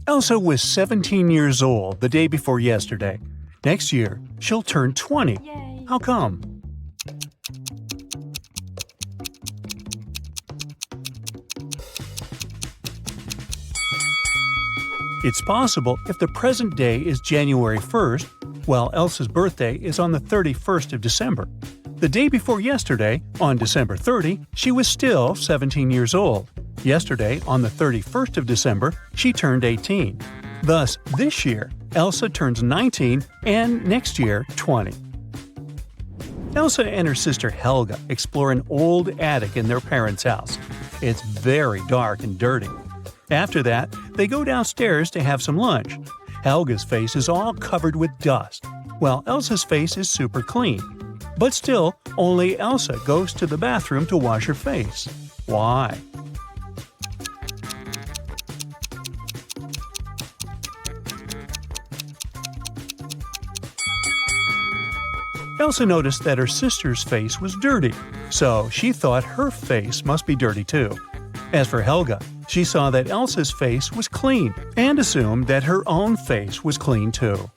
Elsa was 17 years old the day before yesterday. Next year, she'll turn 20. Yay. How come? It's possible if the present day is January 1st, while Elsa's birthday is on the 31st of December. The day before yesterday, on December 30, she was still 17 years old. Yesterday, on the 31st of December, she turned 18. Thus, this year, Elsa turns 19 and next year 20. Elsa and her sister Helga explore an old attic in their parents' house. It's very dark and dirty. After that, they go downstairs to have some lunch. Helga's face is all covered with dust, while Elsa's face is super clean. But still, only Elsa goes to the bathroom to wash her face. Why? Elsa noticed that her sister's face was dirty, so she thought her face must be dirty too. As for Helga, she saw that Elsa's face was clean and assumed that her own face was clean too.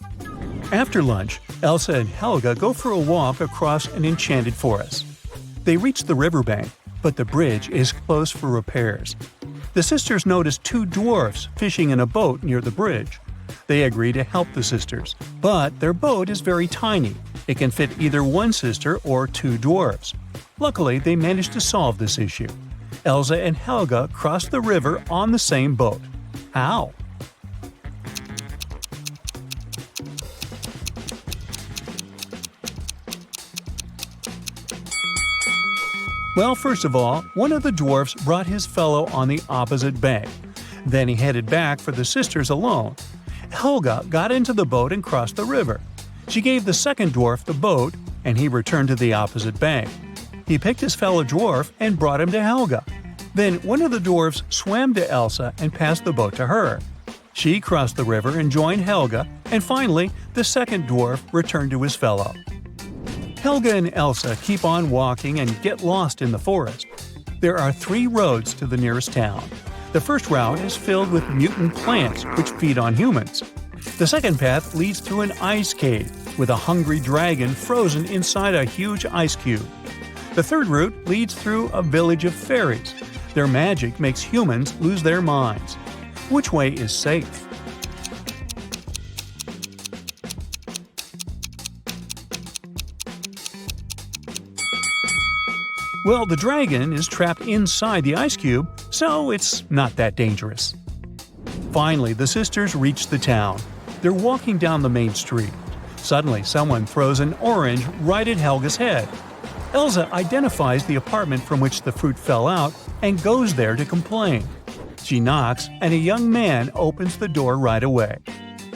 After lunch, Elsa and Helga go for a walk across an enchanted forest. They reach the riverbank, but the bridge is closed for repairs. The sisters notice two dwarfs fishing in a boat near the bridge. They agree to help the sisters, but their boat is very tiny. It can fit either one sister or two dwarfs. Luckily, they manage to solve this issue. Elsa and Helga cross the river on the same boat. How? Well, first of all, one of the dwarfs brought his fellow on the opposite bank. Then he headed back for the sisters alone. Helga got into the boat and crossed the river. She gave the second dwarf the boat, and he returned to the opposite bank. He picked his fellow dwarf and brought him to Helga. Then one of the dwarfs swam to Elsa and passed the boat to her. She crossed the river and joined Helga, and finally, the second dwarf returned to his fellow. Helga and Elsa keep on walking and get lost in the forest. There are 3 roads to the nearest town. The first route is filled with mutant plants which feed on humans. The second path leads through an ice cave with a hungry dragon frozen inside a huge ice cube. The third route leads through a village of fairies. Their magic makes humans lose their minds. Which way is safe? Well, the dragon is trapped inside the ice cube, so it's not that dangerous. Finally, the sisters reach the town. They're walking down the main street. Suddenly, someone throws an orange right at Helga's head. Elsa identifies the apartment from which the fruit fell out and goes there to complain. She knocks, and a young man opens the door right away.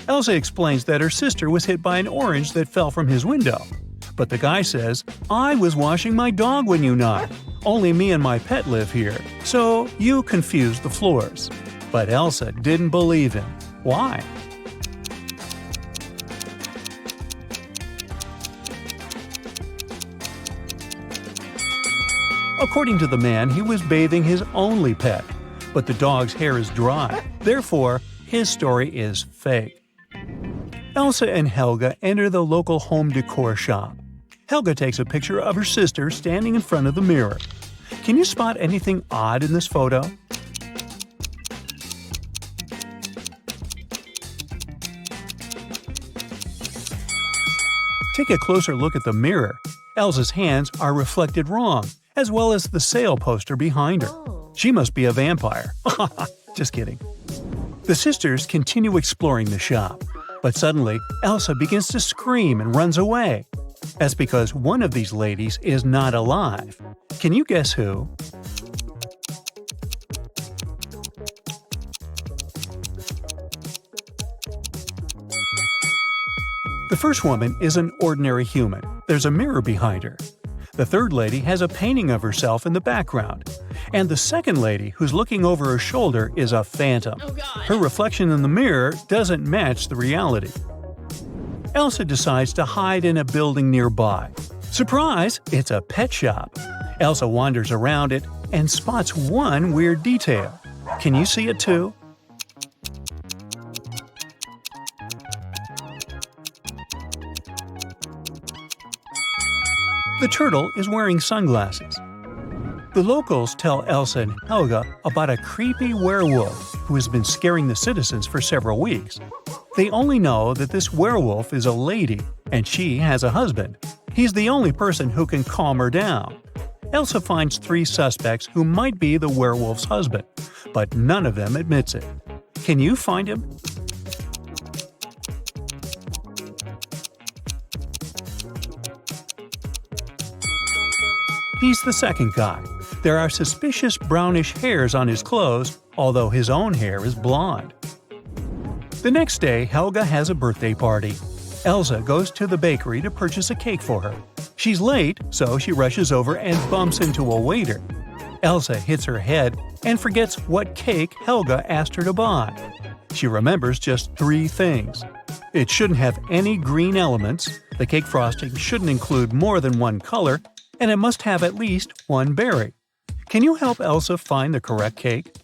Elsa explains that her sister was hit by an orange that fell from his window. But the guy says, "I was washing my dog when you knocked. Only me and my pet live here, so you confused the floors." But Elsa didn't believe him. Why? According to the man, he was bathing his only pet, but the dog's hair is dry. Therefore, his story is fake. Elsa and Helga enter the local home decor shop. Helga takes a picture of her sister standing in front of the mirror. Can you spot anything odd in this photo? Take a closer look at the mirror. Elsa's hands are reflected wrong, as well as the sale poster behind her. She must be a vampire. Just kidding. The sisters continue exploring the shop, but suddenly Elsa begins to scream and runs away. That's because one of these ladies is not alive. Can you guess who? The first woman is an ordinary human. There's a mirror behind her. The third lady has a painting of herself in the background. And the second lady, who's looking over her shoulder, is a phantom. Oh, God. Her reflection in the mirror doesn't match the reality. Elsa decides to hide in a building nearby. Surprise! It's a pet shop. Elsa wanders around it and spots one weird detail. Can you see it too? The turtle is wearing sunglasses. The locals tell Elsa and Helga about a creepy werewolf who has been scaring the citizens for several weeks. They only know that this werewolf is a lady and she has a husband. He's the only person who can calm her down. Elsa finds 3 suspects who might be the werewolf's husband, but none of them admits it. Can you find him? He's the second guy. There are suspicious brownish hairs on his clothes, although his own hair is blonde. The next day, Helga has a birthday party. Elsa goes to the bakery to purchase a cake for her. She's late, so she rushes over and bumps into a waiter. Elsa hits her head and forgets what cake Helga asked her to buy. She remembers just 3 things. It shouldn't have any green elements, the cake frosting shouldn't include more than 1 color, and it must have at least 1 berry. Can you help Elsa find the correct cake?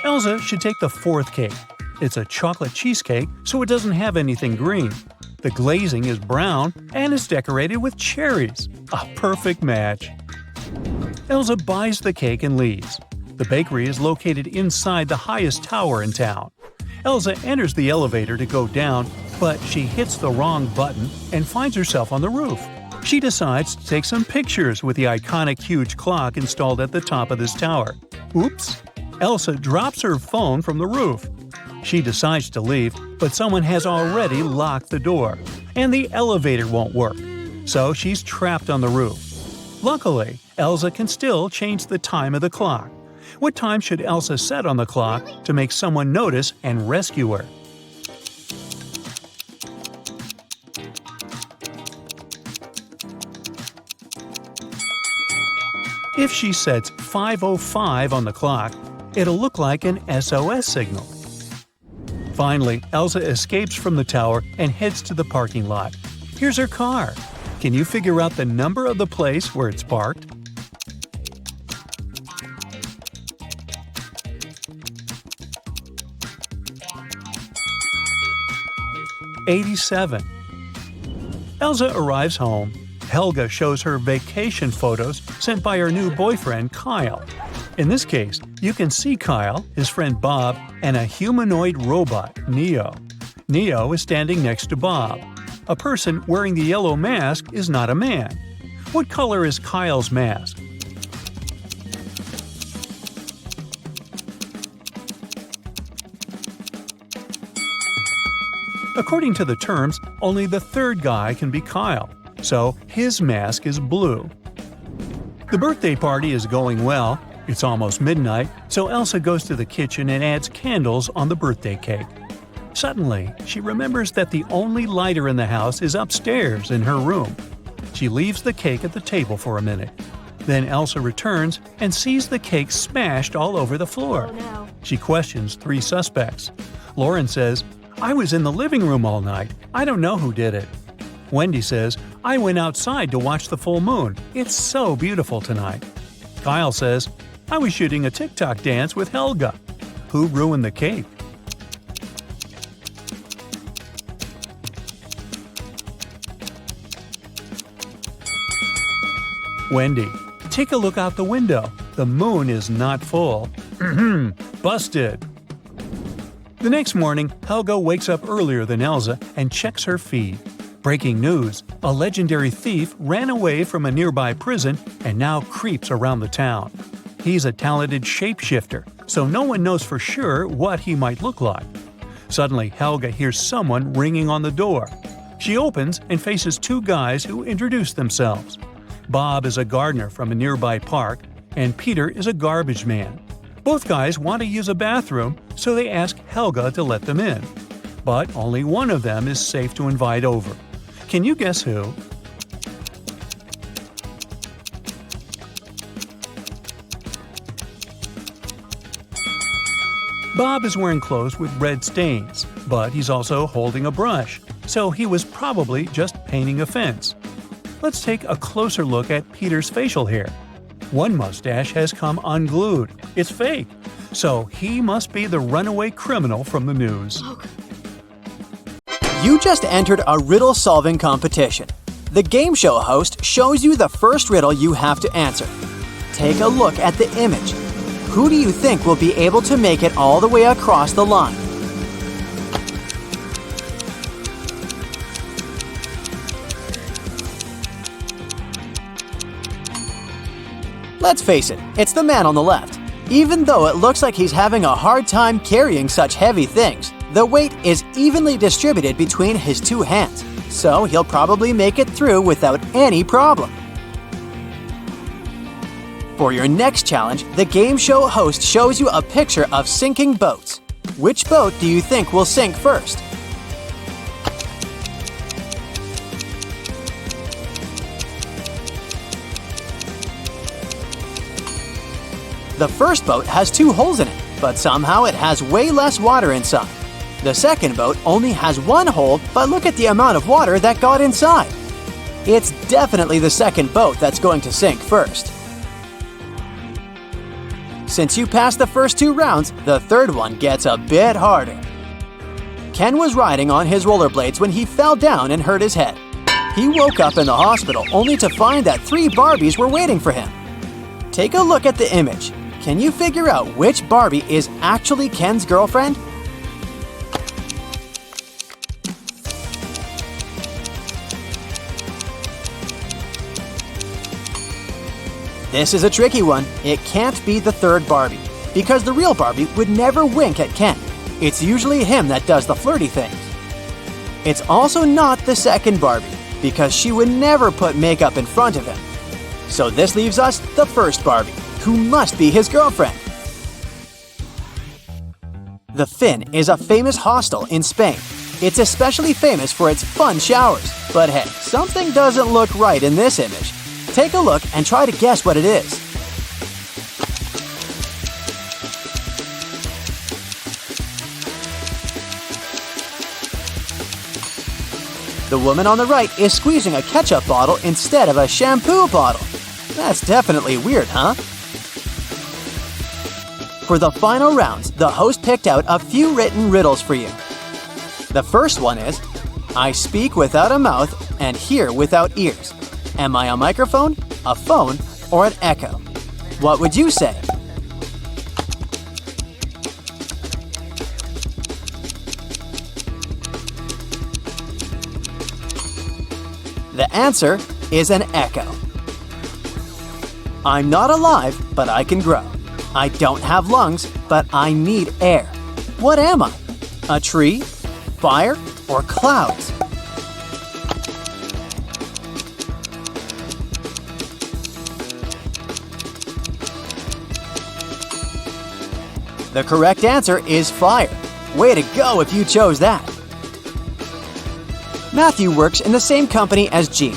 Elsa should take the 4th cake. It's a chocolate cheesecake, so it doesn't have anything green. The glazing is brown and is decorated with cherries. A perfect match. Elsa buys the cake and leaves. The bakery is located inside the highest tower in town. Elsa enters the elevator to go down, but she hits the wrong button and finds herself on the roof. She decides to take some pictures with the iconic huge clock installed at the top of this tower. Oops! Elsa drops her phone from the roof. She decides to leave, but someone has already locked the door, and the elevator won't work. So she's trapped on the roof. Luckily, Elsa can still change the time of the clock. What time should Elsa set on the clock to make someone notice and rescue her? If she sets 5:05 on the clock, it'll look like an SOS signal. Finally, Elsa escapes from the tower and heads to the parking lot. Here's her car. Can you figure out the number of the place where it's parked? '87. Elsa arrives home. Helga shows her vacation photos sent by her new boyfriend, Kyle. In this case, you can see Kyle, his friend Bob, and a humanoid robot, Neo. Neo is standing next to Bob. A person wearing the yellow mask is not a man. What color is Kyle's mask? According to the terms, only the 3rd guy can be Kyle, so his mask is blue. The birthday party is going well. It's almost midnight, so Elsa goes to the kitchen and adds candles on the birthday cake. Suddenly, she remembers that the only lighter in the house is upstairs in her room. She leaves the cake at the table for a minute. Then Elsa returns and sees the cake smashed all over the floor. Oh, no. She questions 3 suspects. Lauren says, "I was in the living room all night. I don't know who did it." Wendy says, "I went outside to watch the full moon. It's so beautiful tonight." Kyle says, "I was shooting a TikTok dance with Helga." Who ruined the cake? Wendy. Take a look out the window. The moon is not full. Busted. The next morning, Helga wakes up earlier than Elsa and checks her feed. Breaking news: a legendary thief ran away from a nearby prison and now creeps around the town. He's a talented shapeshifter, so no one knows for sure what he might look like. Suddenly, Helga hears someone ringing on the door. She opens and faces 2 guys who introduce themselves. Bob is a gardener from a nearby park, and Peter is a garbage man. Both guys want to use a bathroom, so they ask Helga to let them in. But only one of them is safe to invite over. Can you guess who? Bob is wearing clothes with red stains, but he's also holding a brush, so he was probably just painting a fence. Let's take a closer look at Peter's facial hair. One mustache has come unglued. It's fake. So he must be the runaway criminal from the news. You just entered a riddle solving competition. The game show host shows you the first riddle you have to answer. Take a look at the image. Who do you think will be able to make it all the way across the line? Let's face it, it's the man on the left. Even though it looks like he's having a hard time carrying such heavy things, the weight is evenly distributed between his two hands, so he'll probably make it through without any problem. For your next challenge, the game show host shows you a picture of sinking boats. Which boat do you think will sink first? The first boat has 2 holes in it, but somehow it has way less water inside. The second boat only has 1 hole, but look at the amount of water that got inside. It's definitely the second boat that's going to sink first. Since you passed the first 2 rounds, the third one gets a bit harder. Ken was riding on his rollerblades when he fell down and hurt his head. He woke up in the hospital only to find that 3 Barbies were waiting for him. Take a look at the image. Can you figure out which Barbie is actually Ken's girlfriend? This is a tricky one. It can't be the third Barbie, because the real Barbie would never wink at Ken. It's usually him that does the flirty things. It's also not the second Barbie, because she would never put makeup in front of him. So this leaves us the first Barbie, who must be his girlfriend. The Finn is a famous hostel in Spain. It's especially famous for its fun showers. But hey, something doesn't look right in this image. Take a look and try to guess what it is. The woman on the right is squeezing a ketchup bottle instead of a shampoo bottle. That's definitely weird, huh? For the final rounds, the host picked out a few written riddles for you. The first one is, I speak without a mouth and hear without ears. Am I a microphone, a phone, or an echo? What would you say? The answer is an echo. I'm not alive, but I can grow. I don't have lungs, but I need air. What am I? A tree, fire, or clouds? The correct answer is fire. Way to go if you chose that. Matthew works in the same company as Jean.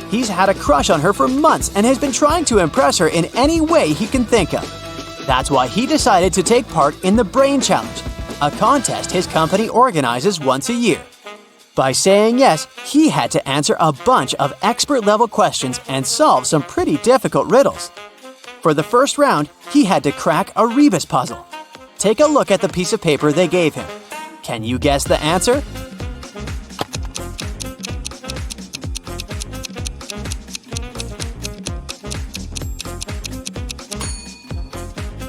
He's had a crush on her for months and has been trying to impress her in any way he can think of. That's why he decided to take part in the Brain Challenge, a contest his company organizes once a year. By saying yes, he had to answer a bunch of expert-level questions and solve some pretty difficult riddles. For the first round, he had to crack a rebus puzzle. Take a look at the piece of paper they gave him. Can you guess the answer?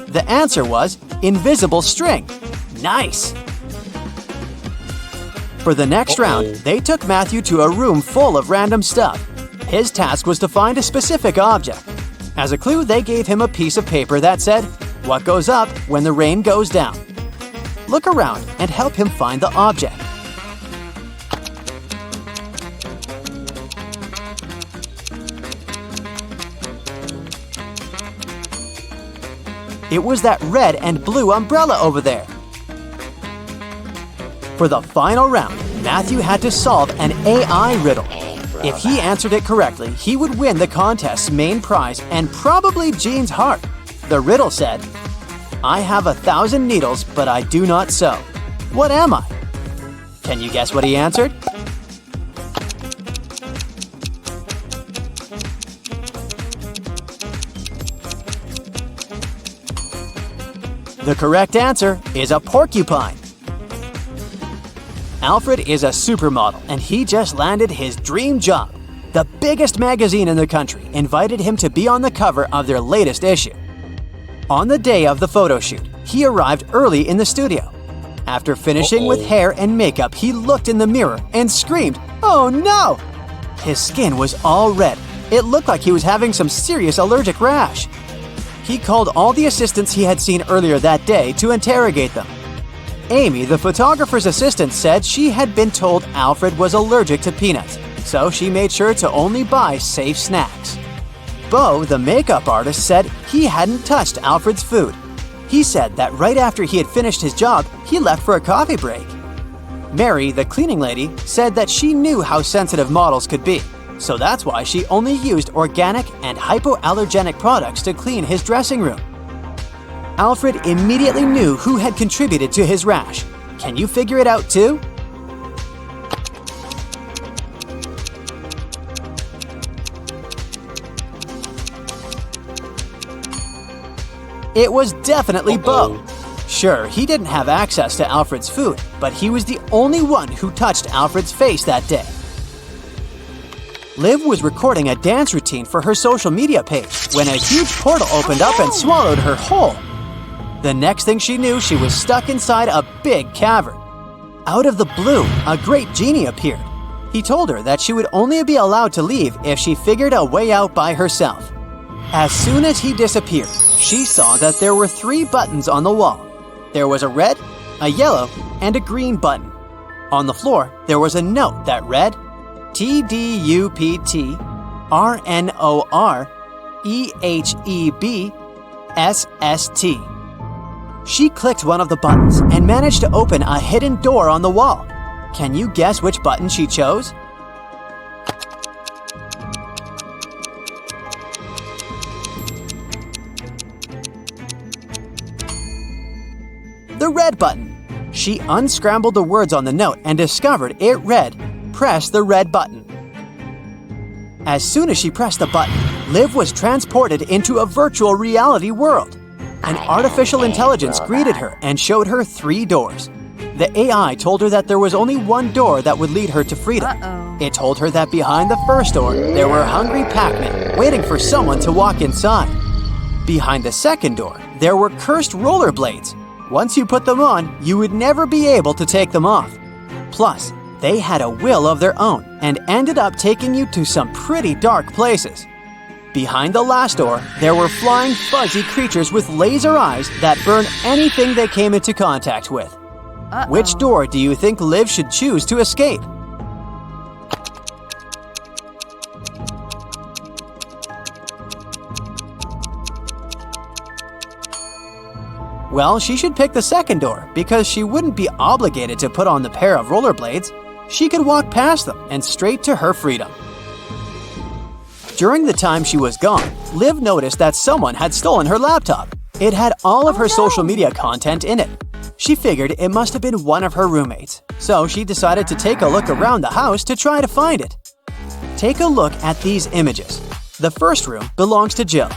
The answer was invisible string. Nice! For the next round, they took Matthew to a room full of random stuff. His task was to find a specific object. As a clue, they gave him a piece of paper that said, "What goes up when the rain goes down?" Look around and help him find the object. It was that red and blue umbrella over there. For the final round, Matthew had to solve an AI riddle. If he answered it correctly, he would win the contest's main prize and probably Jean's heart. The riddle said, I have 1,000 needles, but I do not sew. What am I? Can you guess what he answered? The correct answer is a porcupine. Alfred is a supermodel, and he just landed his dream job. The biggest magazine in the country invited him to be on the cover of their latest issue. On the day of the photo shoot, he arrived early in the studio. After finishing with hair and makeup, he looked in the mirror and screamed, "Oh no!" His skin was all red. It looked like he was having some serious allergic rash. He called all the assistants he had seen earlier that day to interrogate them. Amy, the photographer's assistant, said she had been told Alfred was allergic to peanuts, so she made sure to only buy safe snacks. Bo, the makeup artist, said he hadn't touched Alfred's food. He said that right after he had finished his job, he left for a coffee break. Mary, the cleaning lady, said that she knew how sensitive models could be, so that's why she only used organic and hypoallergenic products to clean his dressing room. Alfred immediately knew who had contributed to his rash. Can you figure it out too? It was definitely Bo. Sure, he didn't have access to Alfred's food, but he was the only one who touched Alfred's face that day. Liv was recording a dance routine for her social media page when a huge portal opened up and swallowed her whole. The next thing she knew, she was stuck inside a big cavern. Out of the blue, a great genie appeared. He told her that she would only be allowed to leave if she figured a way out by herself. As soon as he disappeared, she saw that there were 3 buttons on the wall. There was a red, a yellow, and a green button. On the floor, there was a note that read, TDUPT RNOR EHEB SST. She clicked one of the buttons and managed to open a hidden door on the wall. Can you guess which button she chose? The red button. She unscrambled the words on the note and discovered it read, "Press the red button." As soon as she pressed the button, Liv was transported into a virtual reality world. An artificial intelligence greeted her and showed her 3 doors. The AI told her that there was only one door that would lead her to freedom. It told her that behind the first door, there were hungry Pac-Men waiting for someone to walk inside. Behind the second door, there were cursed rollerblades. Once you put them on, you would never be able to take them off. Plus, they had a will of their own and ended up taking you to some pretty dark places. Behind the last door, there were flying fuzzy creatures with laser eyes that burn anything they came into contact with. Which door do you think Liv should choose to escape? Well, she should pick the second door because she wouldn't be obligated to put on the pair of rollerblades. She could walk past them and straight to her freedom. During the time she was gone, Liv noticed that someone had stolen her laptop. It had all of her social media content in it. She figured it must have been one of her roommates, so she decided to take a look around the house to try to find it. Take a look at these images. The first room belongs to Jill.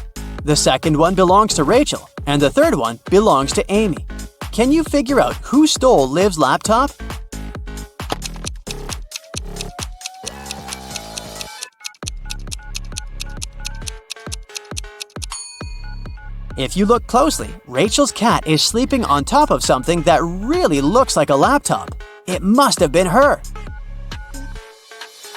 The second one belongs to Rachel, and the third one belongs to Amy. Can you figure out who stole Liv's laptop? If you look closely, Rachel's cat is sleeping on top of something that really looks like a laptop. It must have been her.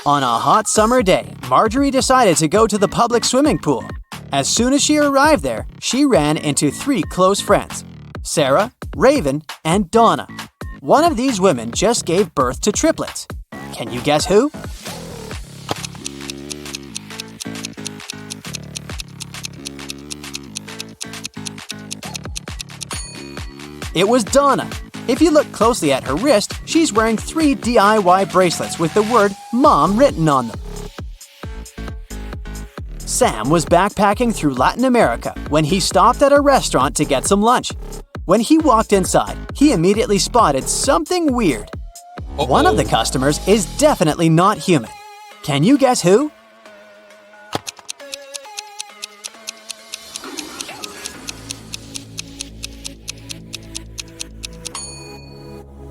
On a hot summer day, Marjorie decided to go to the public swimming pool. As soon as she arrived there, she ran into 3 close friends, Sarah, Raven, and Donna. One of these women just gave birth to triplets. Can you guess who? It was Donna. If you look closely at her wrist, she's wearing 3 DIY bracelets with the word Mom written on them. Sam was backpacking through Latin America when he stopped at a restaurant to get some lunch. When he walked inside, he immediately spotted something weird. One of the customers is definitely not human. Can you guess who?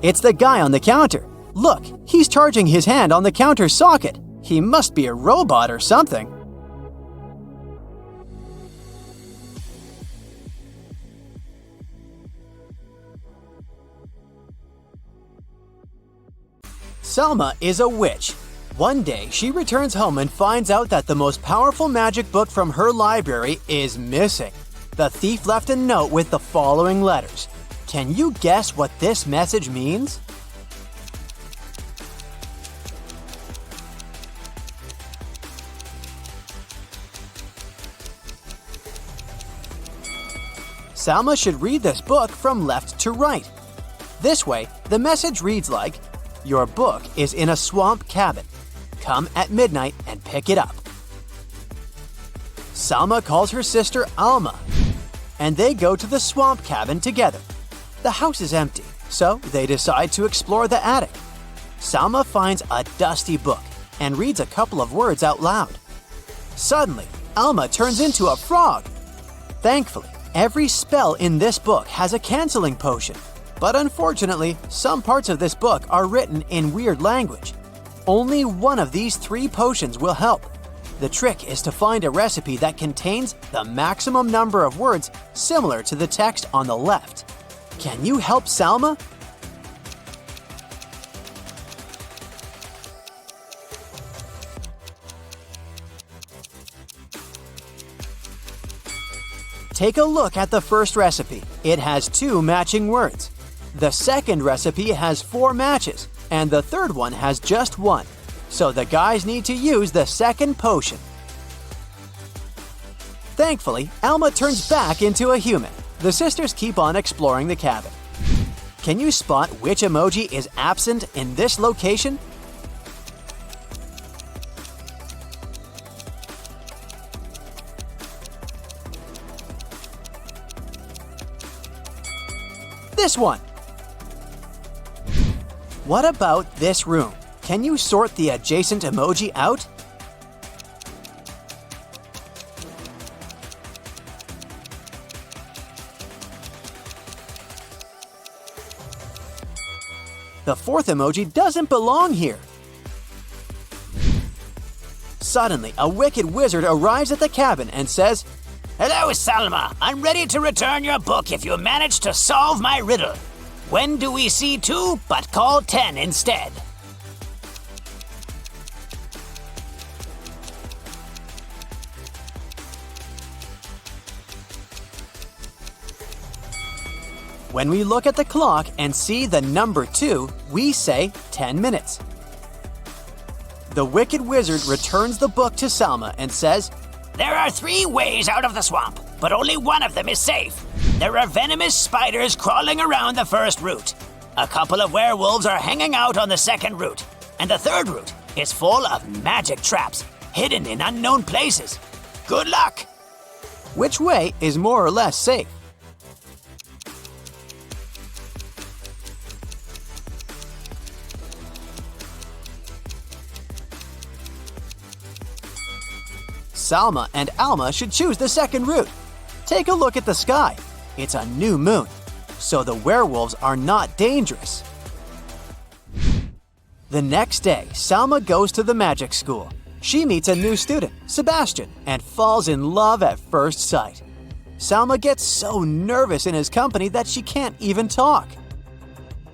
It's the guy on the counter. Look, he's charging his hand on the counter socket. He must be a robot or something. Selma is a witch. One day, she returns home and finds out that the most powerful magic book from her library is missing. The thief left a note with the following letters. Can you guess what this message means? Selma should read this book from left to right. This way, the message reads like, "Your book is in a swamp cabin. Come at midnight and pick it up." Selma calls her sister Alma, and they go to the swamp cabin together. The house is empty, so they decide to explore the attic. Selma finds a dusty book and reads a couple of words out loud. Suddenly, Alma turns into a frog. Thankfully, every spell in this book has a canceling potion, but unfortunately, some parts of this book are written in weird language. Only one of these 3 potions will help. The trick is to find a recipe that contains the maximum number of words similar to the text on the left. Can you help Selma? Take a look at the first recipe. It has 2 matching words. The second recipe has 4 matches, and the third one has just 1. So the guys need to use the second potion. Thankfully, Alma turns back into a human. The sisters keep on exploring the cabin. Can you spot which emoji is absent in this location? This one. What about this room? Can you sort the adjacent emoji out? The fourth emoji doesn't belong here. Suddenly, a wicked wizard arrives at the cabin and says, "Hello, Salma. I'm ready to return your book if you manage to solve my riddle. When do we see 2 but call 10 instead?" When we look at the clock and see the number 2, we say 10 minutes. The wicked wizard returns the book to Selma and says, "There are 3 ways out of the swamp, but only one of them is safe. There are venomous spiders crawling around the first route. A couple of werewolves are hanging out on the second route. And the third route is full of magic traps, hidden in unknown places. Good luck!" Which way is more or less safe? Salma and Alma should choose the second route. Take a look at the sky. It's a new moon, so the werewolves are not dangerous. The next day, Salma goes to the magic school. She meets a new student, Sebastian, and falls in love at first sight. Salma gets so nervous in his company that she can't even talk.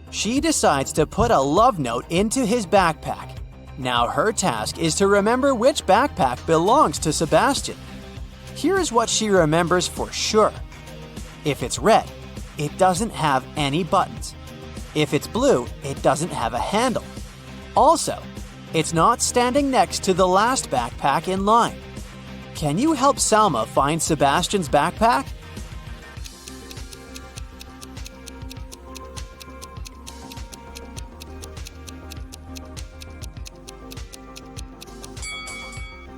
She decides to put a love note into his backpack. Now her task is to remember which backpack belongs to Sebastian. Here's what she remembers for sure. If it's red, it doesn't have any buttons. If it's blue, it doesn't have a handle. Also, it's not standing next to the last backpack in line. Can you help Salma find Sebastian's backpack?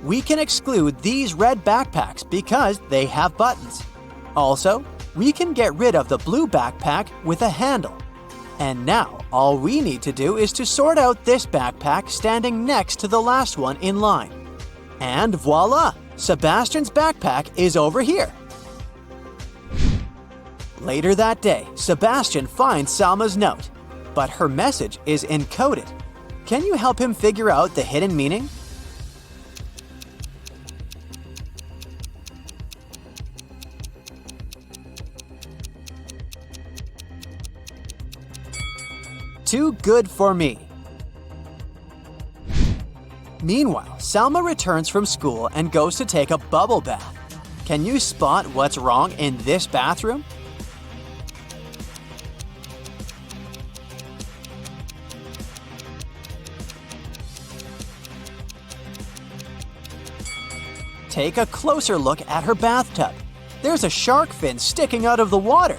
We can exclude these red backpacks because they have buttons. Also, we can get rid of the blue backpack with a handle. And now, all we need to do is to sort out this backpack standing next to the last one in line. And voila! Sebastian's backpack is over here. Later that day, Sebastian finds Salma's note. but her message is encoded. Can you help him figure out the hidden meaning? Too good for me. Meanwhile, Selma returns from school and goes to take a bubble bath. Can you spot what's wrong in this bathroom? Take a closer look at her bathtub. There's a shark fin sticking out of the water.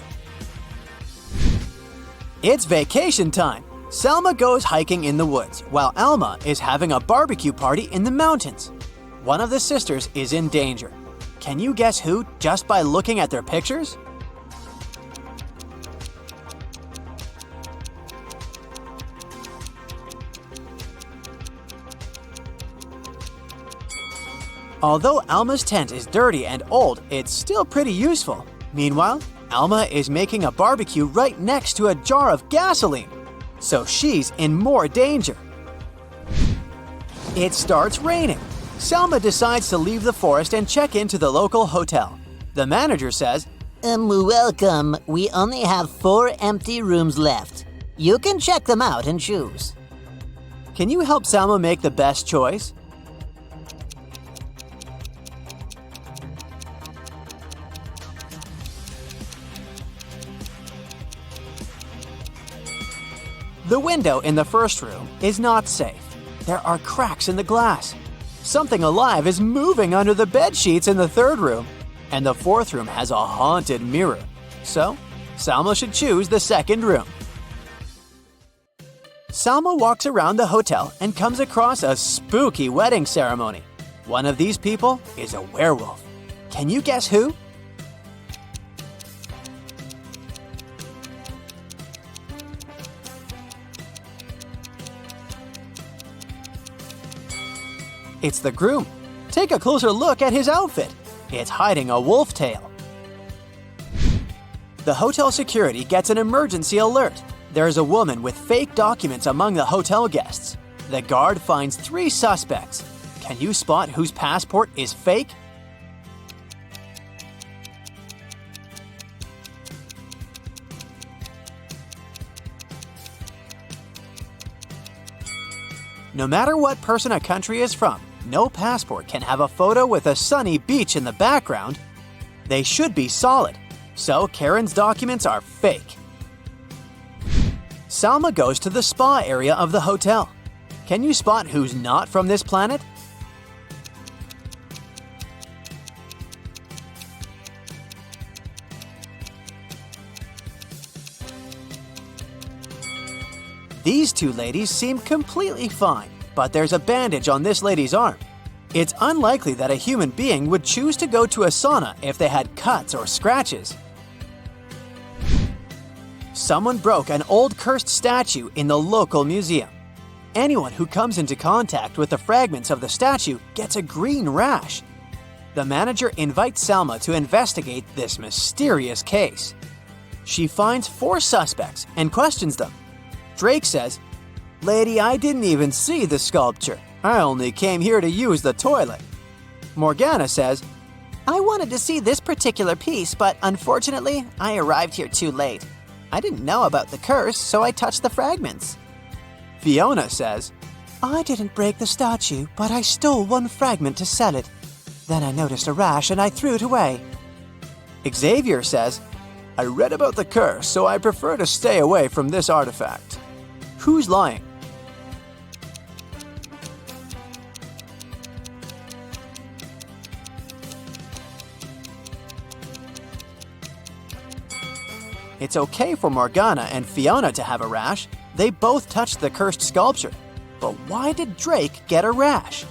It's vacation time. Selma goes hiking in the woods, while Alma is having a barbecue party in the mountains. One of the sisters is in danger. Can you guess who just by looking at their pictures? Although Alma's tent is dirty and old, it's still pretty useful. Meanwhile, Alma is making a barbecue right next to a jar of gasoline, so she's in more danger. It starts raining. Selma decides to leave the forest and check into the local hotel. The manager says, Welcome. We only have 4 empty rooms left. You can check them out and choose. "Can you help Selma make the best choice?" The window in the first room is not safe. There are cracks in the glass. Something alive is moving under the bed sheets in the third room. And the fourth room has a haunted mirror. So, Salma should choose the second room. Salma walks around the hotel and comes across a spooky wedding ceremony. One of these people is a werewolf. Can you guess who? It's the groom. Take a closer look at his outfit. It's hiding a wolf tail. The hotel security gets an emergency alert. There is a woman with fake documents among the hotel guests. The guard finds 3 suspects. Can you spot whose passport is fake? No matter what person a country is from, no passport can have a photo with a sunny beach in the background. They should be solid, so Karen's documents are fake. Salma goes to the spa area of the hotel. Can you spot who's not from this planet? These 2 ladies seem completely fine, but there's a bandage on this lady's arm. It's unlikely that a human being would choose to go to a sauna if they had cuts or scratches. Someone broke an old cursed statue in the local museum. Anyone who comes into contact with the fragments of the statue gets a green rash. The manager invites Salma to investigate this mysterious case. She finds 4 suspects and questions them. Drake says, "Lady, I didn't even see the sculpture. I only came here to use the toilet." Morgana says, "I wanted to see this particular piece, but unfortunately, I arrived here too late. I didn't know about the curse, so I touched the fragments." Fiona says, "I didn't break the statue, but I stole 1 fragment to sell it. Then I noticed a rash and I threw it away." Xavier says, "I read about the curse, so I prefer to stay away from this artifact." Who's lying? It's okay for Morgana and Fiona to have a rash. They both touched the cursed sculpture. But why did Drake get a rash?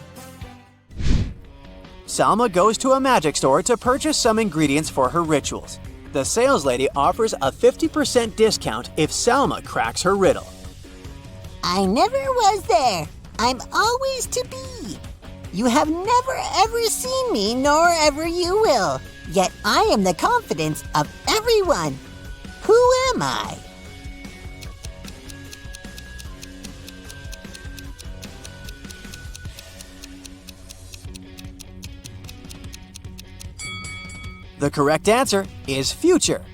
Salma goes to a magic store to purchase some ingredients for her rituals. The sales lady offers a 50% discount if Salma cracks her riddle. I never was there. I'm always to be. You have never ever seen me, nor ever you will. Yet I am the confidence of everyone. Who am I? The correct answer is future.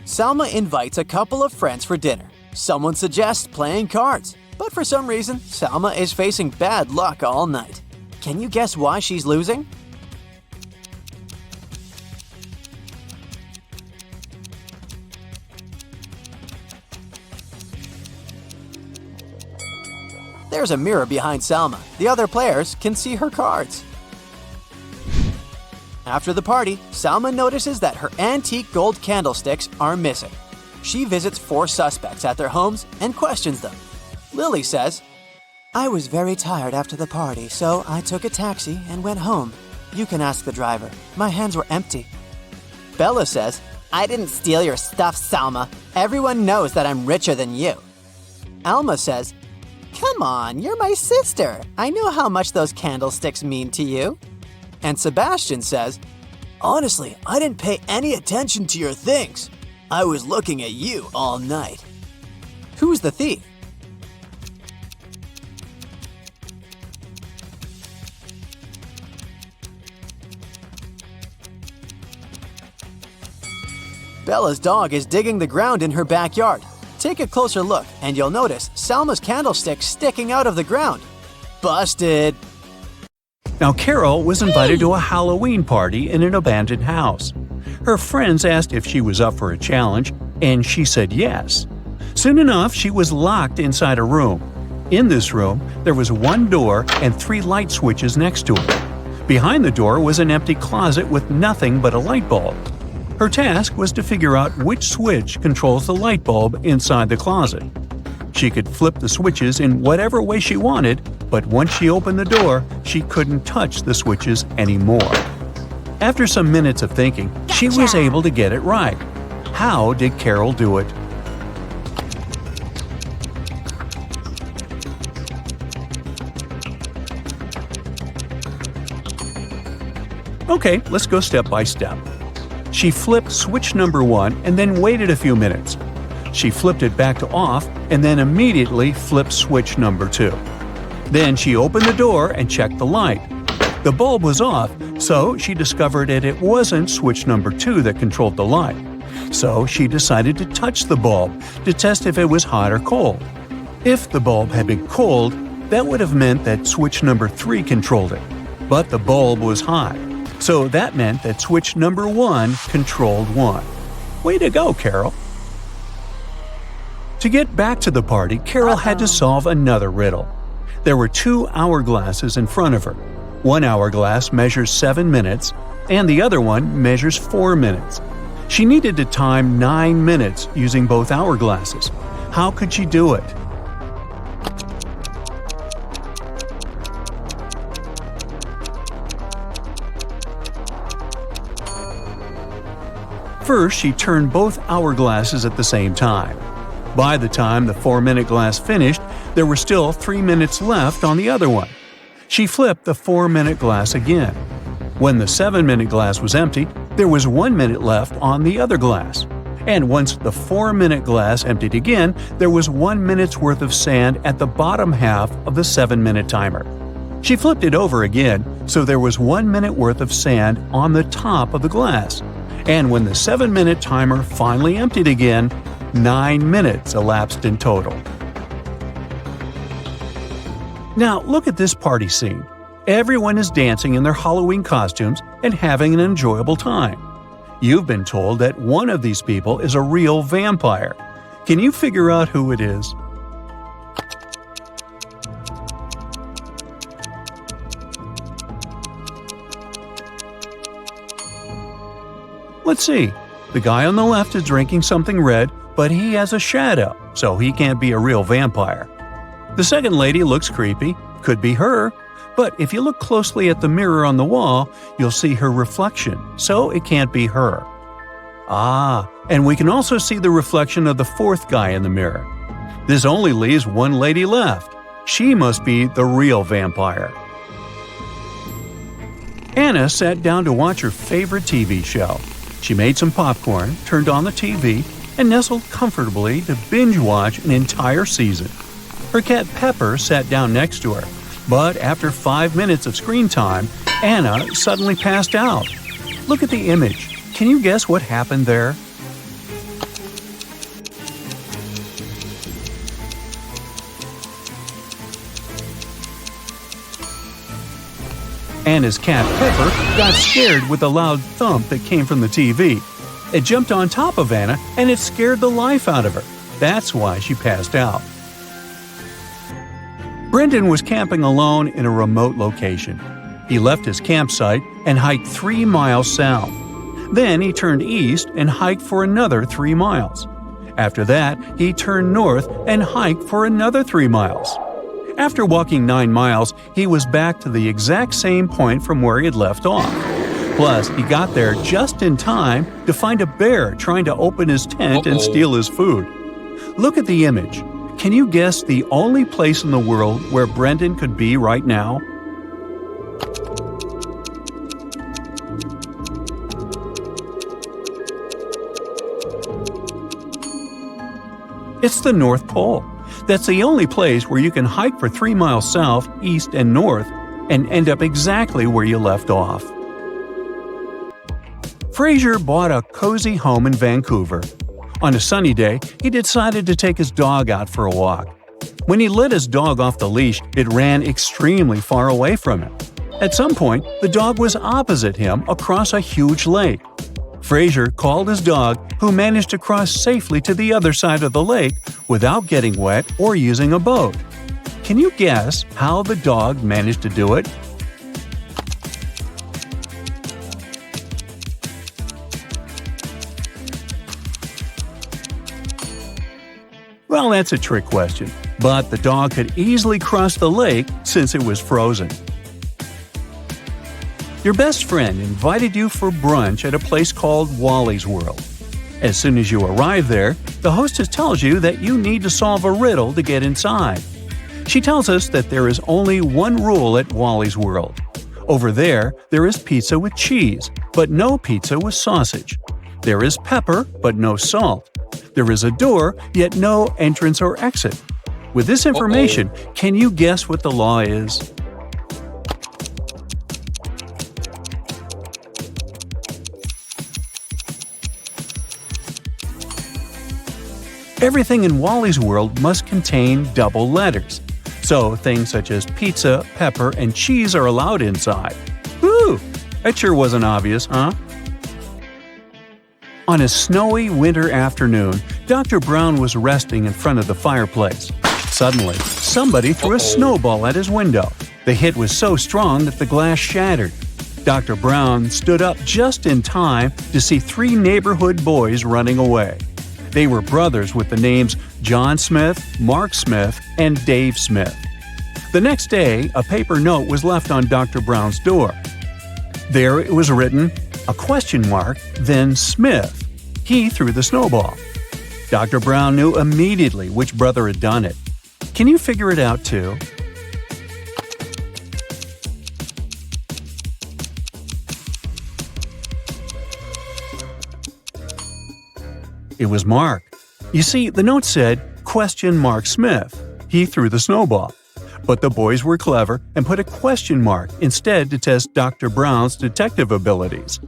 Salma invites a couple of friends for dinner. Someone suggests playing cards, but for some reason, Salma is facing bad luck all night. Can you guess why she's losing? There's a mirror behind Salma. The other players can see her cards. After the party, Salma notices that her antique gold candlesticks are missing. She visits 4 suspects at their homes and questions them. Lily says, "I was very tired after the party, so I took a taxi and went home. You can ask the driver. My hands were empty." Bella says, "I didn't steal your stuff, Salma. Everyone knows that I'm richer than you." Alma says, "Come on, you're my sister. I know how much those candlesticks mean to you." And Sebastian says, "Honestly, I didn't pay any attention to your things. I was looking at you all night." Who's the thief? Bella's dog is digging the ground in her backyard. Take a closer look and you'll notice Salma's candlestick sticking out of the ground. Busted! Now, Carol was invited to a Halloween party in an abandoned house. Her friends asked if she was up for a challenge, and she said yes. Soon enough, she was locked inside a room. In this room, there was 1 door and 3 light switches next to it. Behind the door was an empty closet with nothing but a light bulb. Her task was to figure out which switch controls the light bulb inside the closet. She could flip the switches in whatever way she wanted, but once she opened the door, she couldn't touch the switches anymore. After some minutes of thinking, she was able to get it right. How did Carol do it? Okay, let's go step by step. She flipped switch number 1 and then waited a few minutes. She flipped it back to off and then immediately flipped switch number 2. Then she opened the door and checked the light. The bulb was off, so she discovered that it wasn't switch number 2 that controlled the light. So she decided to touch the bulb to test if it was hot or cold. If the bulb had been cold, that would have meant that switch number 3 controlled it. But the bulb was hot, so that meant that switch number 1 controlled 1. Way to go, Carol! To get back to the party, Carol had to solve another riddle. There were 2 hourglasses in front of her. One hourglass measures 7 minutes, and the other one measures 4 minutes. She needed to time 9 minutes using both hourglasses. How could she do it? First, she turned both hourglasses at the same time. By the time the 4-minute glass finished, there were still 3 minutes left on the other one. She flipped the 4-minute glass again. When the 7-minute glass was empty, there was 1 minute left on the other glass. And once the 4-minute glass emptied again, there was 1 minute's worth of sand at the bottom half of the 7-minute timer. She flipped it over again, so there was 1 minute worth of sand on the top of the glass. And when the 7-minute timer finally emptied again, 9 minutes elapsed in total. Now look at this party scene. Everyone is dancing in their Halloween costumes and having an enjoyable time. You've been told that one of these people is a real vampire. Can you figure out who it is? Let's see. The guy on the left is drinking something red, but he has a shadow, so he can't be a real vampire. The second lady looks creepy, could be her, but if you look closely at the mirror on the wall, you'll see her reflection, so it can't be her. Ah, and we can also see the reflection of the fourth guy in the mirror. This only leaves one lady left. She must be the real vampire. Anna sat down to watch her favorite TV show. She made some popcorn, turned on the TV, and nestled comfortably to binge-watch an entire season. Her cat Pepper sat down next to her, but after 5 minutes of screen time, Anna suddenly passed out. Look at the image. Can you guess what happened there? Anna's cat Pepper got scared with the loud thump that came from the TV. It jumped on top of Anna and it scared the life out of her. That's why she passed out. Brendan was camping alone in a remote location. He left his campsite and hiked 3 miles south. Then he turned east and hiked for another 3 miles. After that, he turned north and hiked for another 3 miles. After walking 9 miles, he was back to the exact same point from where he had left off. Plus, he got there just in time to find a bear trying to open his tent and steal his food. Look at the image. Can you guess the only place in the world where Brendan could be right now? It's the North Pole. That's the only place where you can hike for 3 miles south, east, and north and end up exactly where you left off. Fraser bought a cozy home in Vancouver. On a sunny day, he decided to take his dog out for a walk. When he let his dog off the leash, it ran extremely far away from him. At some point, the dog was opposite him across a huge lake. Fraser called his dog, who managed to cross safely to the other side of the lake without getting wet or using a boat. Can you guess how the dog managed to do it? Well, that's a trick question, but the dog could easily cross the lake since it was frozen. Your best friend invited you for brunch at a place called Wally's World. As soon as you arrive there, the hostess tells you that you need to solve a riddle to get inside. She tells us that there is only one rule at Wally's World. Over there is pizza with cheese, but no pizza with sausage. There is pepper, but no salt. There is a door, yet no entrance or exit. With this information, can you guess what the law is? Everything in Wally's World must contain double letters. So things such as pizza, pepper, and cheese are allowed inside. Whew! That sure wasn't obvious, huh? On a snowy winter afternoon, Dr. Brown was resting in front of the fireplace. Suddenly, somebody threw a snowball at his window. The hit was so strong that the glass shattered. Dr. Brown stood up just in time to see 3 neighborhood boys running away. They were brothers with the names John Smith, Mark Smith, and Dave Smith. The next day, a paper note was left on Dr. Brown's door. There it was written, a question mark, then Smith. He threw the snowball. Dr. Brown knew immediately which brother had done it. Can you figure it out too? It was Mark. You see, the note said, question Mark Smith. He threw the snowball. But the boys were clever and put a question mark instead to test Dr. Brown's detective abilities.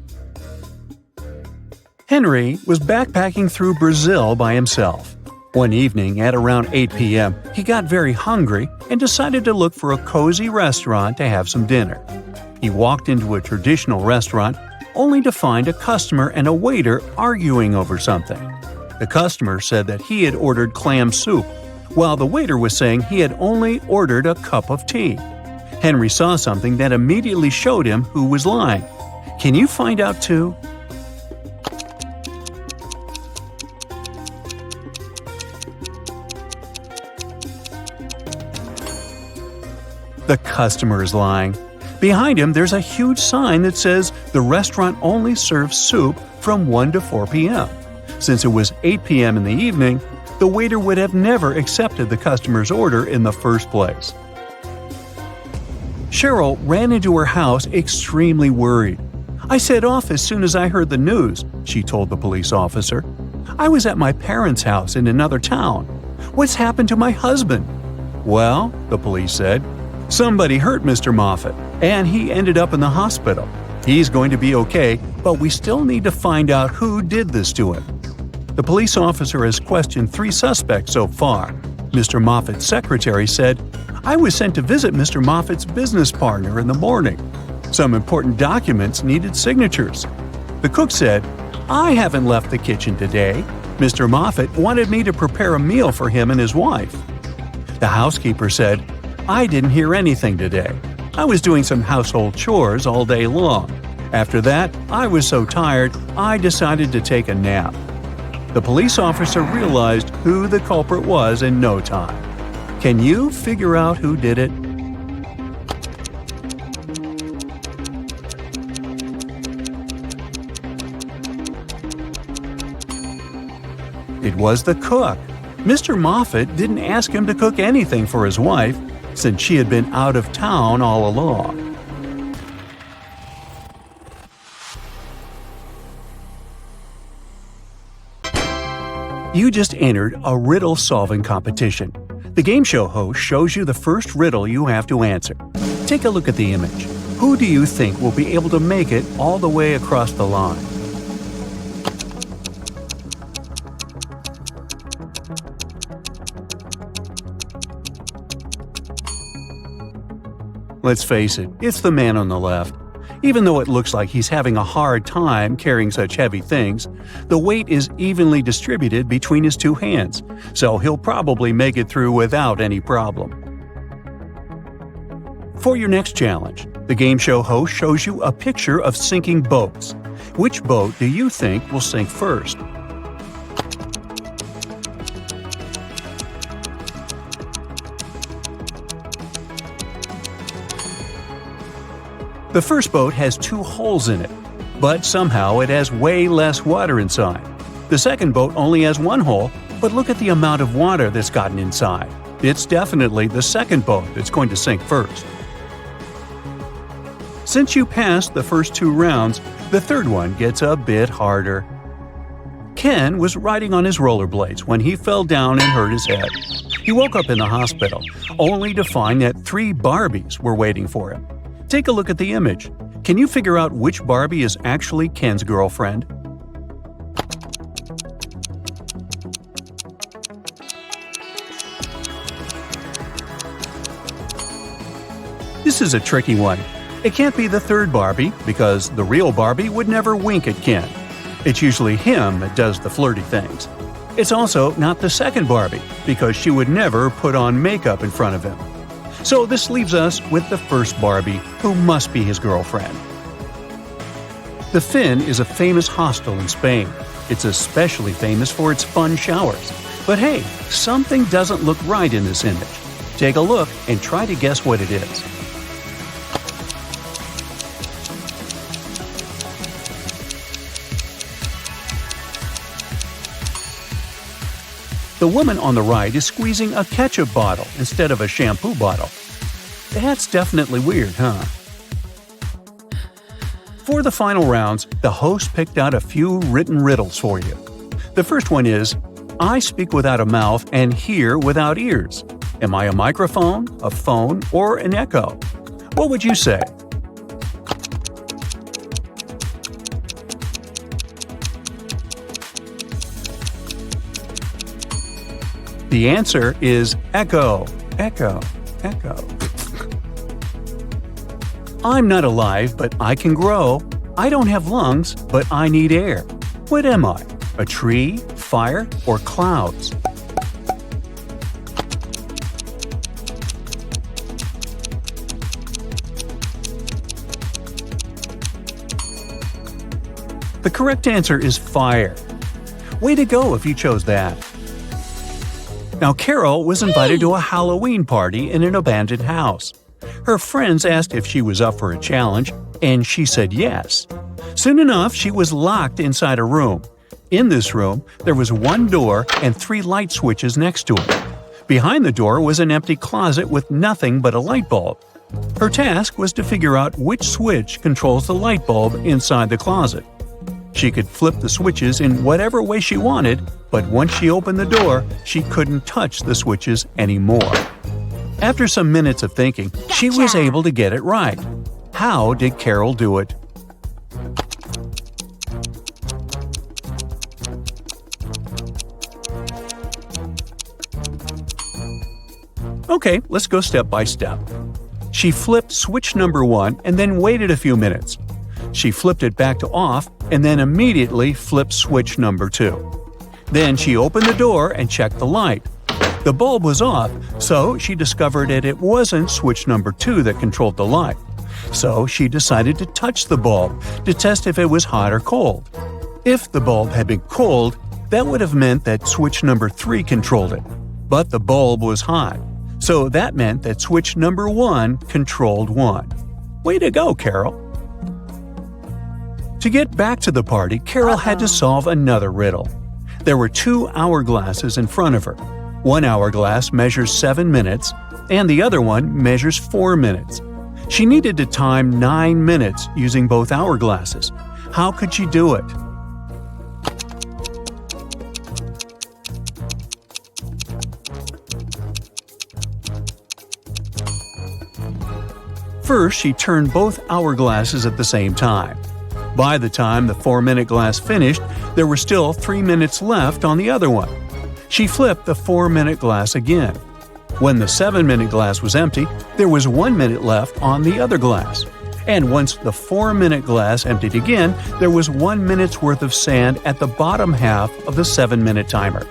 Henry was backpacking through Brazil by himself. One evening at around 8 p.m., he got very hungry and decided to look for a cozy restaurant to have some dinner. He walked into a traditional restaurant only to find a customer and a waiter arguing over something. The customer said that he had ordered clam soup, while the waiter was saying he had only ordered a cup of tea. Henry saw something that immediately showed him who was lying. Can you find out too? The customer is lying. Behind him, there's a huge sign that says the restaurant only serves soup from 1 to 4 p.m. Since it was 8 p.m. in the evening, the waiter would have never accepted the customer's order in the first place. Cheryl ran into her house extremely worried. I set off as soon as I heard the news, she told the police officer. I was at my parents' house in another town. What's happened to my husband? Well, the police said, somebody hurt Mr. Moffat, and he ended up in the hospital. He's going to be okay, but we still need to find out who did this to him. The police officer has questioned 3 suspects so far. Mr. Moffat's secretary said, "I was sent to visit Mr. Moffat's business partner in the morning. Some important documents needed signatures." The cook said, "I haven't left the kitchen today. Mr. Moffat wanted me to prepare a meal for him and his wife." The housekeeper said, "I didn't hear anything today. I was doing some household chores all day long. After that, I was so tired, I decided to take a nap." The police officer realized who the culprit was in no time. Can you figure out who did it? It was the cook. Mr. Moffat didn't ask him to cook anything for his wife, since she had been out of town all along. You just entered a riddle solving competition. The game show host shows you the first riddle you have to answer. Take a look at the image. Who do you think will be able to make it all the way across the line? Let's face it, it's the man on the left. Even though it looks like he's having a hard time carrying such heavy things, the weight is evenly distributed between his 2 hands, so he'll probably make it through without any problem. For your next challenge, the game show host shows you a picture of sinking boats. Which boat do you think will sink first? The first boat has 2 holes in it, but somehow it has way less water inside. The second boat only has 1 hole, but look at the amount of water that's gotten inside. It's definitely the second boat that's going to sink first. Since you passed the first 2 rounds, the third one gets a bit harder. Ken was riding on his rollerblades when he fell down and hurt his head. He woke up in the hospital, only to find that 3 Barbies were waiting for him. Take a look at the image. Can you figure out which Barbie is actually Ken's girlfriend? This is a tricky one. It can't be the third Barbie, because the real Barbie would never wink at Ken. It's usually him that does the flirty things. It's also not the second Barbie, because she would never put on makeup in front of him. So this leaves us with the first Barbie, who must be his girlfriend. The Finn is a famous hostel in Spain. It's especially famous for its fun showers. But hey, something doesn't look right in this image. Take a look and try to guess what it is. The woman on the right is squeezing a ketchup bottle instead of a shampoo bottle. That's definitely weird, huh? For the final rounds, the host picked out a few written riddles for you. The first one is, I speak without a mouth and hear without ears. Am I a microphone, a phone, or an echo? What would you say? The answer is echo, echo, echo. I'm not alive, but I can grow. I don't have lungs, but I need air. What am I? A tree, fire, or clouds? The correct answer is fire. Way to go if you chose that. Now, Carol was invited to a Halloween party in an abandoned house. Her friends asked if she was up for a challenge, and she said yes. Soon enough, she was locked inside a room. In this room, there was 1 door and 3 light switches next to it. Behind the door was an empty closet with nothing but a light bulb. Her task was to figure out which switch controls the light bulb inside the closet. She could flip the switches in whatever way she wanted, but once she opened the door, she couldn't touch the switches anymore. After some minutes of thinking, she was able to get it right. How did Carol do it? Okay, let's go step by step. She flipped switch number 1 and then waited a few minutes. She flipped it back to off and then immediately flipped switch number 2. Then she opened the door and checked the light. The bulb was off, so she discovered that it wasn't switch number 2 that controlled the light. So she decided to touch the bulb to test if it was hot or cold. If the bulb had been cold, that would have meant that switch number 3 controlled it. But the bulb was hot, so that meant that switch number 1 controlled 1. Way to go, Carol! To get back to the party, Carol had to solve another riddle. There were 2 hourglasses in front of her. One hourglass measures 7 minutes, and the other one measures 4 minutes. She needed to time 9 minutes using both hourglasses. How could she do it? First, she turned both hourglasses at the same time. By the time the 4-minute glass finished, there were still 3 minutes left on the other one. She flipped the 4-minute glass again. When the 7-minute glass was empty, there was 1 minute left on the other glass. And once the 4-minute glass emptied again, there was 1 minute's worth of sand at the bottom half of the 7-minute timer.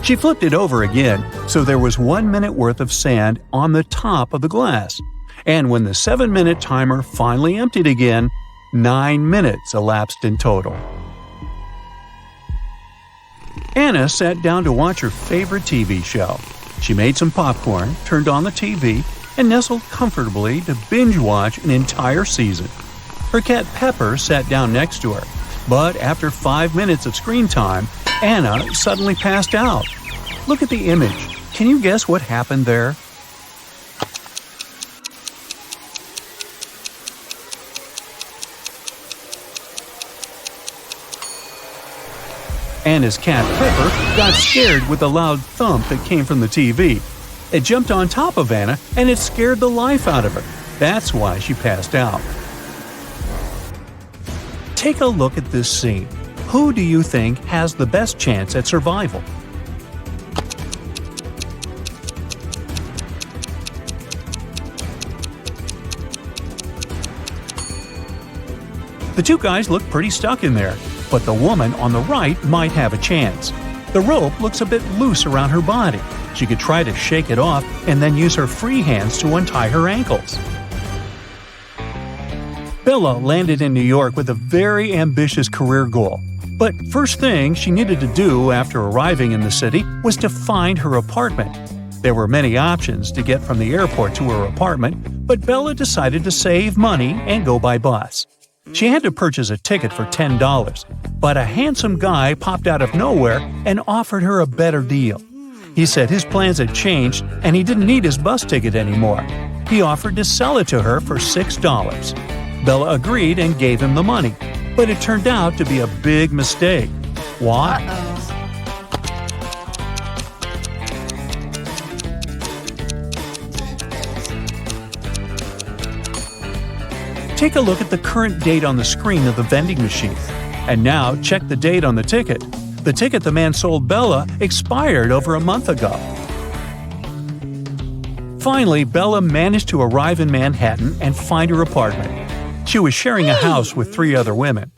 She flipped it over again, so there was 1 minute worth of sand on the top of the glass. And when the 7-minute timer finally emptied again, 9 minutes elapsed in total. Anna sat down to watch her favorite TV show. She made some popcorn, turned on the TV, and nestled comfortably to binge-watch an entire season. Her cat Pepper sat down next to her, but after 5 minutes of screen time, Anna suddenly passed out. Look at the image. Can you guess what happened there? Anna's cat Pepper got scared with the loud thump that came from the TV. It jumped on top of Anna and it scared the life out of her. That's why she passed out. Take a look at this scene. Who do you think has the best chance at survival? The 2 guys look pretty stuck in there, but the woman on the right might have a chance. The rope looks a bit loose around her body. She could try to shake it off and then use her free hands to untie her ankles. Bella landed in New York with a very ambitious career goal. But first thing she needed to do after arriving in the city was to find her apartment. There were many options to get from the airport to her apartment, but Bella decided to save money and go by bus. She had to purchase a ticket for $10, but a handsome guy popped out of nowhere and offered her a better deal. He said his plans had changed and he didn't need his bus ticket anymore. He offered to sell it to her for $6. Bella agreed and gave him the money, but it turned out to be a big mistake. Why? Take a look at the current date on the screen of the vending machine. And now check the date on the ticket. The ticket the man sold Bella expired over a month ago. Finally, Bella managed to arrive in Manhattan and find her apartment. She was sharing a house with 3 other women.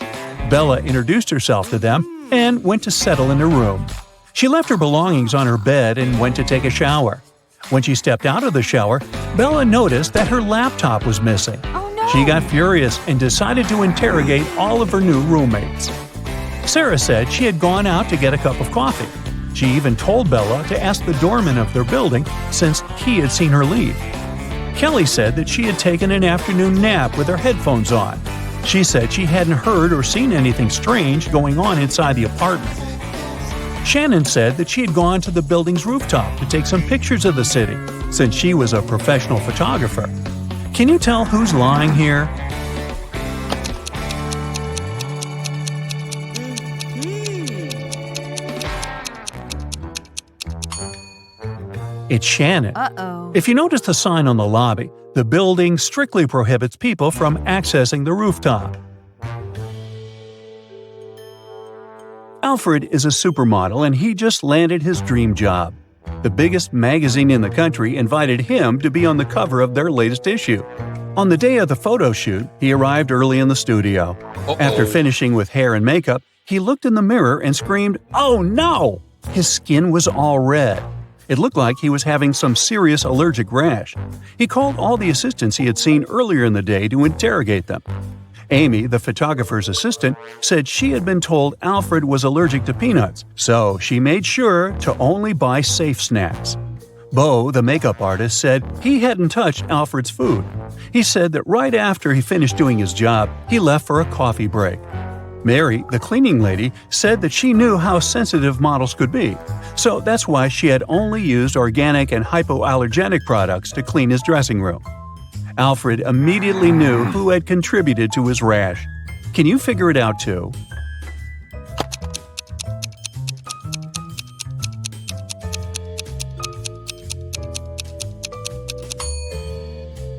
Bella introduced herself to them and went to settle in her room. She left her belongings on her bed and went to take a shower. When she stepped out of the shower, Bella noticed that her laptop was missing. She got furious and decided to interrogate all of her new roommates. Sarah said she had gone out to get a cup of coffee. She even told Bella to ask the doorman of their building since he had seen her leave. Kelly said that she had taken an afternoon nap with her headphones on. She said she hadn't heard or seen anything strange going on inside the apartment. Shannon said that she had gone to the building's rooftop to take some pictures of the city since she was a professional photographer. Can you tell who's lying here? It's Shannon. Uh-oh. If you notice the sign on the lobby, the building strictly prohibits people from accessing the rooftop. Alfred is a supermodel and he just landed his dream job. The biggest magazine in the country invited him to be on the cover of their latest issue. On the day of the photo shoot, he arrived early in the studio. After finishing with hair and makeup, he looked in the mirror and screamed, "Oh no!" His skin was all red. It looked like he was having some serious allergic rash. He called all the assistants he had seen earlier in the day to interrogate them. Amy, the photographer's assistant, said she had been told Alfred was allergic to peanuts, so she made sure to only buy safe snacks. Bo, the makeup artist, said he hadn't touched Alfred's food. He said that right after he finished doing his job, he left for a coffee break. Mary, the cleaning lady, said that she knew how sensitive models could be, so that's why she had only used organic and hypoallergenic products to clean his dressing room. Alfred immediately knew who had contributed to his rash. Can you figure it out too?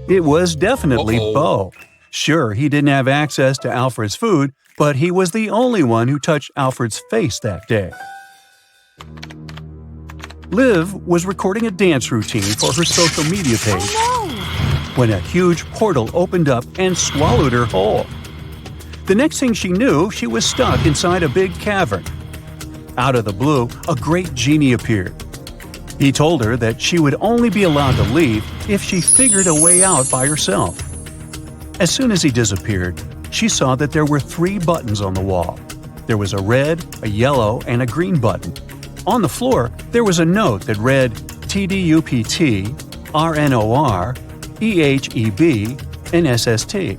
It was definitely Bo. Sure, he didn't have access to Alfred's food, but he was the only one who touched Alfred's face that day. Liv was recording a dance routine for her social media page when a huge portal opened up and swallowed her whole. The next thing she knew, she was stuck inside a big cavern. Out of the blue, a great genie appeared. He told her that she would only be allowed to leave if she figured a way out by herself. As soon as he disappeared, she saw that there were 3 buttons on the wall. There was a red, a yellow, and a green button. On the floor, there was a note that read TDUPT, RNOR, EHEB, and SST.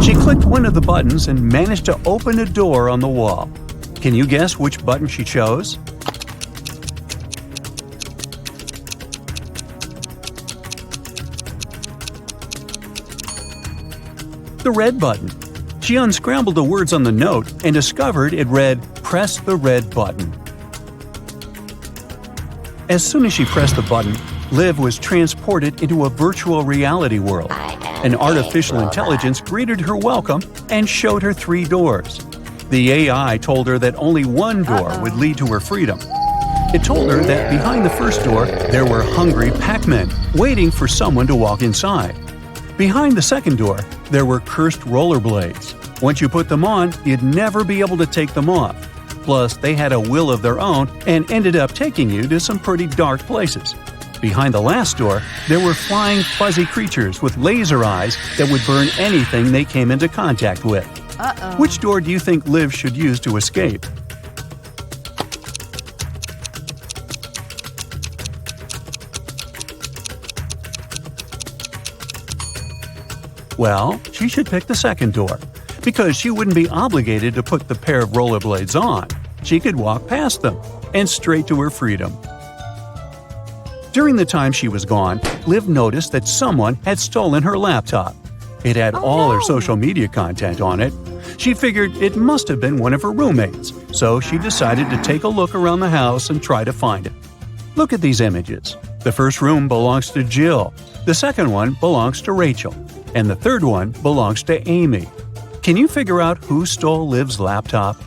She clicked one of the buttons and managed to open a door on the wall. Can you guess which button she chose? The red button. She unscrambled the words on the note and discovered it read, "Press the red button." As soon as she pressed the button, Liv was transported into a virtual reality world. An artificial intelligence greeted her welcome and showed her 3 doors. The AI told her that only one door would lead to her freedom. It told her that behind the first door, there were hungry Pac-Men waiting for someone to walk inside. Behind the second door, there were cursed rollerblades. Once you put them on, you'd never be able to take them off. Plus, they had a will of their own and ended up taking you to some pretty dark places. Behind the last door, there were flying fuzzy creatures with laser eyes that would burn anything they came into contact with. Which door do you think Liv should use to escape? Well, she should pick the second door, because she wouldn't be obligated to put the pair of rollerblades on. She could walk past them and straight to her freedom. During the time she was gone, Liv noticed that someone had stolen her laptop. It had all her social media content on it. She figured it must have been one of her roommates, so she decided to take a look around the house and try to find it. Look at these images. The first room belongs to Jill, the second one belongs to Rachel, and the third one belongs to Amy. Can you figure out who stole Liv's laptop?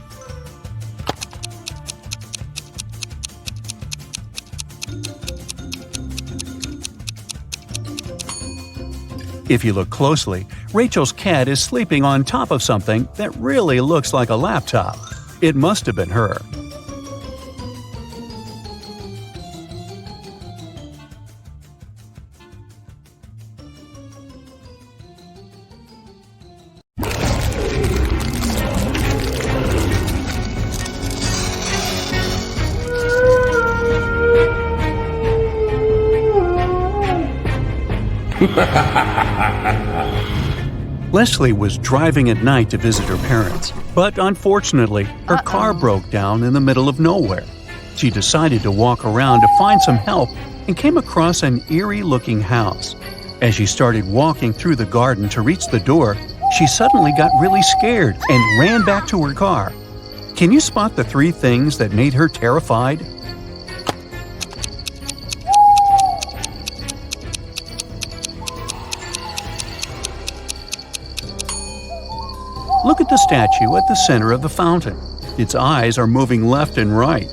If you look closely, Rachel's cat is sleeping on top of something that really looks like a laptop. It must have been her. Leslie was driving at night to visit her parents, but unfortunately, her car broke down in the middle of nowhere. She decided to walk around to find some help and came across an eerie-looking house. As she started walking through the garden to reach the door, she suddenly got really scared and ran back to her car. Can you spot the 3 things that made her terrified? Look at the statue at the center of the fountain. Its eyes are moving left and right.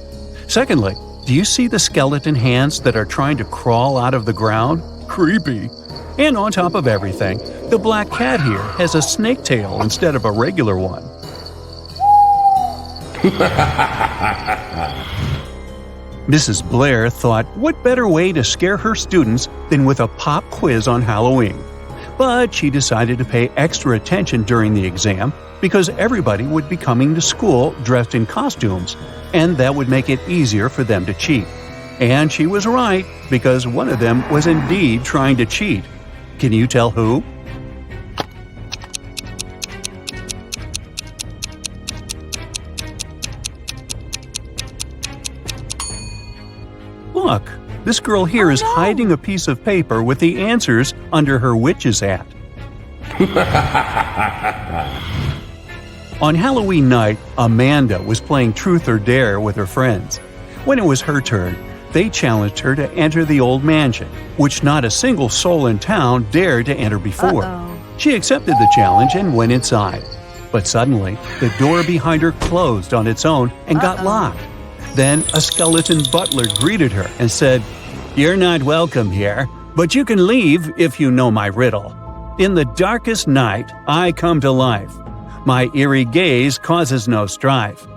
Secondly, Do you see the skeleton hands that are trying to crawl out of the ground? Creepy. And on top of everything, the black cat here has a snake tail instead of a regular one. Mrs. Blair thought, what better way to scare her students than with a pop quiz on Halloween? But she decided to pay extra attention during the exam because everybody would be coming to school dressed in costumes, and that would make it easier for them to cheat. And she was right, because one of them was indeed trying to cheat. Can you tell who? Look, this girl here is hiding a piece of paper with the answers under her witch's hat. On Halloween night, Amanda was playing Truth or Dare with her friends. When it was her turn, they challenged her to enter the old mansion, which not a single soul in town dared to enter before. She accepted the challenge and went inside. But suddenly, the door behind her closed on its own and got locked. Then a skeleton butler greeted her and said, "You're not welcome here, but you can leave if you know my riddle. In the darkest night, I come to life. My eerie gaze causes no strife.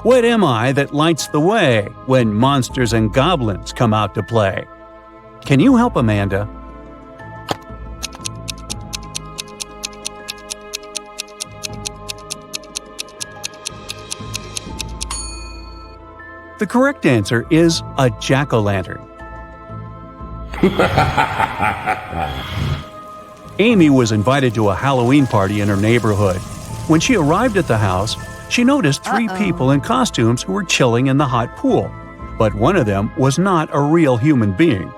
What am I that lights the way when monsters and goblins come out to play?" Can you help Amanda? The correct answer is a jack-o'-lantern. Amy was invited to a Halloween party in her neighborhood. When she arrived at the house, she noticed three people in costumes who were chilling in the hot pool. But one of them was not a real human being.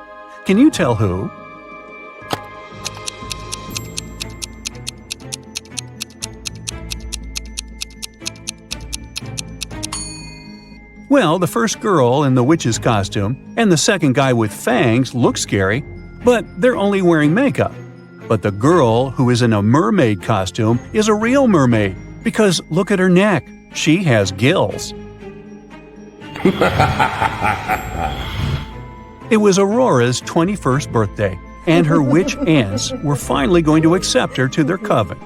Can you tell who? Well, the first girl in the witch's costume and the second guy with fangs look scary, but they're only wearing makeup. But the girl who is in a mermaid costume is a real mermaid, because look at her neck. She has gills. It was Aurora's 21st birthday, and her witch aunts were finally going to accept her to their coven.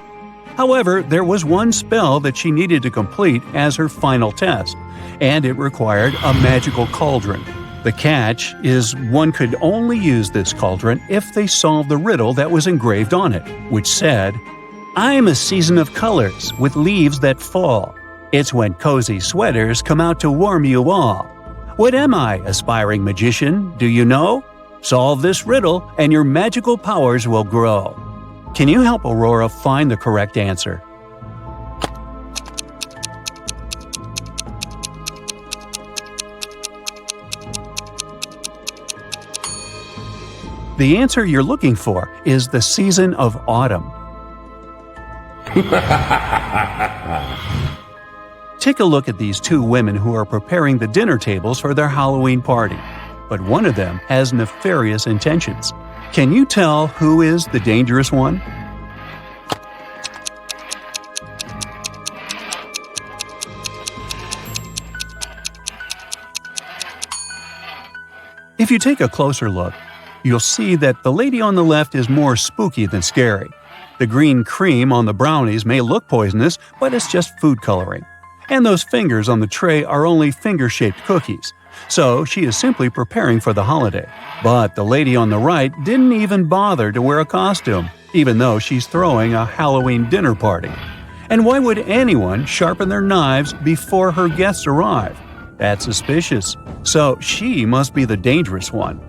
However, there was one spell that she needed to complete as her final test, and it required a magical cauldron. The catch is one could only use this cauldron if they solved the riddle that was engraved on it, which said, "I'm a season of colors with leaves that fall. It's when cozy sweaters come out to warm you all. What am I, aspiring magician, do you know? Solve this riddle and your magical powers will grow." Can you help Aurora find the correct answer? The answer you're looking for is the season of autumn. Take a look at these two women who are preparing the dinner tables for their Halloween party, but one of them has nefarious intentions. Can you tell who is the dangerous one? If you take a closer look, you'll see that the lady on the left is more spooky than scary. The green cream on the brownies may look poisonous, but it's just food coloring. And those fingers on the tray are only finger-shaped cookies. So she is simply preparing for the holiday. But the lady on the right didn't even bother to wear a costume, even though she's throwing a Halloween dinner party. And why would anyone sharpen their knives before her guests arrive? That's suspicious. So she must be the dangerous one.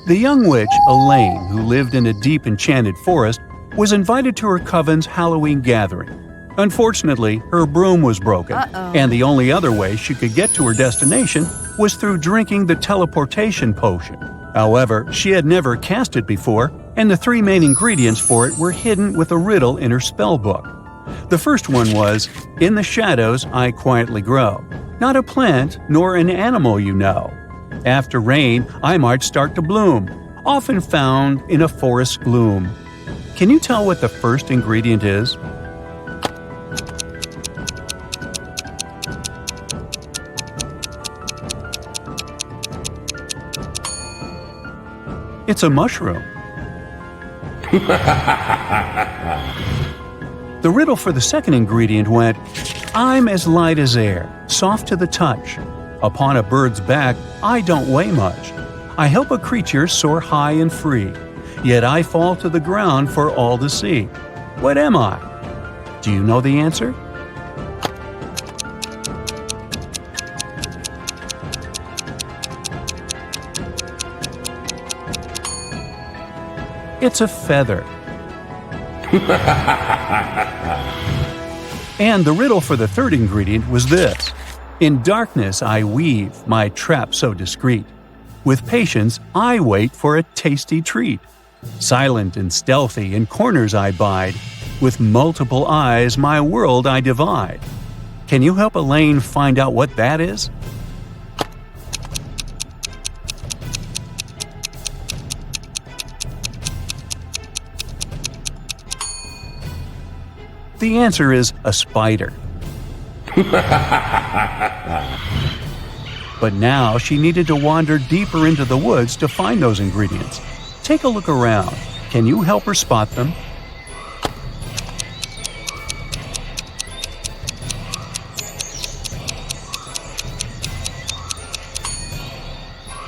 The young witch, Elaine, who lived in a deep enchanted forest, was invited to her coven's Halloween gathering. Unfortunately, her broom was broken, and the only other way she could get to her destination was through drinking the teleportation potion. However, she had never cast it before, and the three main ingredients for it were hidden with a riddle in her spell book. The first one was, "In the shadows I quietly grow, not a plant nor an animal you know. After rain I might start to bloom, often found in a forest gloom." Can you tell what the first ingredient is? It's a mushroom. The riddle for the second ingredient went, I'm as light as air, soft to the touch. Upon a bird's back, I don't weigh much. I help a creature soar high and free, yet I fall to the ground for all to see. What am I? Do you know the answer? It's a feather. And the riddle for the third ingredient was this. In darkness I weave my trap so discreet. With patience I wait for a tasty treat. Silent and stealthy in corners I bide. With multiple eyes my world I divide. Can you help Elaine find out what that is? The answer is a spider. But now she needed to wander deeper into the woods to find those ingredients. Take a look around. Can you help her spot them?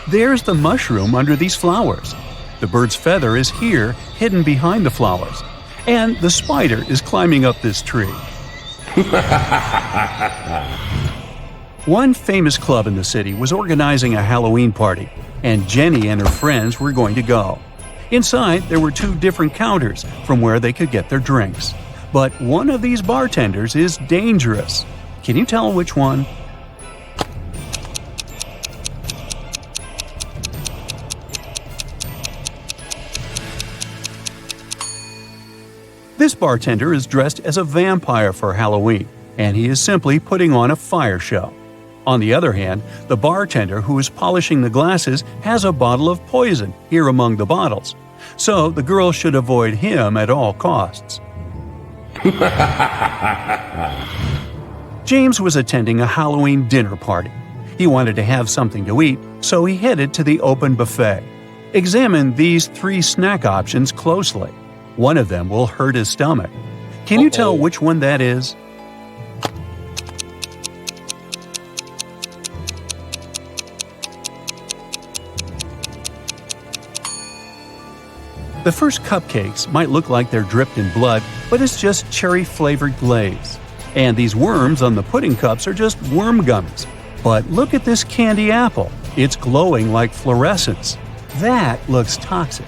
There's the mushroom under these flowers. The bird's feather is here, hidden behind the flowers. And the spider is climbing up this tree. One famous club in the city was organizing a Halloween party, and Jenny and her friends were going to go. Inside, there were 2 different counters from where they could get their drinks. But one of these bartenders is dangerous. Can you tell which one? This bartender is dressed as a vampire for Halloween, and he is simply putting on a fire show. On the other hand, the bartender who is polishing the glasses has a bottle of poison here among the bottles, so the girl should avoid him at all costs. James was attending a Halloween dinner party. He wanted to have something to eat, so he headed to the open buffet. Examine these 3 snack options closely. One of them will hurt his stomach. Can you tell which one that is? The first cupcakes might look like they're dripped in blood, but it's just cherry-flavored glaze. And these worms on the pudding cups are just worm gummies. But look at this candy apple. It's glowing like fluorescence. That looks toxic.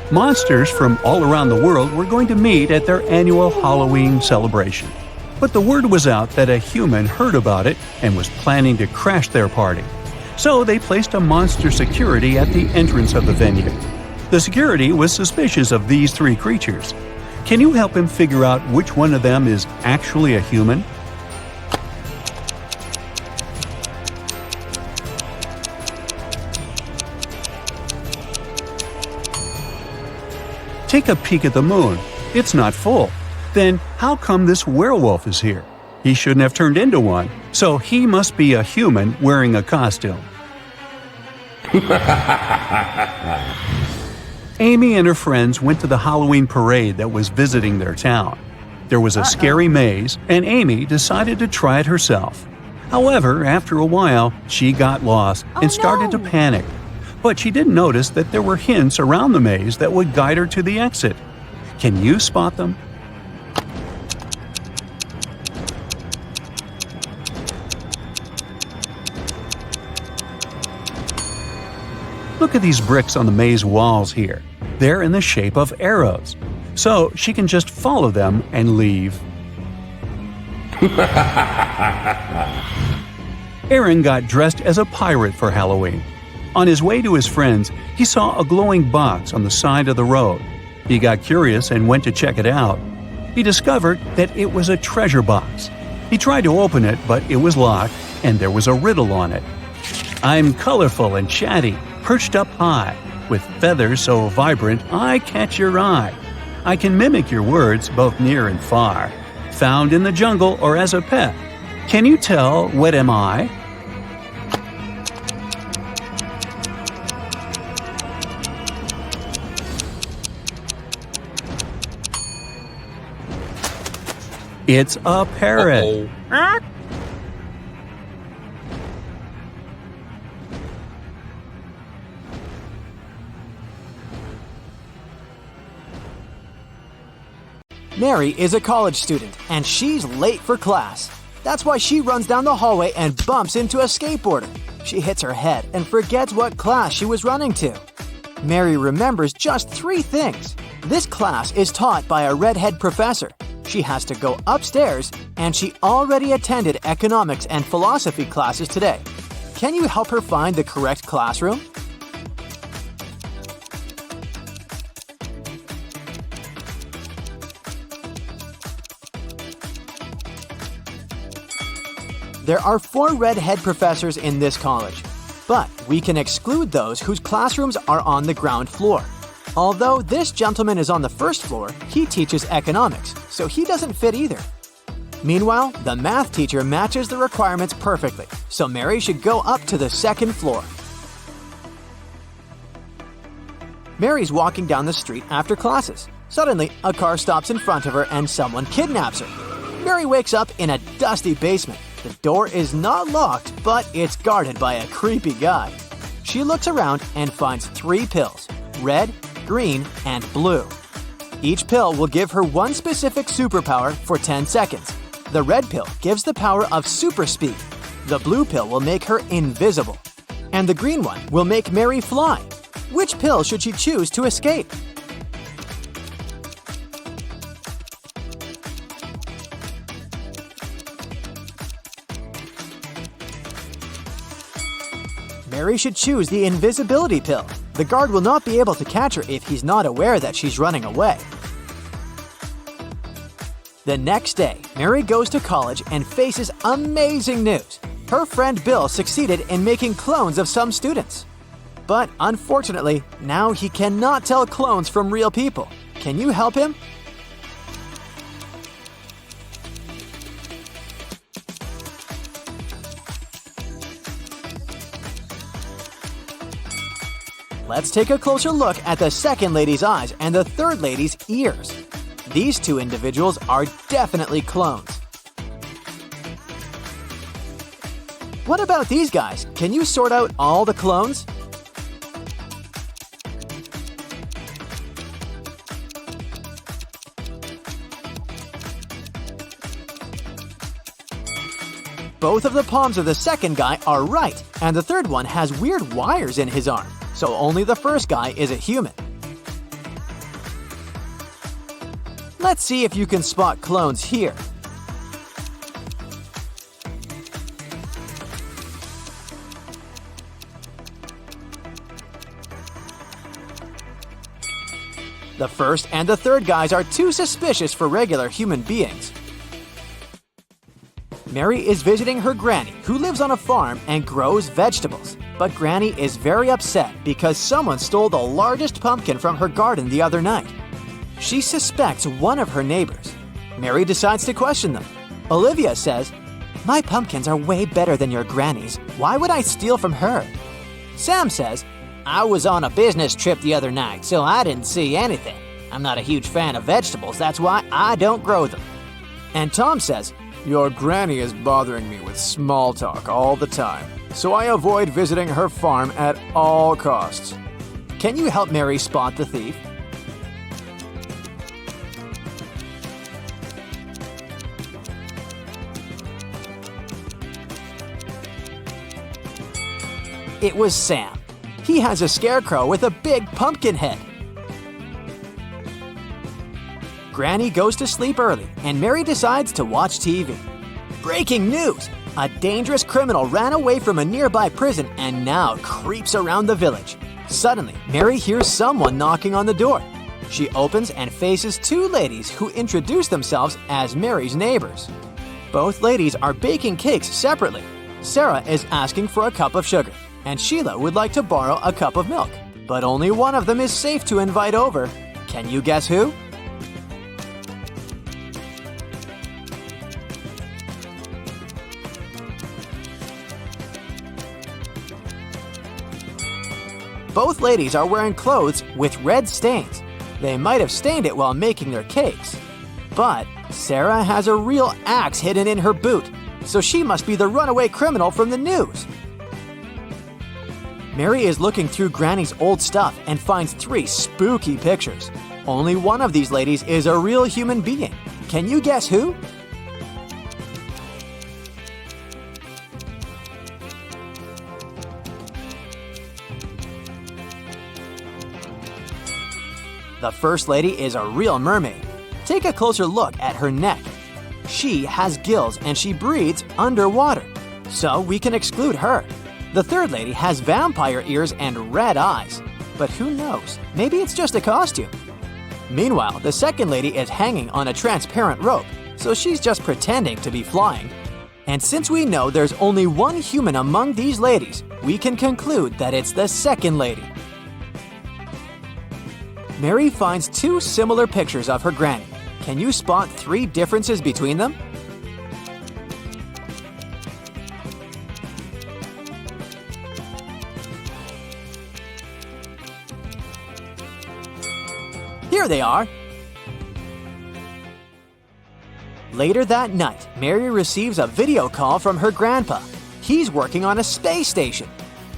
Monsters from all around the world were going to meet at their annual Halloween celebration. But the word was out that a human heard about it and was planning to crash their party. So they placed a monster security at the entrance of the venue. The security was suspicious of these 3 creatures. Can you help him figure out which one of them is actually a human? Take a peek at the moon. It's not full. Then how come this werewolf is here? He shouldn't have turned into one, so he must be a human wearing a costume. Amy and her friends went to the Halloween parade that was visiting their town. There was a scary maze, and Amy decided to try it herself. However, after a while, she got lost and started to panic. But she didn't notice that there were hints around the maze that would guide her to the exit. Can you spot them? Look at these bricks on the maze walls here. They're in the shape of arrows. So she can just follow them and leave. Aaron got dressed as a pirate for Halloween. On his way to his friends, he saw a glowing box on the side of the road. He got curious and went to check it out. He discovered that it was a treasure box. He tried to open it, but it was locked, and there was a riddle on it. I'm colorful and chatty, perched up high, with feathers so vibrant I catch your eye. I can mimic your words both near and far, found in the jungle or as a pet. Can you tell what am I? It's a parrot. Mary is a college student, and she's late for class. That's why she runs down the hallway and bumps into a skateboarder. She hits her head and forgets what class she was running to. Mary remembers just 3 things. This class is taught by a redhead professor. She has to go upstairs, and she already attended economics and philosophy classes today. Can you help her find the correct classroom? There are 4 redhead professors in this college, but we can exclude those whose classrooms are on the ground floor. Although this gentleman is on the first floor, he teaches economics, so he doesn't fit either. Meanwhile, the math teacher matches the requirements perfectly, so Mary should go up to the second floor. Mary's walking down the street after classes. Suddenly, a car stops in front of her and someone kidnaps her. Mary wakes up in a dusty basement. The door is not locked, but it's guarded by a creepy guy. She looks around and finds 3 pills: red, green, and blue. Each pill will give her one specific superpower for 10 seconds. The red pill gives the power of super speed. The blue pill will make her invisible. And the green one will make Mary fly. Which pill should she choose to escape? Mary should choose the invisibility pill. The guard will not be able to catch her if he's not aware that she's running away. The next day, Mary goes to college and faces amazing news. Her friend Bill succeeded in making clones of some students. But unfortunately, now he cannot tell clones from real people. Can you help him? Let's take a closer look at the second lady's eyes and the third lady's ears. These 2 individuals are definitely clones. What about these guys? Can you sort out all the clones? Both of the palms of the second guy are right, and the third one has weird wires in his arm. So only the first guy is a human. Let's see if you can spot clones here. The first and the third guys are too suspicious for regular human beings. Mary is visiting her granny, who lives on a farm and grows vegetables. But Granny is very upset because someone stole the largest pumpkin from her garden the other night. She suspects one of her neighbors. Mary decides to question them. Olivia says, "My pumpkins are way better than your granny's. Why would I steal from her?" Sam says, "I was on a business trip the other night, so I didn't see anything. I'm not a huge fan of vegetables, that's why I don't grow them." And Tom says, "Your granny is bothering me with small talk all the time, so I avoid visiting her farm at all costs." Can you help Mary spot the thief? It was Sam. He has a scarecrow with a big pumpkin head. Granny goes to sleep early, and Mary decides to watch TV. Breaking news! A dangerous criminal ran away from a nearby prison and now creeps around the village. Suddenly, Mary hears someone knocking on the door. She opens and faces 2 ladies who introduce themselves as Mary's neighbors. Both ladies are baking cakes separately. Sarah is asking for a cup of sugar, and Sheila would like to borrow a cup of milk. But only one of them is safe to invite over. Can you guess who? Both ladies are wearing clothes with red stains. They might have stained it while making their cakes. But Sarah has a real axe hidden in her boot, so she must be the runaway criminal from the news. Mary is looking through Granny's old stuff and finds 3 spooky pictures. Only one of these ladies is a real human being. Can you guess who? The first lady is a real mermaid. Take a closer look at her neck. She has gills and she breathes underwater, so we can exclude her. The third lady has vampire ears and red eyes, but who knows? Maybe it's just a costume. Meanwhile, the second lady is hanging on a transparent rope, so she's just pretending to be flying. And since we know there's only one human among these ladies, we can conclude that it's the second lady. Mary finds 2 similar pictures of her granny. Can you spot 3 differences between them? Here they are! Later that night, Mary receives a video call from her grandpa. He's working on a space station.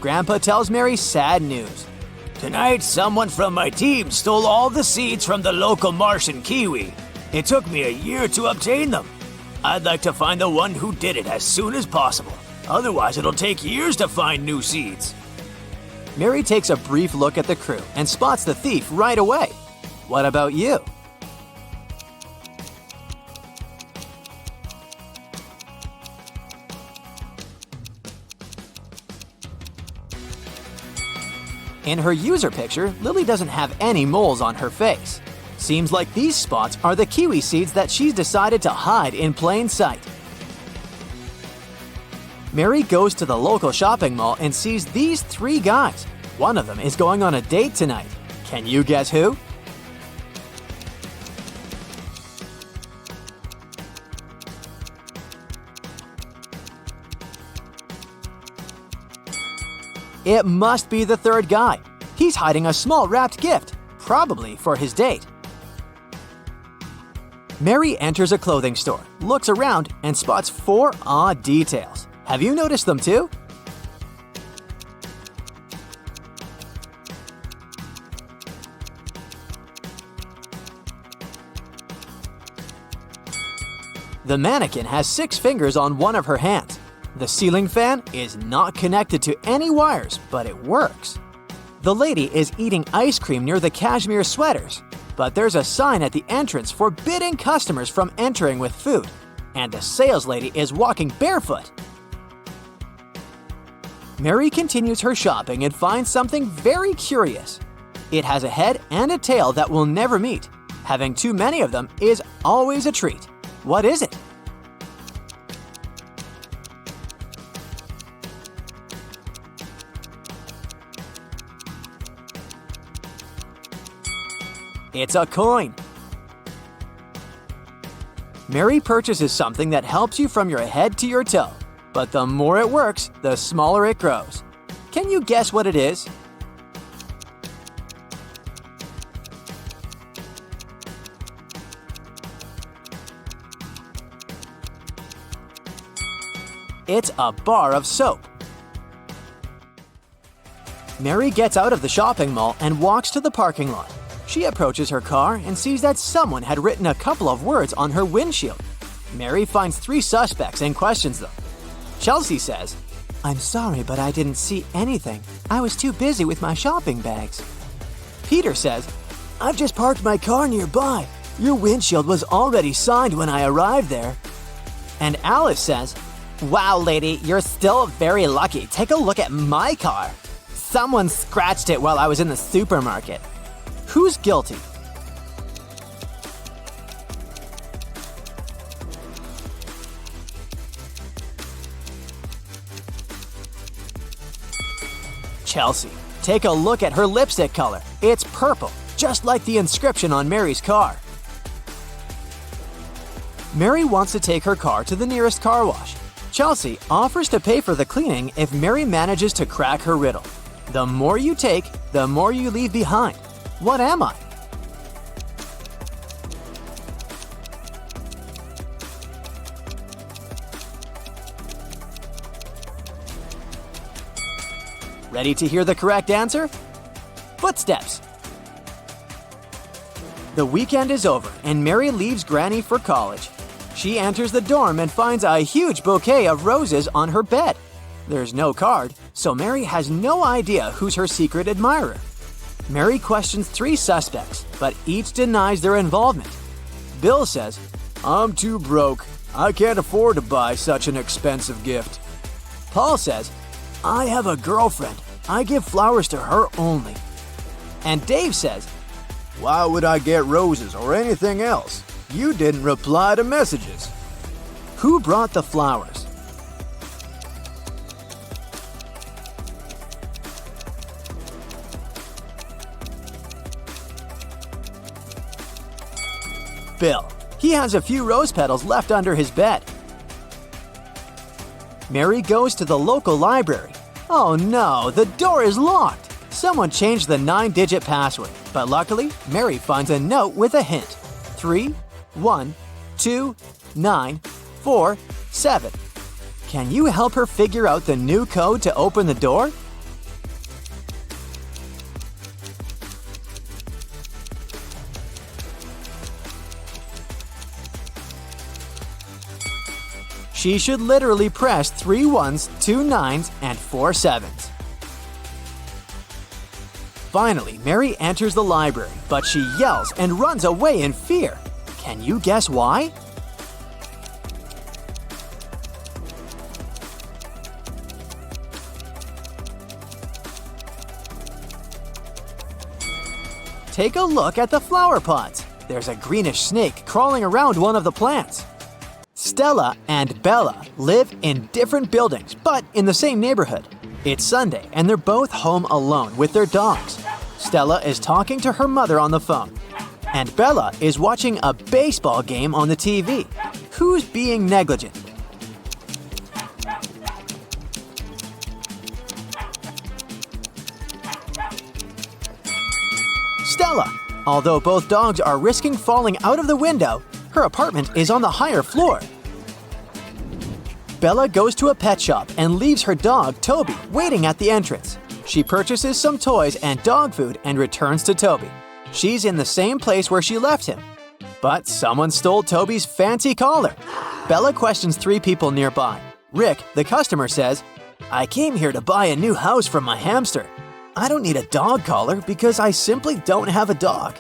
Grandpa tells Mary sad news. Tonight, someone from my team stole all the seeds from the local Martian kiwi. It took me a year to obtain them. I'd like to find the one who did it as soon as possible. Otherwise, it'll take years to find new seeds. Mary takes a brief look at the crew and spots the thief right away. What about you? In her user picture, Lily doesn't have any moles on her face. Seems like these spots are the kiwi seeds that she's decided to hide in plain sight. Mary goes to the local shopping mall and sees these 3 guys. One of them is going on a date tonight. Can you guess who? It must be the third guy. He's hiding a small wrapped gift, probably for his date. Mary enters a clothing store, looks around, and spots 4 odd details. Have you noticed them too? The mannequin has 6 fingers on one of her hands. The ceiling fan is not connected to any wires, but it works. The lady is eating ice cream near the cashmere sweaters, but there's a sign at the entrance forbidding customers from entering with food, and the sales lady is walking barefoot. Mary continues her shopping and finds something very curious. It has a head and a tail that will never meet. Having too many of them is always a treat. What is it? It's a coin. Mary purchases something that helps you from your head to your toe, but the more it works, the smaller it grows. Can you guess what it is? It's a bar of soap. Mary gets out of the shopping mall and walks to the parking lot. She approaches her car and sees that someone had written a couple of words on her windshield. Mary finds 3 suspects and questions them. Chelsea says, "I'm sorry, but I didn't see anything. I was too busy with my shopping bags." Peter says, "I've just parked my car nearby. Your windshield was already signed when I arrived there." And Alice says, "Wow, lady, you're still very lucky. Take a look at my car. Someone scratched it while I was in the supermarket." Who's guilty? Chelsea. Take a look at her lipstick color. It's purple, just like the inscription on Mary's car. Mary wants to take her car to the nearest car wash. Chelsea offers to pay for the cleaning if Mary manages to crack her riddle. The more you take, the more you leave behind. What am I? Ready to hear the correct answer? Footsteps. The weekend is over and Mary leaves Granny for college. She enters the dorm and finds a huge bouquet of roses on her bed. There's no card, so Mary has no idea who's her secret admirer. Mary questions 3 suspects, but each denies their involvement. Bill says, "I'm too broke. I can't afford to buy such an expensive gift." Paul says, "I have a girlfriend. I give flowers to her only." And Dave says, "Why would I get roses or anything else? You didn't reply to messages." Who brought the flowers? Bill. He has a few rose petals left under his bed. Mary goes to the local library. Oh no, the door is locked. Someone changed the 9-digit password, but luckily, Mary finds a note with a hint. 3, 1, 2, 9, 4, 7. Can you help her figure out the new code to open the door? She should literally press 3 1s, 2 9s, and 4 7s. Finally, Mary enters the library, but she yells and runs away in fear. Can you guess why? Take a look at the flower pots. There's a greenish snake crawling around one of the plants. Stella and Bella live in different buildings, but in the same neighborhood. It's Sunday, and they're both home alone with their dogs. Stella is talking to her mother on the phone, and Bella is watching a baseball game on the TV. Who's being negligent? Stella. Although both dogs are risking falling out of the window, her apartment is on the higher floor. Bella goes to a pet shop and leaves her dog, Toby, waiting at the entrance. She purchases some toys and dog food and returns to Toby. She's in the same place where she left him. But someone stole Toby's fancy collar. Bella questions 3 people nearby. Rick, the customer, says, "I came here to buy a new house for my hamster. I don't need a dog collar because I simply don't have a dog."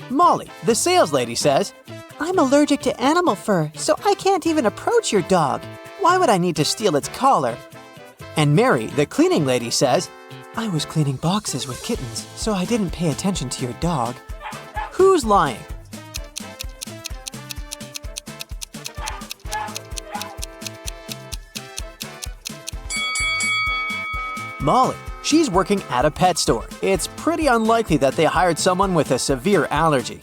Molly, the sales lady, says, I'm allergic to animal fur, so I can't even approach your dog. Why would I need to steal its collar? And Mary, the cleaning lady, says, I was cleaning boxes with kittens, so I didn't pay attention to your dog. who's lying? Molly. She's working at a pet store. It's pretty unlikely that they hired someone with a severe allergy.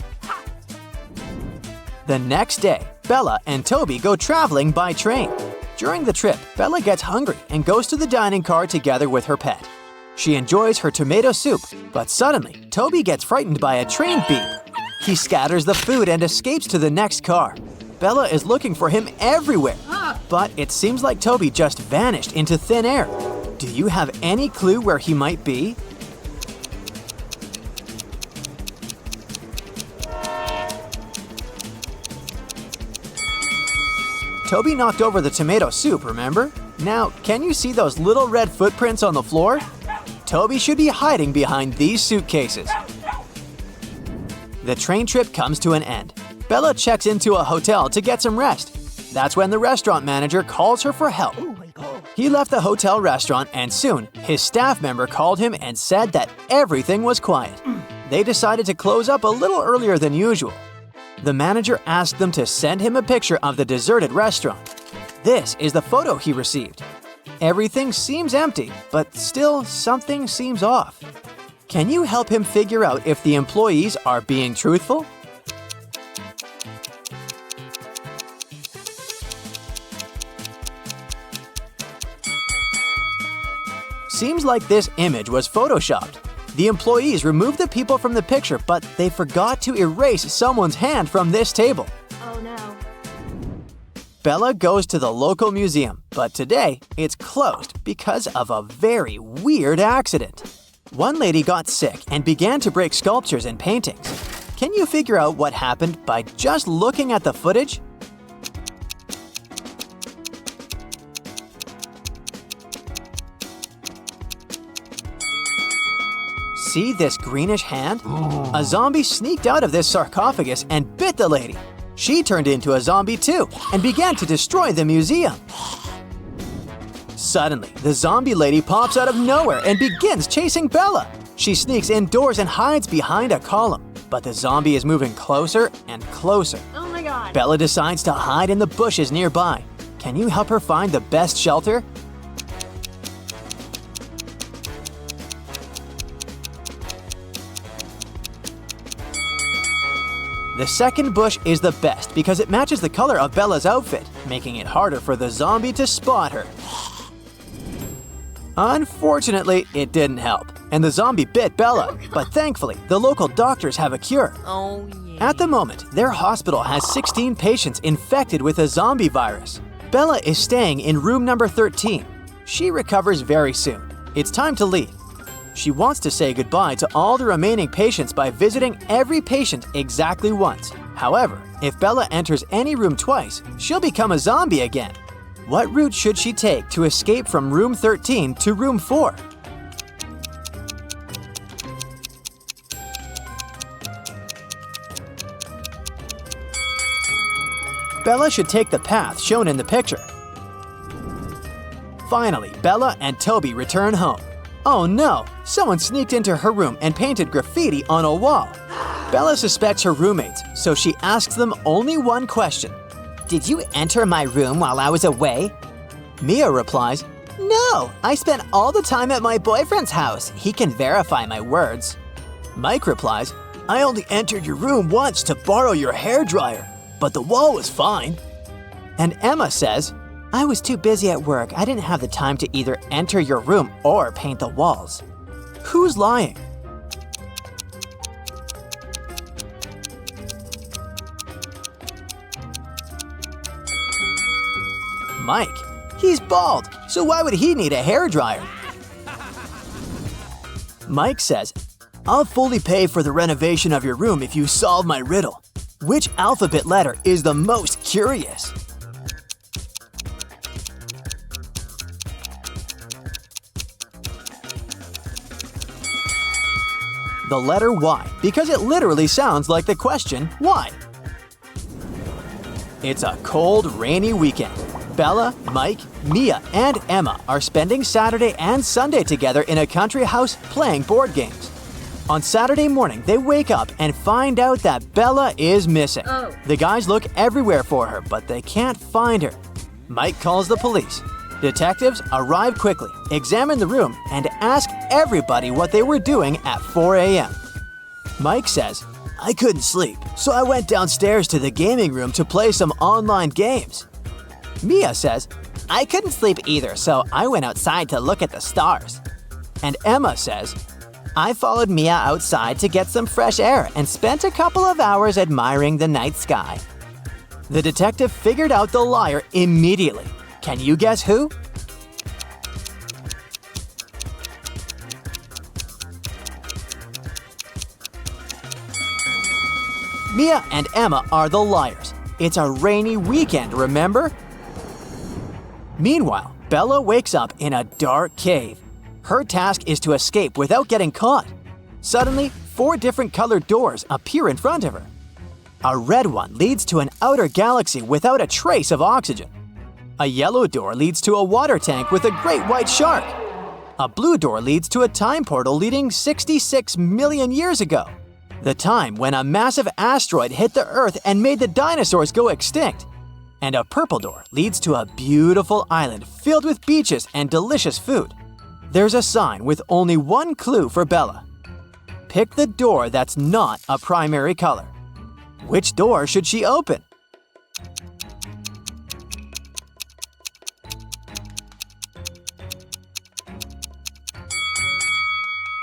The next day, Bella and Toby go traveling by train. During the trip, Bella gets hungry and goes to the dining car together with her pet. She enjoys her tomato soup, but suddenly, Toby gets frightened by a train beep. He scatters the food and escapes to the next car. Bella is looking for him everywhere, but it seems like Toby just vanished into thin air. Do you have any clue where he might be? Toby knocked over the tomato soup, remember? Now, can you see those little red footprints on the floor? Toby should be hiding behind these suitcases. The train trip comes to an end. Bella checks into a hotel to get some rest. That's when the restaurant manager calls her for help. He left the hotel restaurant and soon, his staff member called him and said that everything was quiet. They decided to close up a little earlier than usual. The manager asked them to send him a picture of the deserted restaurant. This is the photo he received. Everything seems empty, but still something seems off. Can you help him figure out if the employees are being truthful? Seems like this image was photoshopped. The employees removed the people from the picture, but they forgot to erase someone's hand from this table. Oh no. Bella goes to the local museum, But today, it's closed because of a very weird accident. One lady got sick and began to break sculptures and paintings. Can you figure out what happened by just looking at the footage? See this greenish hand? A zombie sneaked out of this sarcophagus and bit the lady. She turned into a zombie too and began to destroy the museum. Suddenly, the zombie lady pops out of nowhere and begins chasing Bella. She sneaks indoors and hides behind a column, but the zombie is moving closer and closer. Oh my god. Bella decides to hide in the bushes nearby. Can you help her find the best shelter? The second bush is the best because it matches the color of Bella's outfit, making it harder for the zombie to spot her. Unfortunately, it didn't help, and the zombie bit Bella, but thankfully, the local doctors have a cure. Oh yeah. At the moment, their hospital has 16 patients infected with a zombie virus. Bella is staying in room number 13. She recovers very soon. It's time to leave. She wants to say goodbye to all the remaining patients by visiting every patient exactly once. However, if Bella enters any room twice, she'll become a zombie again. What route should she take to escape from room 13 to room 4? Bella should take the path shown in the picture. Finally, Bella and Toby return home. Oh no! Someone sneaked into her room and painted graffiti on a wall. Bella suspects her roommates, so she asks them only one question. Did you enter my room while I was away? Mia replies, No, I spent all the time at my boyfriend's house. He can verify my words. Mike replies, I only entered your room once to borrow your hairdryer, but the wall was fine. And Emma says, I was too busy at work. I didn't have the time to either enter your room or paint the walls. Who's lying? Mike. He's bald, so why would he need a hairdryer? Mike says, I'll fully pay for the renovation of your room if you solve my riddle. Which alphabet letter is the most curious? The letter Y, because it literally sounds like the question, why? It's a cold, rainy weekend. Bella, Mike, Mia, and Emma are spending Saturday and Sunday together in a country house playing board games. On Saturday morning, they wake up and find out that Bella is missing. Oh. The guys look everywhere for her, but they can't find her. Mike calls the police. Detectives arrive quickly, examine the room, and ask everybody what they were doing at 4 a.m. Mike says, I couldn't sleep, so I went downstairs to the gaming room to play some online games. Mia says, I couldn't sleep either, so I went outside to look at the stars. And Emma says, I followed Mia outside to get some fresh air and spent a couple of hours admiring the night sky. The detective figured out the liar immediately. Can you guess who? Mia and Emma are the liars. It's a rainy weekend, remember? Meanwhile, Bella wakes up in a dark cave. Her task is to escape without getting caught. Suddenly, 4 different colored doors appear in front of her. A red one leads to an outer galaxy without a trace of oxygen. A yellow door leads to a water tank with a great white shark. A blue door leads to a time portal leading 66 million years ago, the time when a massive asteroid hit the Earth and made the dinosaurs go extinct. And a purple door leads to a beautiful island filled with beaches and delicious food. There's a sign with only one clue for Bella. Pick the door that's not a primary color. Which door should she open?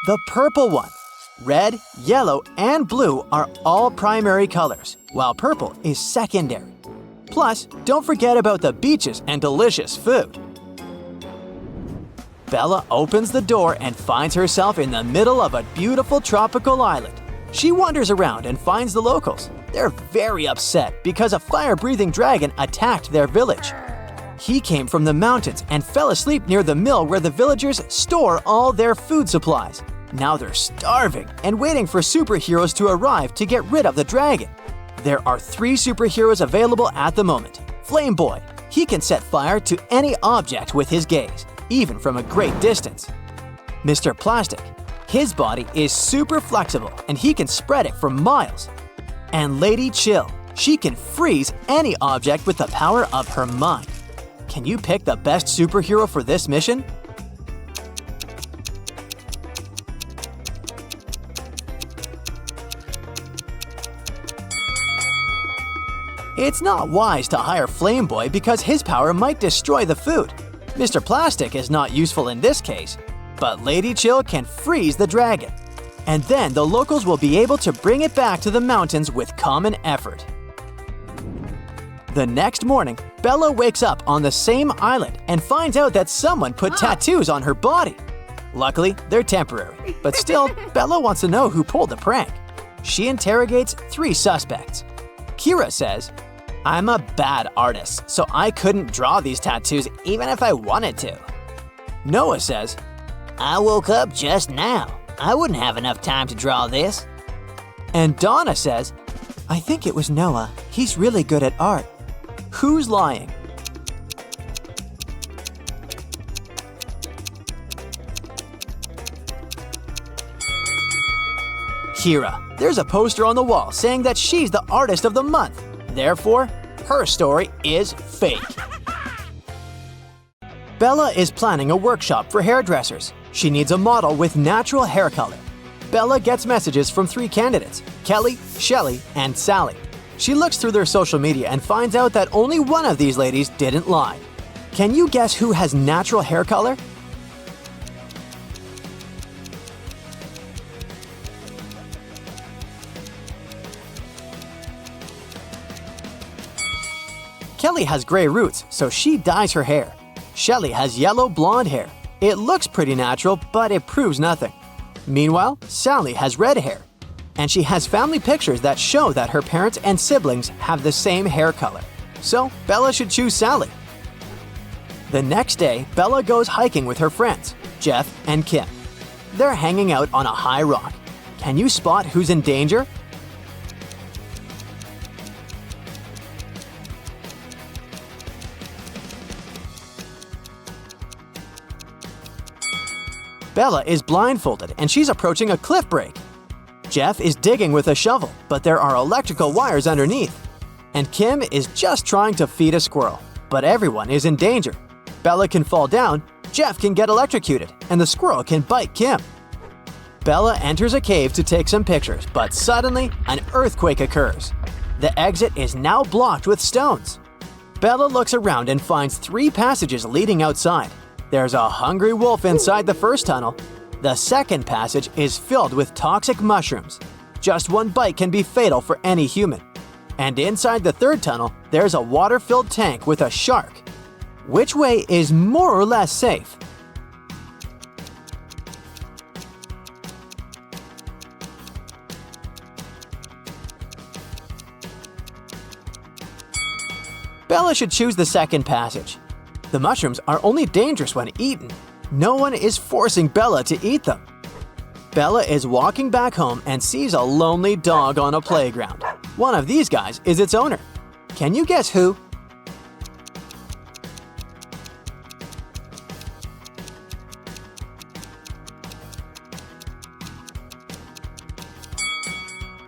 The purple one. Red, yellow, and blue are all primary colors, while purple is secondary. Plus, don't forget about the beaches and delicious food. Bella opens the door and finds herself in the middle of a beautiful tropical island. She wanders around and finds the locals. They're very upset because a fire-breathing dragon attacked their village. He came from the mountains and fell asleep near the mill where the villagers store all their food supplies. Now they're starving and waiting for superheroes to arrive to get rid of the dragon. There are 3 superheroes available at the moment. Flame Boy. He can set fire to any object with his gaze, even from a great distance. Mr. Plastic. His body is super flexible and he can spread it for miles. And Lady Chill. She can freeze any object with the power of her mind. Can you pick the best superhero for this mission? It's not wise to hire Flame Boy because his power might destroy the food. Mr. Plastic is not useful in this case, but Lady Chill can freeze the dragon. And then the locals will be able to bring it back to the mountains with common effort. The next morning, Bella wakes up on the same island and finds out that someone put tattoos on her body. Luckily, they're temporary, but still, Bella wants to know who pulled the prank. She interrogates 3 suspects. Kira says, "I'm a bad artist, so I couldn't draw these tattoos even if I wanted to." Noah says, I woke up just now. I wouldn't have enough time to draw this. and Donna says, "I think it was Noah. He's really good at art." Who's lying? Kira. There's a poster on the wall saying that she's the artist of the month. Therefore, her story is fake. Bella is planning a workshop for hairdressers. She needs a model with natural hair color. Bella gets messages from 3 candidates, Kelly, Shelly, and Sally. She looks through their social media and finds out that only one of these ladies didn't lie. Can you guess who has natural hair color? Kelly has gray roots, so she dyes her hair. Shelly has yellow blonde hair. It looks pretty natural, but it proves nothing. Meanwhile, Sally has red hair. And she has family pictures that show that her parents and siblings have the same hair color. So, Bella should choose Sally. The next day, Bella goes hiking with her friends, Jeff and Kim. They're hanging out on a high rock. Can you spot who's in danger? Bella is blindfolded and she's approaching a cliff break. Jeff is digging with a shovel, but there are electrical wires underneath. And Kim is just trying to feed a squirrel, but everyone is in danger. Bella can fall down, Jeff can get electrocuted, and the squirrel can bite Kim. Bella enters a cave to take some pictures, but suddenly an earthquake occurs. The exit is now blocked with stones. Bella looks around and finds 3 passages leading outside. There's a hungry wolf inside the first tunnel. The second passage is filled with toxic mushrooms. Just one bite can be fatal for any human. And inside the third tunnel, there's a water-filled tank with a shark. Which way is more or less safe? Bella should choose the second passage. The mushrooms are only dangerous when eaten. No one is forcing Bella to eat them. Bella is walking back home and sees a lonely dog on a playground. One of these guys is its owner. Can you guess who?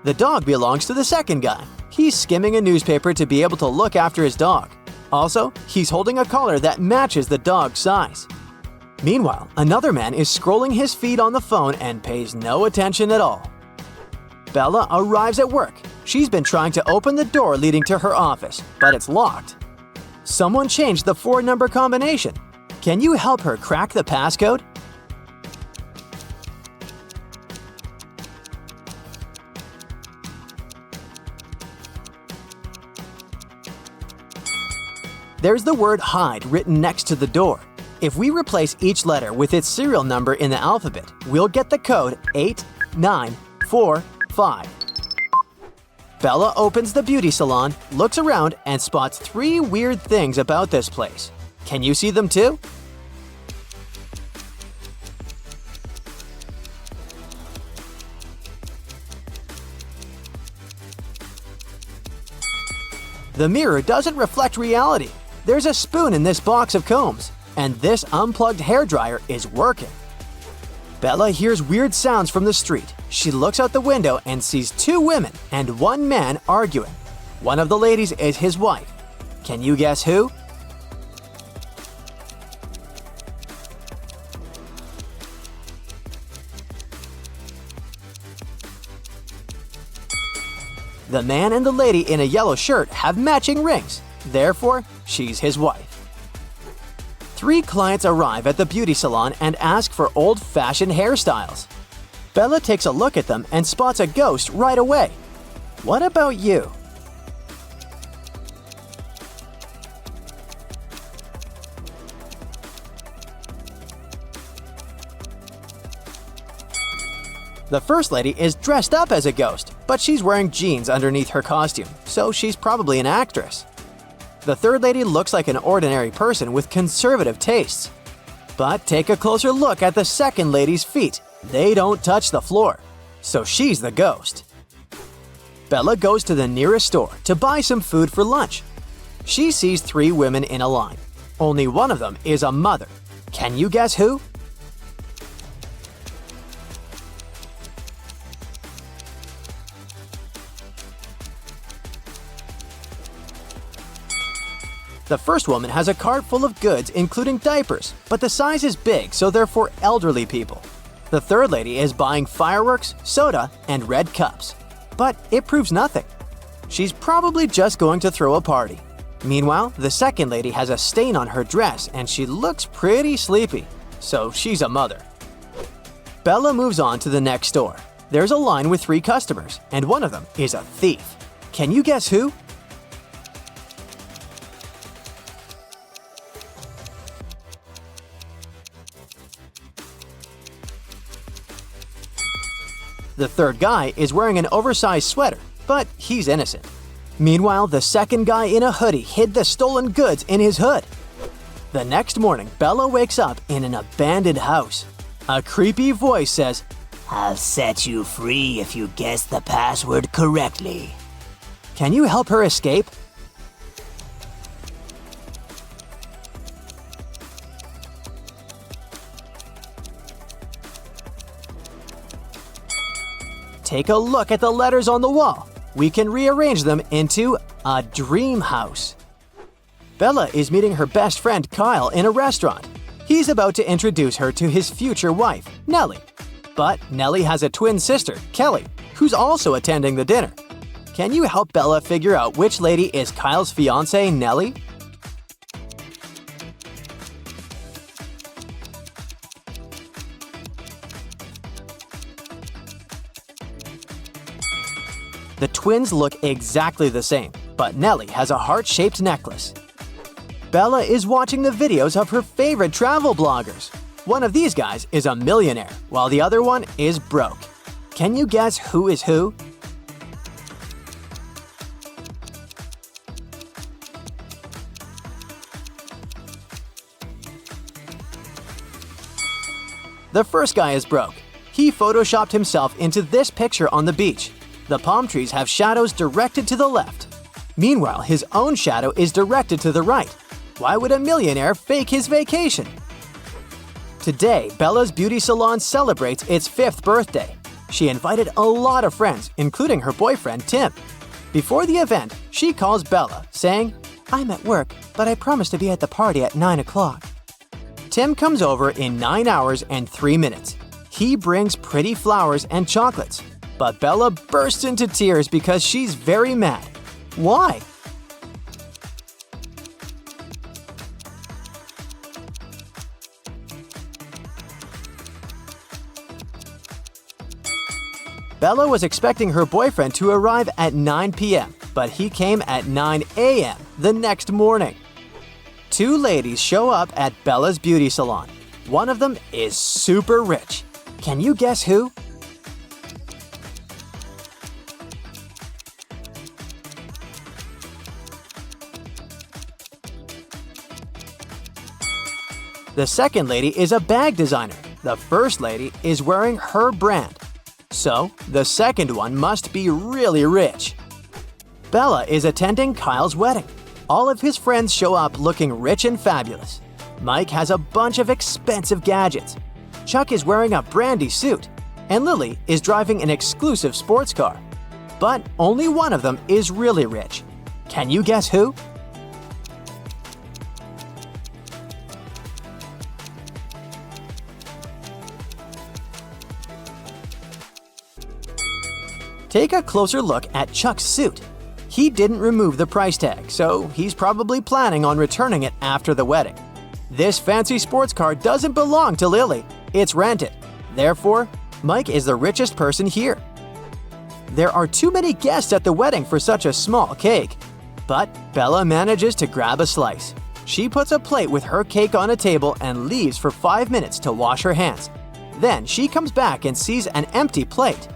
The dog belongs to the second guy. He's skimming a newspaper to be able to look after his dog. Also, he's holding a collar that matches the dog's size. Meanwhile, another man is scrolling his feed on the phone and pays no attention at all. Bella arrives at work. She's been trying to open the door leading to her office, but it's locked. Someone changed the 4-number combination. Can you help her crack the passcode? There's the word hide written next to the door. If we replace each letter with its serial number in the alphabet, we'll get the code 8945. Bella opens the beauty salon, looks around, and spots 3 weird things about this place. Can you see them too? The mirror doesn't reflect reality. There's a spoon in this box of combs, and this unplugged hairdryer is working. Bella hears weird sounds from the street. She looks out the window and sees 2 women and 1 man arguing. One of the ladies is his wife. Can you guess who? The man and the lady in a yellow shirt have matching rings. Therefore, she's his wife. 3 clients arrive at the beauty salon and ask for old-fashioned hairstyles. Bella takes a look at them and spots a ghost right away. What about you? The first lady is dressed up as a ghost, but she's wearing jeans underneath her costume, so she's probably an actress. The third lady looks like an ordinary person with conservative tastes. But take a closer look at the second lady's feet. They don't touch the floor, so she's the ghost. Bella goes to the nearest store to buy some food for lunch. She sees 3 women in a line. Only one of them is a mother. Can you guess who? The first woman has a cart full of goods including diapers, but the size is big, so they're for elderly people. The third lady is buying fireworks, soda, and red cups. But it proves nothing. She's probably just going to throw a party. Meanwhile, the second lady has a stain on her dress and she looks pretty sleepy, so she's a mother. Bella moves on to the next store. There's a line with 3 customers, and one of them is a thief. Can you guess who? The third guy is wearing an oversized sweater, but he's innocent. Meanwhile, the second guy in a hoodie hid the stolen goods in his hood. The next morning, Bella wakes up in an abandoned house. A creepy voice says, I'll set you free if you guess the password correctly. "Can you help her escape?" Take a look at the letters on the wall. We can rearrange them into a dream house. Bella is meeting her best friend Kyle in a restaurant. He's about to introduce her to his future wife, Nellie. But Nellie has a twin sister, Kelly, who's also attending the dinner. Can you help Bella figure out which lady is Kyle's fiancée, Nellie? The twins look exactly the same, but Nellie has a heart-shaped necklace. Bella is watching the videos of her favorite travel bloggers. One of these guys is a millionaire, while the other one is broke. Can you guess who is who? The first guy is broke. He photoshopped himself into this picture on the beach. The palm trees have shadows directed to the left. Meanwhile, his own shadow is directed to the right. Why would a millionaire fake his vacation? Today, Bella's beauty salon celebrates its 5th birthday. She invited a lot of friends, including her boyfriend, Tim. Before the event, she calls Bella, saying, "I'm at work, but I promise to be at the party at 9 o'clock. Tim comes over in 9 hours and 3 minutes. He brings pretty flowers and chocolates. But Bella bursts into tears because she's very mad. Why? Bella was expecting her boyfriend to arrive at 9 p.m., but he came at 9 a.m. the next morning. Two ladies show up at Bella's beauty salon. One of them is super rich. Can you guess who? The second lady is a bag designer. The first lady is wearing her brand. So, the second one must be really rich. Bella is attending Kyle's wedding. All of his friends show up looking rich and fabulous. Mike has a bunch of expensive gadgets. Chuck is wearing a brandy suit. And Lily is driving an exclusive sports car. But only one of them is really rich. Can you guess who? Take a closer look at Chuck's suit. He didn't remove the price tag, so he's probably planning on returning it after the wedding. This fancy sports car doesn't belong to Lily. It's rented. Therefore, Mike is the richest person here. There are too many guests at the wedding for such a small cake. But Bella manages to grab a slice. She puts a plate with her cake on a table and leaves for 5 minutes to wash her hands. Then she comes back and sees an empty plate.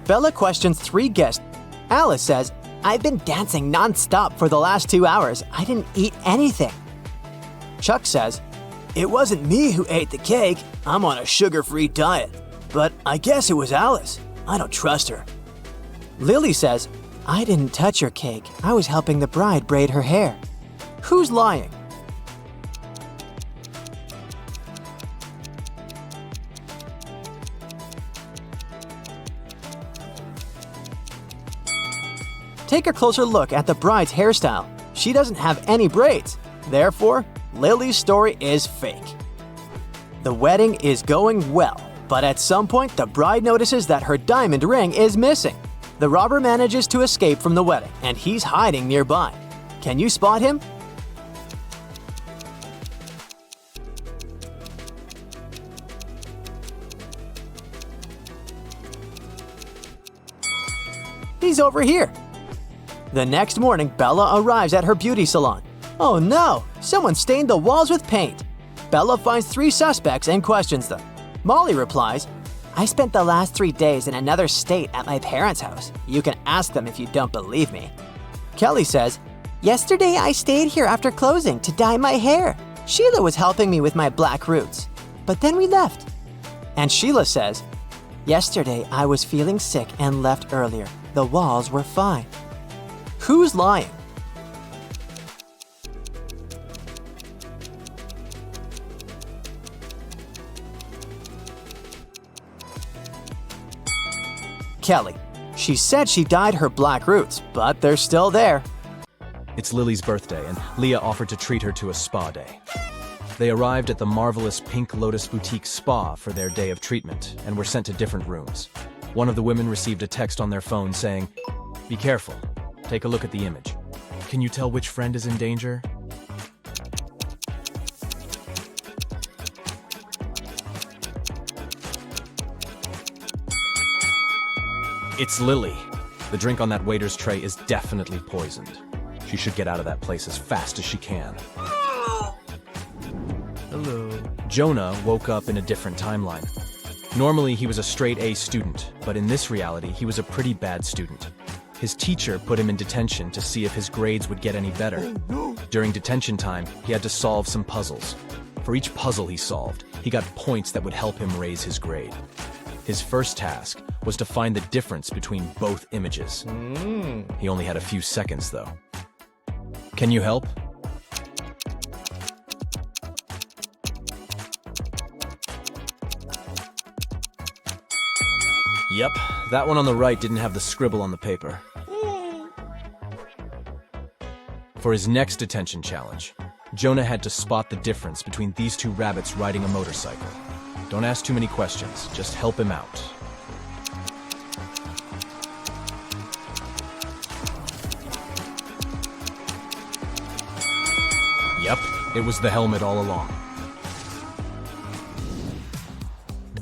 Bella questions 3 guests. Alice says, "I've been dancing non-stop for the last 2 hours. I didn't eat anything." Chuck says, "It wasn't me who ate the cake. I'm on a sugar-free diet. But I guess it was Alice. I don't trust her." Lily says, "I didn't touch your cake. I was helping the bride braid her hair." Who's lying? Take a closer look at the bride's hairstyle. She doesn't have any braids. Therefore, Lily's story is fake. The wedding is going well, but at some point the bride notices that her diamond ring is missing. The robber manages to escape from the wedding, and he's hiding nearby. Can you spot him? He's over here. The next morning, Bella arrives at her beauty salon. Oh no! Someone stained the walls with paint. Bella finds 3 suspects and questions them. Molly replies, "I spent the last 3 days in another state at my parents' house. You can ask them if you don't believe me." Kelly says, "Yesterday I stayed here after closing to dye my hair. Sheila was helping me with my black roots. But then we left." And Sheila says, "Yesterday I was feeling sick and left earlier. The walls were fine." Who's lying? Kelly. She said she dyed her black roots, but they're still there. It's Lily's birthday, and Leah offered to treat her to a spa day. They arrived at the marvelous Pink Lotus Boutique Spa for their day of treatment and were sent to different rooms. One of the women received a text on their phone saying, "Be careful. Take a look at the image. Can you tell which friend is in danger?" It's Lily. The drink on that waiter's tray is definitely poisoned. She should get out of that place as fast as she can. Hello. Jonah woke up in a different timeline. Normally, he was a straight A student, but in this reality, he was a pretty bad student. His teacher put him in detention to see if his grades would get any better. During detention time, he had to solve some puzzles. For each puzzle he solved, he got points that would help him raise his grade. His first task was to find the difference between both images. He only had a few seconds, though. Can you help? Yep, that one on the right didn't have the scribble on the paper. For his next detention challenge, Jonah had to spot the difference between these 2 rabbits riding a motorcycle. Don't ask too many questions, just help him out. Yep, it was the helmet all along.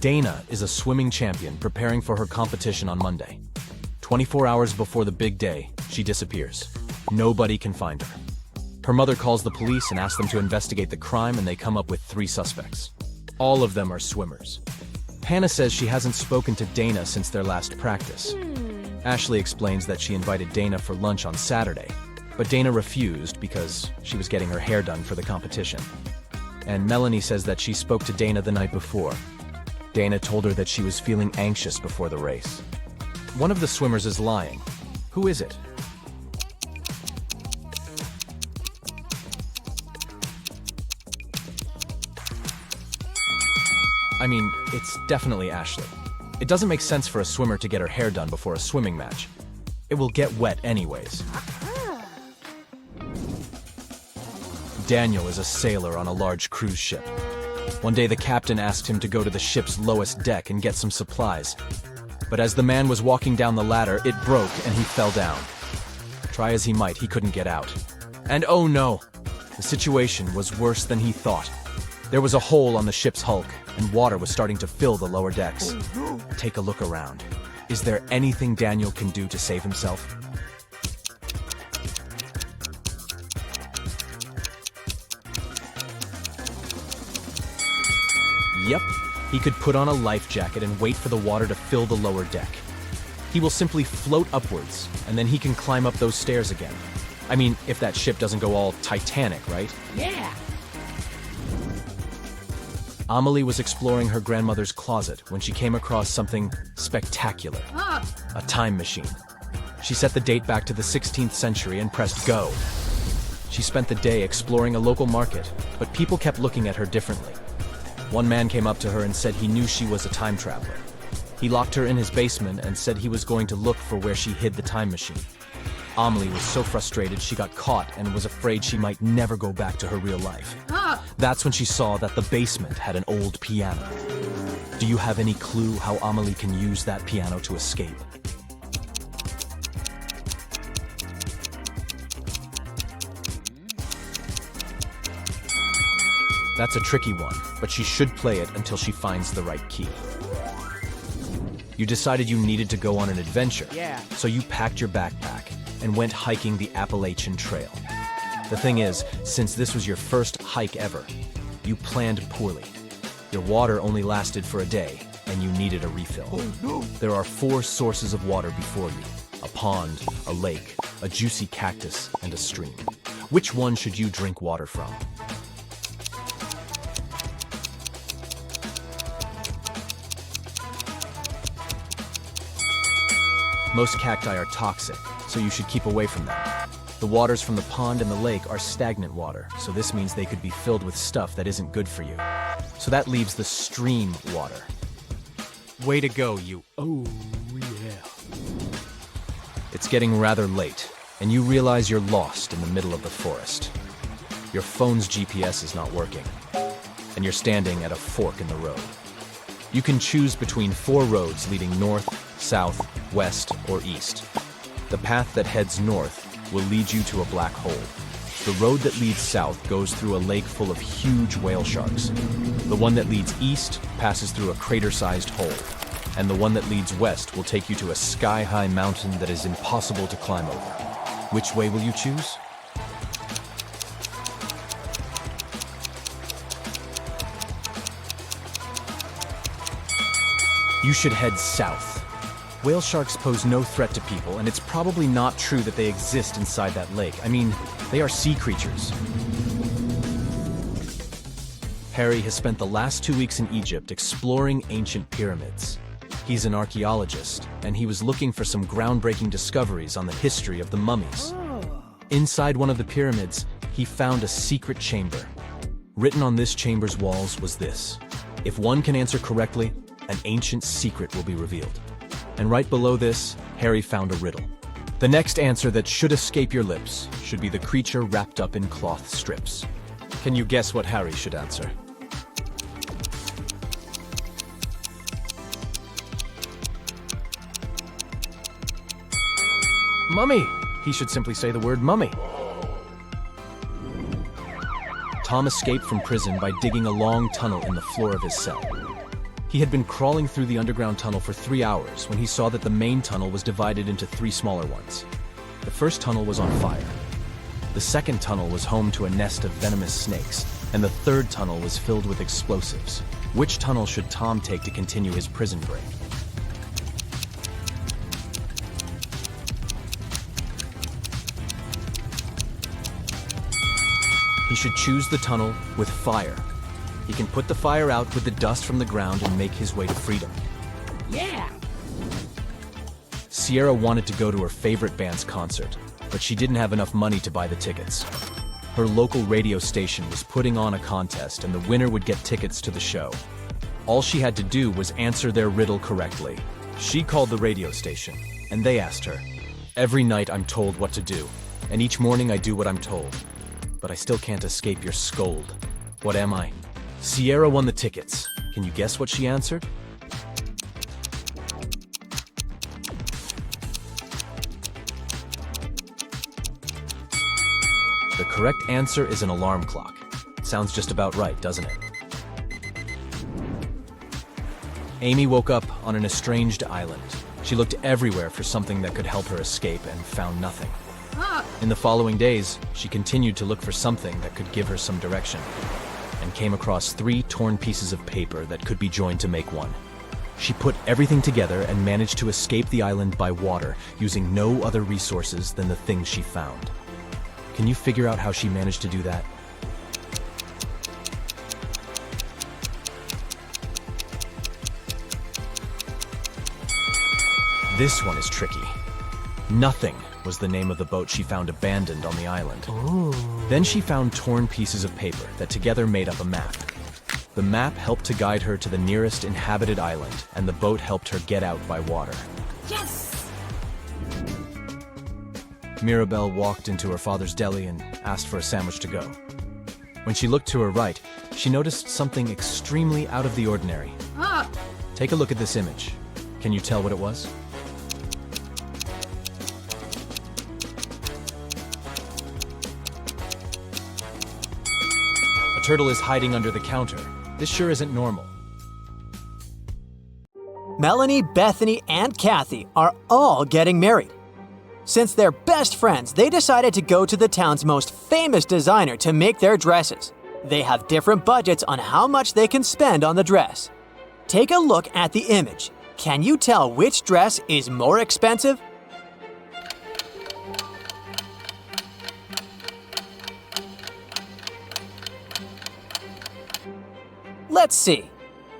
Dana is a swimming champion preparing for her competition on Monday. 24 hours before the big day, she disappears. Nobody can find her. Her mother calls the police and asks them to investigate the crime, and they come up with 3 suspects. All of them are swimmers. Hannah says she hasn't spoken to Dana since their last practice. Ashley explains that she invited Dana for lunch on Saturday, but Dana refused because she was getting her hair done for the competition. And Melanie says that she spoke to Dana the night before. Dana told her that she was feeling anxious before the race. One of the swimmers is lying. Who is it? I mean, it's definitely Ashley. It doesn't make sense for a swimmer to get her hair done before a swimming match. It will get wet anyways. Daniel is a sailor on a large cruise ship. One day the captain asked him to go to the ship's lowest deck and get some supplies. But as the man was walking down the ladder, it broke and he fell down. Try as he might, he couldn't get out. And oh no! The situation was worse than he thought. There was a hole on the ship's hulk, and water was starting to fill the lower decks. Take a look around. Is there anything Daniel can do to save himself? Yep, he could put on a life jacket and wait for the water to fill the lower deck. He will simply float upwards, and then he can climb up those stairs again. I mean, if that ship doesn't go all Titanic, right? Yeah. Amelie was exploring her grandmother's closet when she came across something spectacular. A time machine. She set the date back to the 16th century and pressed go. She spent the day exploring a local market, but people kept looking at her differently. One man came up to her and said he knew she was a time traveler. He locked her in his basement and said he was going to look for where she hid the time machine. Amelie was so frustrated she got caught and was afraid she might never go back to her real life. That's when she saw that the basement had an old piano. Do you have any clue how Amelie can use that piano to escape? That's a tricky one, but she should play it until she finds the right key. You decided you needed to go on an adventure, so you packed your backpack and went hiking the Appalachian Trail. The thing is, since this was your first hike ever, you planned poorly. Your water only lasted for a day, and you needed a refill. There are 4 sources of water before you: a pond, a lake, a juicy cactus, and a stream. Which one should you drink water from? Most cacti are toxic, so you should keep away from them. The waters from the pond and the lake are stagnant water, so this means they could be filled with stuff that isn't good for you. So that leaves the stream water. Way to go, you. Oh, yeah. It's getting rather late, and you realize you're lost in the middle of the forest. Your phone's GPS is not working, and you're standing at a fork in the road. You can choose between 4 roads leading north, south, west, or east. The path that heads north will lead you to a black hole. The road that leads south goes through a lake full of huge whale sharks. The one that leads east passes through a crater-sized hole. And the one that leads west will take you to a sky-high mountain that is impossible to climb over. Which way will you choose? You should head south. Whale sharks pose no threat to people, and it's probably not true that they exist inside that lake. I mean, they are sea creatures. Harry has spent the last 2 weeks in Egypt exploring ancient pyramids. He's an archaeologist, and he was looking for some groundbreaking discoveries on the history of the mummies. Inside one of the pyramids, he found a secret chamber. Written on this chamber's walls was this: if one can answer correctly, an ancient secret will be revealed. And right below this, Harry found a riddle. The next answer that should escape your lips should be the creature wrapped up in cloth strips. Can you guess what Harry should answer? Mummy! He should simply say the word mummy. Tom escaped from prison by digging a long tunnel in the floor of his cell. He had been crawling through the underground tunnel for 3 hours when he saw that the main tunnel was divided into 3 smaller ones. The first tunnel was on fire. The second tunnel was home to a nest of venomous snakes, and the third tunnel was filled with explosives. Which tunnel should Tom take to continue his prison break? He should choose the tunnel with fire. He can put the fire out with the dust from the ground and make his way to freedom. Yeah! Sierra wanted to go to her favorite band's concert, but she didn't have enough money to buy the tickets. Her local radio station was putting on a contest, and the winner would get tickets to the show. All she had to do was answer their riddle correctly. She called the radio station, and they asked her, "Every night I'm told what to do, and each morning I do what I'm told. But I still can't escape your scold. What am I?" Sierra won the tickets. Can you guess what she answered? The correct answer is an alarm clock. Sounds just about right, doesn't it? Amy woke up on an estranged island. She looked everywhere for something that could help her escape and found nothing. In the following days, she continued to look for something that could give her some direction, and came across 3 torn pieces of paper that could be joined to make one. She put everything together and managed to escape the island by water, using no other resources than the things she found. Can you figure out how she managed to do that? This one is tricky. Nothing was the name of the boat she found abandoned on the island. Then she found torn pieces of paper that together made up a map. The map helped to guide her to the nearest inhabited island, and the boat helped her get out by water. Yes! Mirabelle walked into her father's deli and asked for a sandwich to go. When she looked to her right, she noticed something extremely out of the ordinary. Take a look at this image. Can you tell what it was? A turtle is hiding under the counter. This sure isn't normal. Melanie, Bethany, and Kathy are all getting married. Since they're best friends, they decided to go to the town's most famous designer to make their dresses. They have different budgets on how much they can spend on the dress. Take a look at the image. Can you tell which dress is more expensive? Let's see.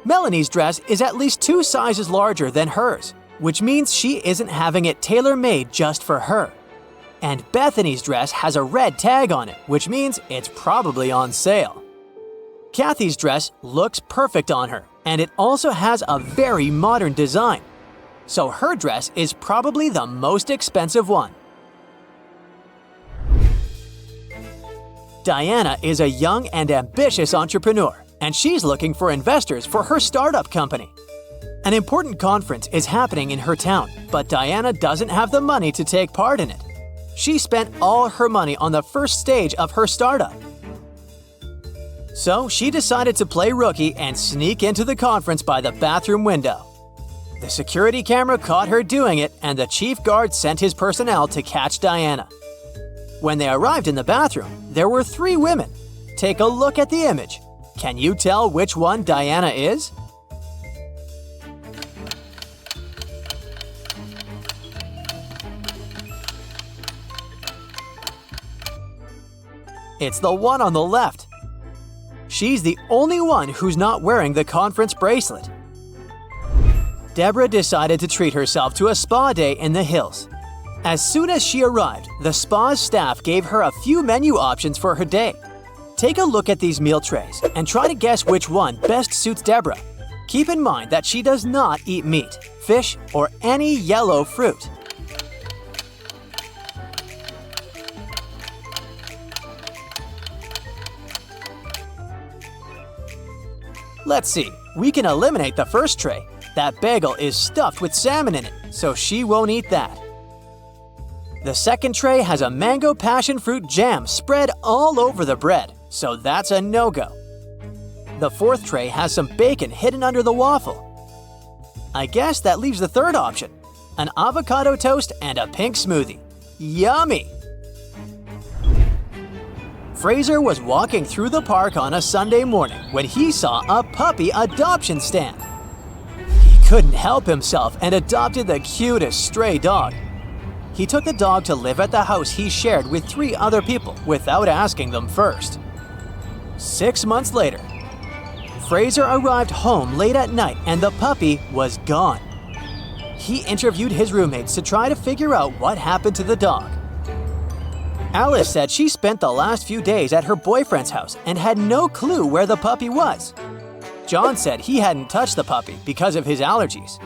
Melanie's dress is at least 2 sizes larger than hers, which means she isn't having it tailor-made just for her. And Bethany's dress has a red tag on it, which means it's probably on sale. Kathy's dress looks perfect on her, and it also has a very modern design. So her dress is probably the most expensive one. Diana is a young and ambitious entrepreneur, and she's looking for investors for her startup company. An important conference is happening in her town, but Diana doesn't have the money to take part in it. She spent all her money on the first stage of her startup. So she decided to play rookie and sneak into the conference by the bathroom window. The security camera caught her doing it, and the chief guard sent his personnel to catch Diana. When they arrived in the bathroom, there were 3 women. Take a look at the image. Can you tell which one Diana is? It's the one on the left. She's the only one who's not wearing the conference bracelet. Deborah decided to treat herself to a spa day in the hills. As soon as she arrived, the spa's staff gave her a few menu options for her day. Take a look at these meal trays and try to guess which one best suits Deborah. Keep in mind that she does not eat meat, fish, or any yellow fruit. Let's see, we can eliminate the first tray. That bagel is stuffed with salmon in it, so she won't eat that. The second tray has a mango passion fruit jam spread all over the bread, so that's a no-go. The fourth tray has some bacon hidden under the waffle. I guess that leaves the third option, an avocado toast and a pink smoothie. Yummy! Fraser was walking through the park on a Sunday morning when he saw a puppy adoption stand. He couldn't help himself and adopted the cutest stray dog. He took the dog to live at the house he shared with 3 other people without asking them first. 6 months later, Fraser arrived home late at night and the puppy was gone. He interviewed his roommates to try to figure out what happened to the dog. Alice said she spent the last few days at her boyfriend's house and had no clue where the puppy was. John said he hadn't touched the puppy because of his allergies.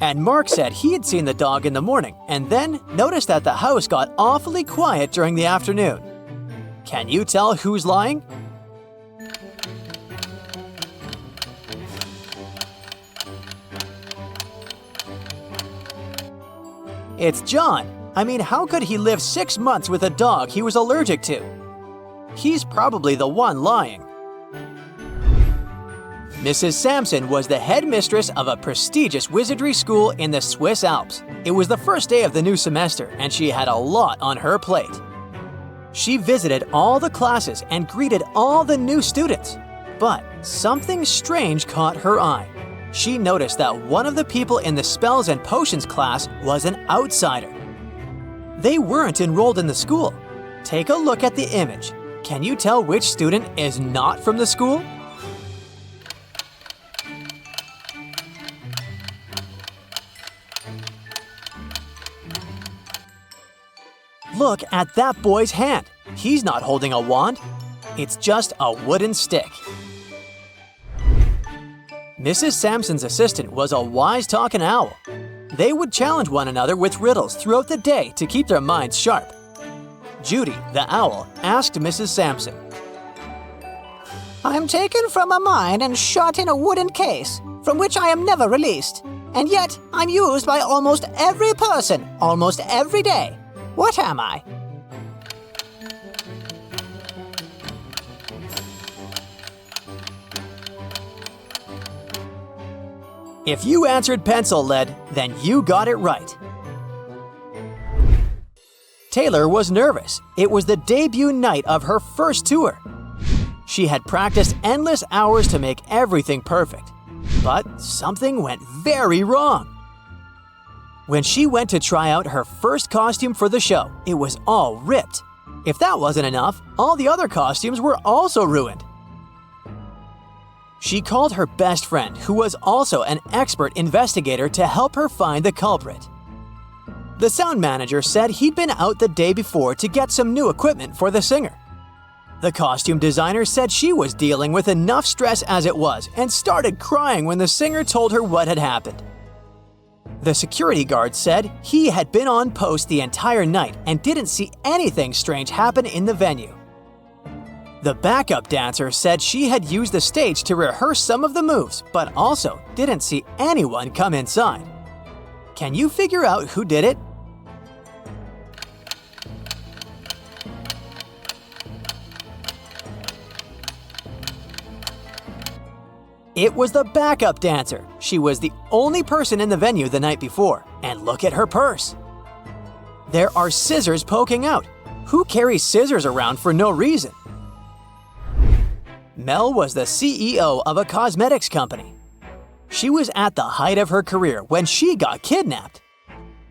And Mark said he had seen the dog in the morning and then noticed that the house got awfully quiet during the afternoon. Can you tell who's lying? It's John. I mean, how could he live 6 months with a dog he was allergic to? He's probably the one lying. Mrs. Sampson was the headmistress of a prestigious wizardry school in the Swiss Alps. It was the first day of the new semester, and she had a lot on her plate. She visited all the classes and greeted all the new students. But something strange caught her eye. She noticed that one of the people in the spells and potions class was an outsider. They weren't enrolled in the school. Take a look at the image. Can you tell which student is not from the school? Look at that boy's hand. He's not holding a wand. It's just a wooden stick. Mrs. Sampson's assistant was a wise-talking owl. They would challenge one another with riddles throughout the day to keep their minds sharp. Judy, the owl, asked Mrs. Sampson, I'm taken from a mine and shut in a wooden case, from which I am never released. And yet, I'm used by almost every person, almost every day. What am I? If you answered pencil lead, then you got it right. Taylor was nervous. It was the debut night of her first tour. She had practiced endless hours to make everything perfect. But something went very wrong. When she went to try out her first costume for the show, it was all ripped. If that wasn't enough, all the other costumes were also ruined. She called her best friend, who was also an expert investigator, to help her find the culprit. The sound manager said he'd been out the day before to get some new equipment for the singer. The costume designer said she was dealing with enough stress as it was and started crying when the singer told her what had happened. The security guard said he had been on post the entire night and didn't see anything strange happen in the venue. The backup dancer said she had used the stage to rehearse some of the moves, but also didn't see anyone come inside. Can you figure out who did it? It was the backup dancer. She was the only person in the venue the night before. And look at her purse. There are scissors poking out. Who carries scissors around for no reason? Mel was the CEO of a cosmetics company. She was at the height of her career when she got kidnapped.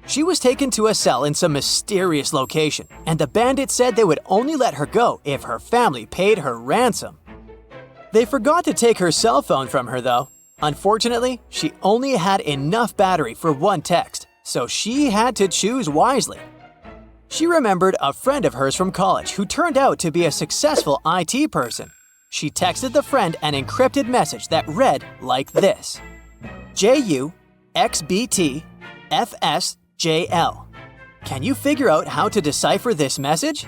She was taken to a cell in some mysterious location, and the bandits said they would only let her go if her family paid her ransom. They forgot to take her cell phone from her, though. Unfortunately, she only had enough battery for one text, so she had to choose wisely. She remembered a friend of hers from college who turned out to be a successful IT person. She texted the friend an encrypted message that read like this: JUXBTFSJL. Can you figure out how to decipher this message?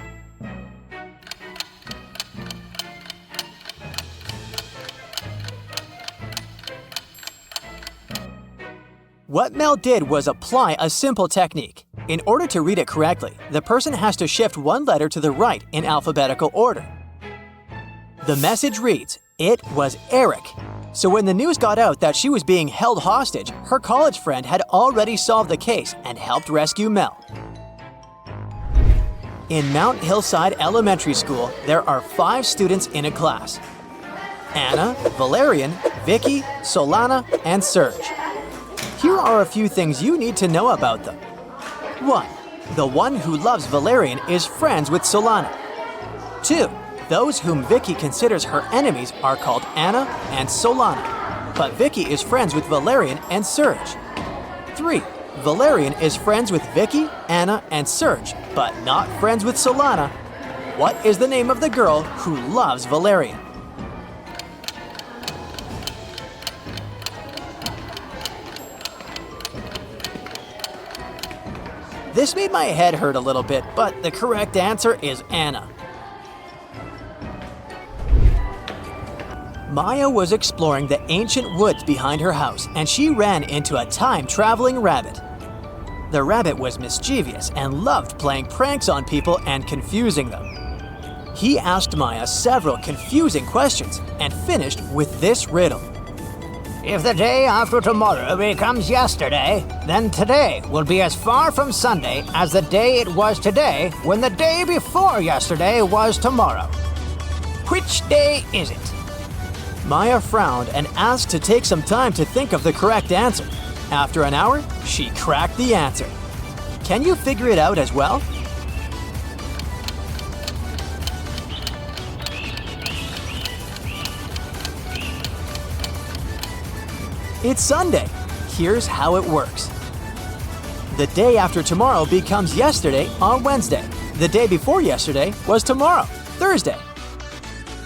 What Mel did was apply a simple technique. In order to read it correctly, the person has to shift one letter to the right in alphabetical order. The message reads, "It was Eric." So when the news got out that she was being held hostage, her college friend had already solved the case and helped rescue Mel. In Mount Hillside Elementary School, there are 5 students in a class. Anna, Valerian, Vicky, Solana, and Serge. Here are a few things you need to know about them. 1. The one who loves Valerian is friends with Solana. 2. Those whom Vicky considers her enemies are called Anna and Solana, but Vicky is friends with Valerian and Serge. 3. Valerian is friends with Vicky, Anna, and Serge, but not friends with Solana. What is the name of the girl who loves Valerian? This made my head hurt a little bit, but the correct answer is Anna. Maya was exploring the ancient woods behind her house, and she ran into a time-traveling rabbit. The rabbit was mischievous and loved playing pranks on people and confusing them. He asked Maya several confusing questions and finished with this riddle. If the day after tomorrow becomes yesterday, then today will be as far from Sunday as the day it was today when the day before yesterday was tomorrow. Which day is it? Maya frowned and asked to take some time to think of the correct answer. After an hour, she cracked the answer. Can you figure it out as well? It's Sunday. Here's how it works. The day after tomorrow becomes yesterday on Wednesday. The day before yesterday was tomorrow, Thursday.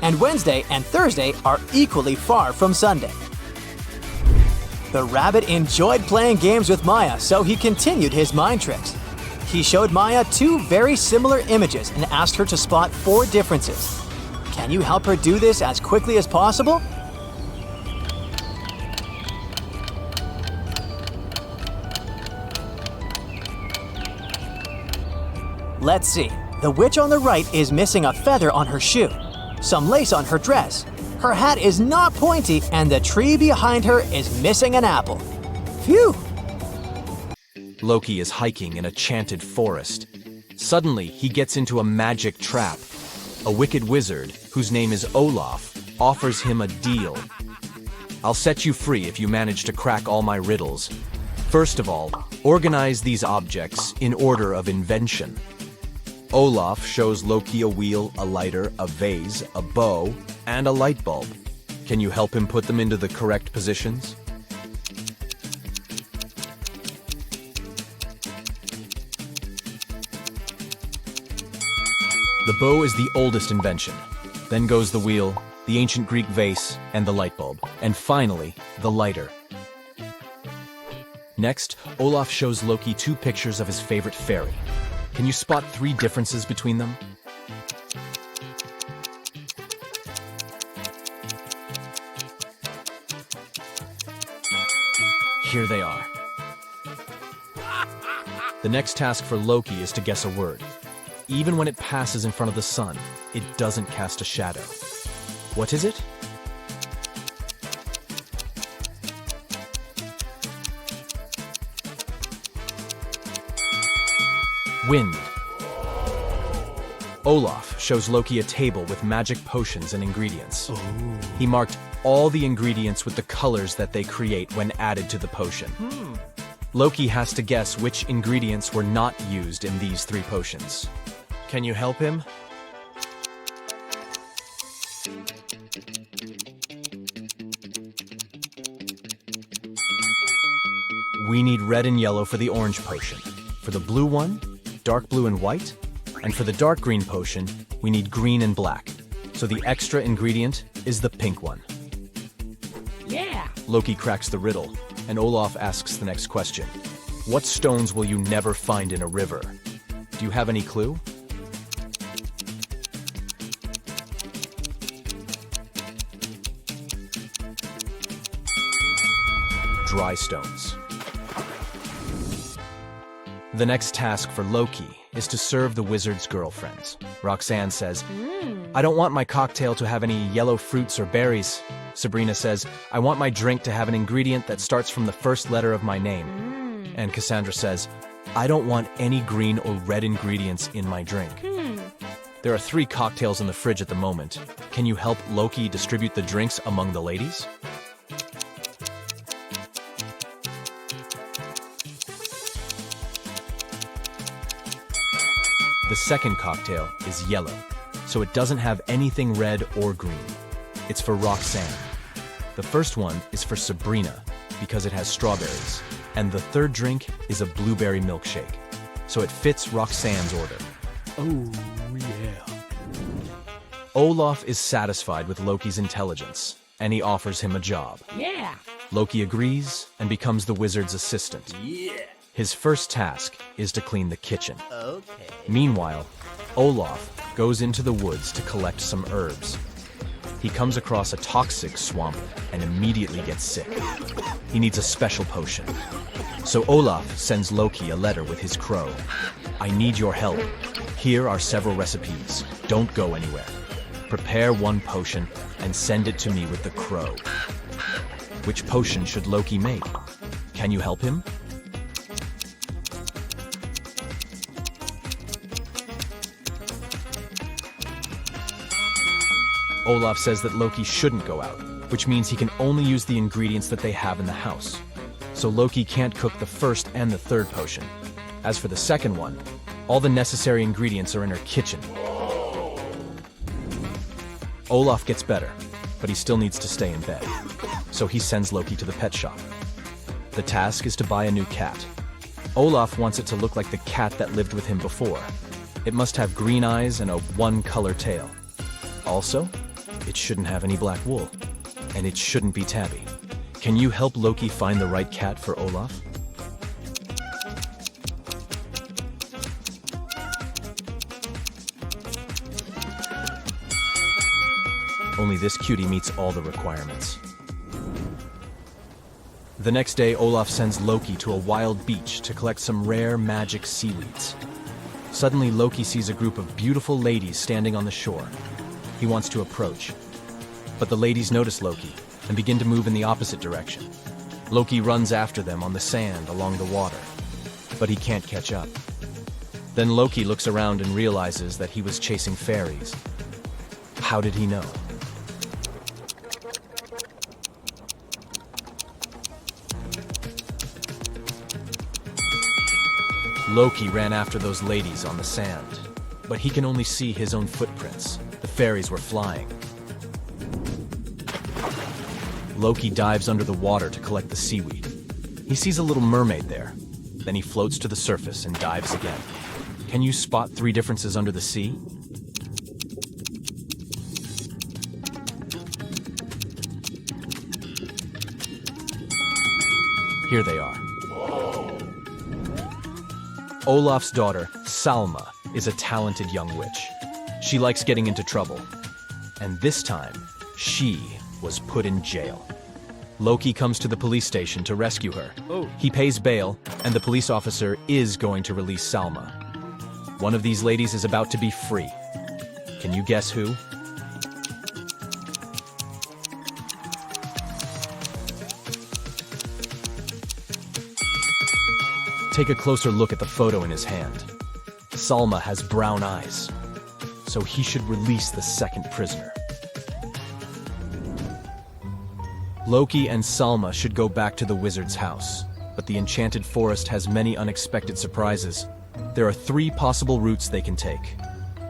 And Wednesday and Thursday are equally far from Sunday. The rabbit enjoyed playing games with Maya, so he continued his mind tricks. He showed Maya 2 very similar images and asked her to spot 4 differences. Can you help her do this as quickly as possible? Let's see. The witch on the right is missing a feather on her shoe, some lace on her dress. Her hat is not pointy, and the tree behind her is missing an apple. Phew! Loki is hiking in a chanted forest. Suddenly, he gets into a magic trap. A wicked wizard, whose name is Olaf, offers him a deal. I'll set you free if you manage to crack all my riddles. First of all, organize these objects in order of invention. Olaf shows Loki a wheel, a lighter, a vase, a bow, and a light bulb. Can you help him put them into the correct positions? The bow is the oldest invention. Then goes the wheel, the ancient Greek vase, and the light bulb. And finally, the lighter. Next, Olaf shows Loki 2 pictures of his favorite fairy. Can you spot 3 differences between them? Here they are. The next task for Loki is to guess a word. Even when it passes in front of the sun, it doesn't cast a shadow. What is it? Wind. Olaf shows Loki a table with magic potions and ingredients. Ooh. He marked all the ingredients with the colors that they create when added to the potion. Loki has to guess which ingredients were not used in these 3 potions. Can you help him? We need red and yellow for the orange potion. For the blue one, dark blue and white. And for the dark green potion, we need green and black. So the extra ingredient is the pink one. Yeah! Loki cracks the riddle, and Olaf asks the next question. What stones will you never find in a river? Do you have any clue? Dry stones. The next task for Loki is to serve the wizard's girlfriends. Roxanne says, I don't want my cocktail to have any yellow fruits or berries. Sabrina says, I want my drink to have an ingredient that starts from the first letter of my name. And Cassandra says, I don't want any green or red ingredients in my drink. There are 3 cocktails in the fridge at the moment. Can you help Loki distribute the drinks among the ladies? The second cocktail is yellow, so it doesn't have anything red or green. It's for Roxanne. The first one is for Sabrina, because it has strawberries. And the third drink is a blueberry milkshake, so it fits Roxanne's order. Oh, yeah. Olaf is satisfied with Loki's intelligence, and he offers him a job. Yeah. Loki agrees and becomes the wizard's assistant. Yeah. His first task is to clean the kitchen. Okay. Meanwhile, Olaf goes into the woods to collect some herbs. He comes across a toxic swamp and immediately gets sick. He needs a special potion. So Olaf sends Loki a letter with his crow. I need your help. Here are several recipes. Don't go anywhere. Prepare one potion and send it to me with the crow. Which potion should Loki make? Can you help him? Olaf says that Loki shouldn't go out, which means he can only use the ingredients that they have in the house. So Loki can't cook the first and the third potion. As for the second one, all the necessary ingredients are in her kitchen. Olaf gets better, but he still needs to stay in bed. So he sends Loki to the pet shop. The task is to buy a new cat. Olaf wants it to look like the cat that lived with him before. It must have green eyes and a one-color tail. Also, it shouldn't have any black wool. And it shouldn't be tabby. Can you help Loki find the right cat for Olaf? Only this cutie meets all the requirements. The next day, Olaf sends Loki to a wild beach to collect some rare magic seaweeds. Suddenly, Loki sees a group of beautiful ladies standing on the shore. He wants to approach. But the ladies notice Loki and begin to move in the opposite direction. Loki runs after them on the sand along the water, but he can't catch up. Then Loki looks around and realizes that he was chasing fairies. How did he know? Loki ran after those ladies on the sand, but he can only see his own footprints. The fairies were flying. Loki dives under the water to collect the seaweed. He sees a little mermaid there. Then he floats to the surface and dives again. Can you spot 3 differences under the sea? Here they are. Olaf's daughter, Salma, is a talented young witch. She likes getting into trouble. And this time, she was put in jail. Loki comes to the police station to rescue her. He pays bail, and the police officer is going to release Salma. One of these ladies is about to be free. Can you guess who? Take a closer look at the photo in his hand. Salma has brown eyes, so he should release the second prisoner. Loki and Salma should go back to the wizard's house, but the enchanted forest has many unexpected surprises. There are 3 possible routes they can take.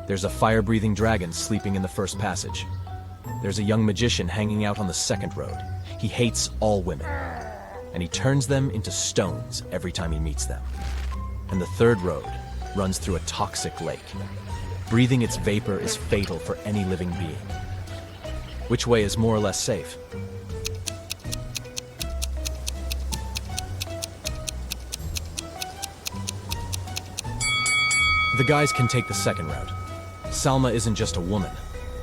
There's a fire-breathing dragon sleeping in the first passage. There's a young magician hanging out on the second road. He hates all women, and he turns them into stones every time he meets them. And the third road runs through a toxic lake. Breathing its vapor is fatal for any living being. Which way is more or less safe? The guys can take the second route. Salma isn't just a woman,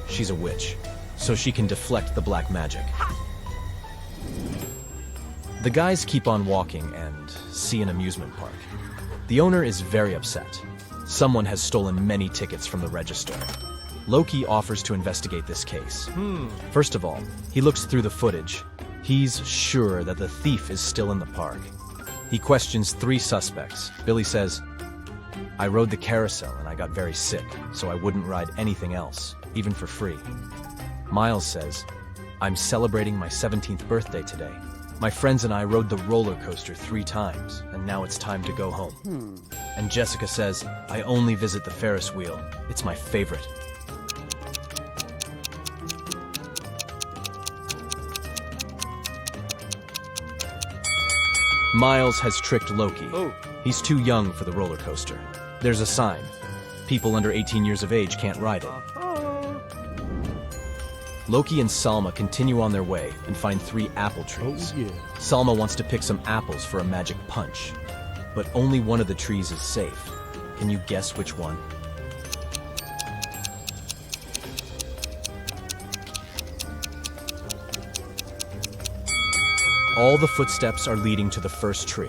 she's a witch, so she can deflect the black magic. The guys keep on walking and see an amusement park. The owner is very upset. Someone has stolen many tickets from the register. Loki offers to investigate this case. First of all, he looks through the footage. He's sure that the thief is still in the park. He questions 3 suspects. Billy says, I rode the carousel and I got very sick, so I wouldn't ride anything else, even for free. Miles says, I'm celebrating my 17th birthday today. My friends and I rode the roller coaster 3 times, and now it's time to go home. And Jessica says, I only visit the Ferris wheel. It's my favorite. Miles has tricked Loki. He's too young for the roller coaster. There's a sign. People under 18 years of age can't ride it. Loki and Salma continue on their way and find 3 apple trees. Salma wants to pick some apples for a magic punch, but only one of the trees is safe. Can you guess which one? All the footsteps are leading to the first tree,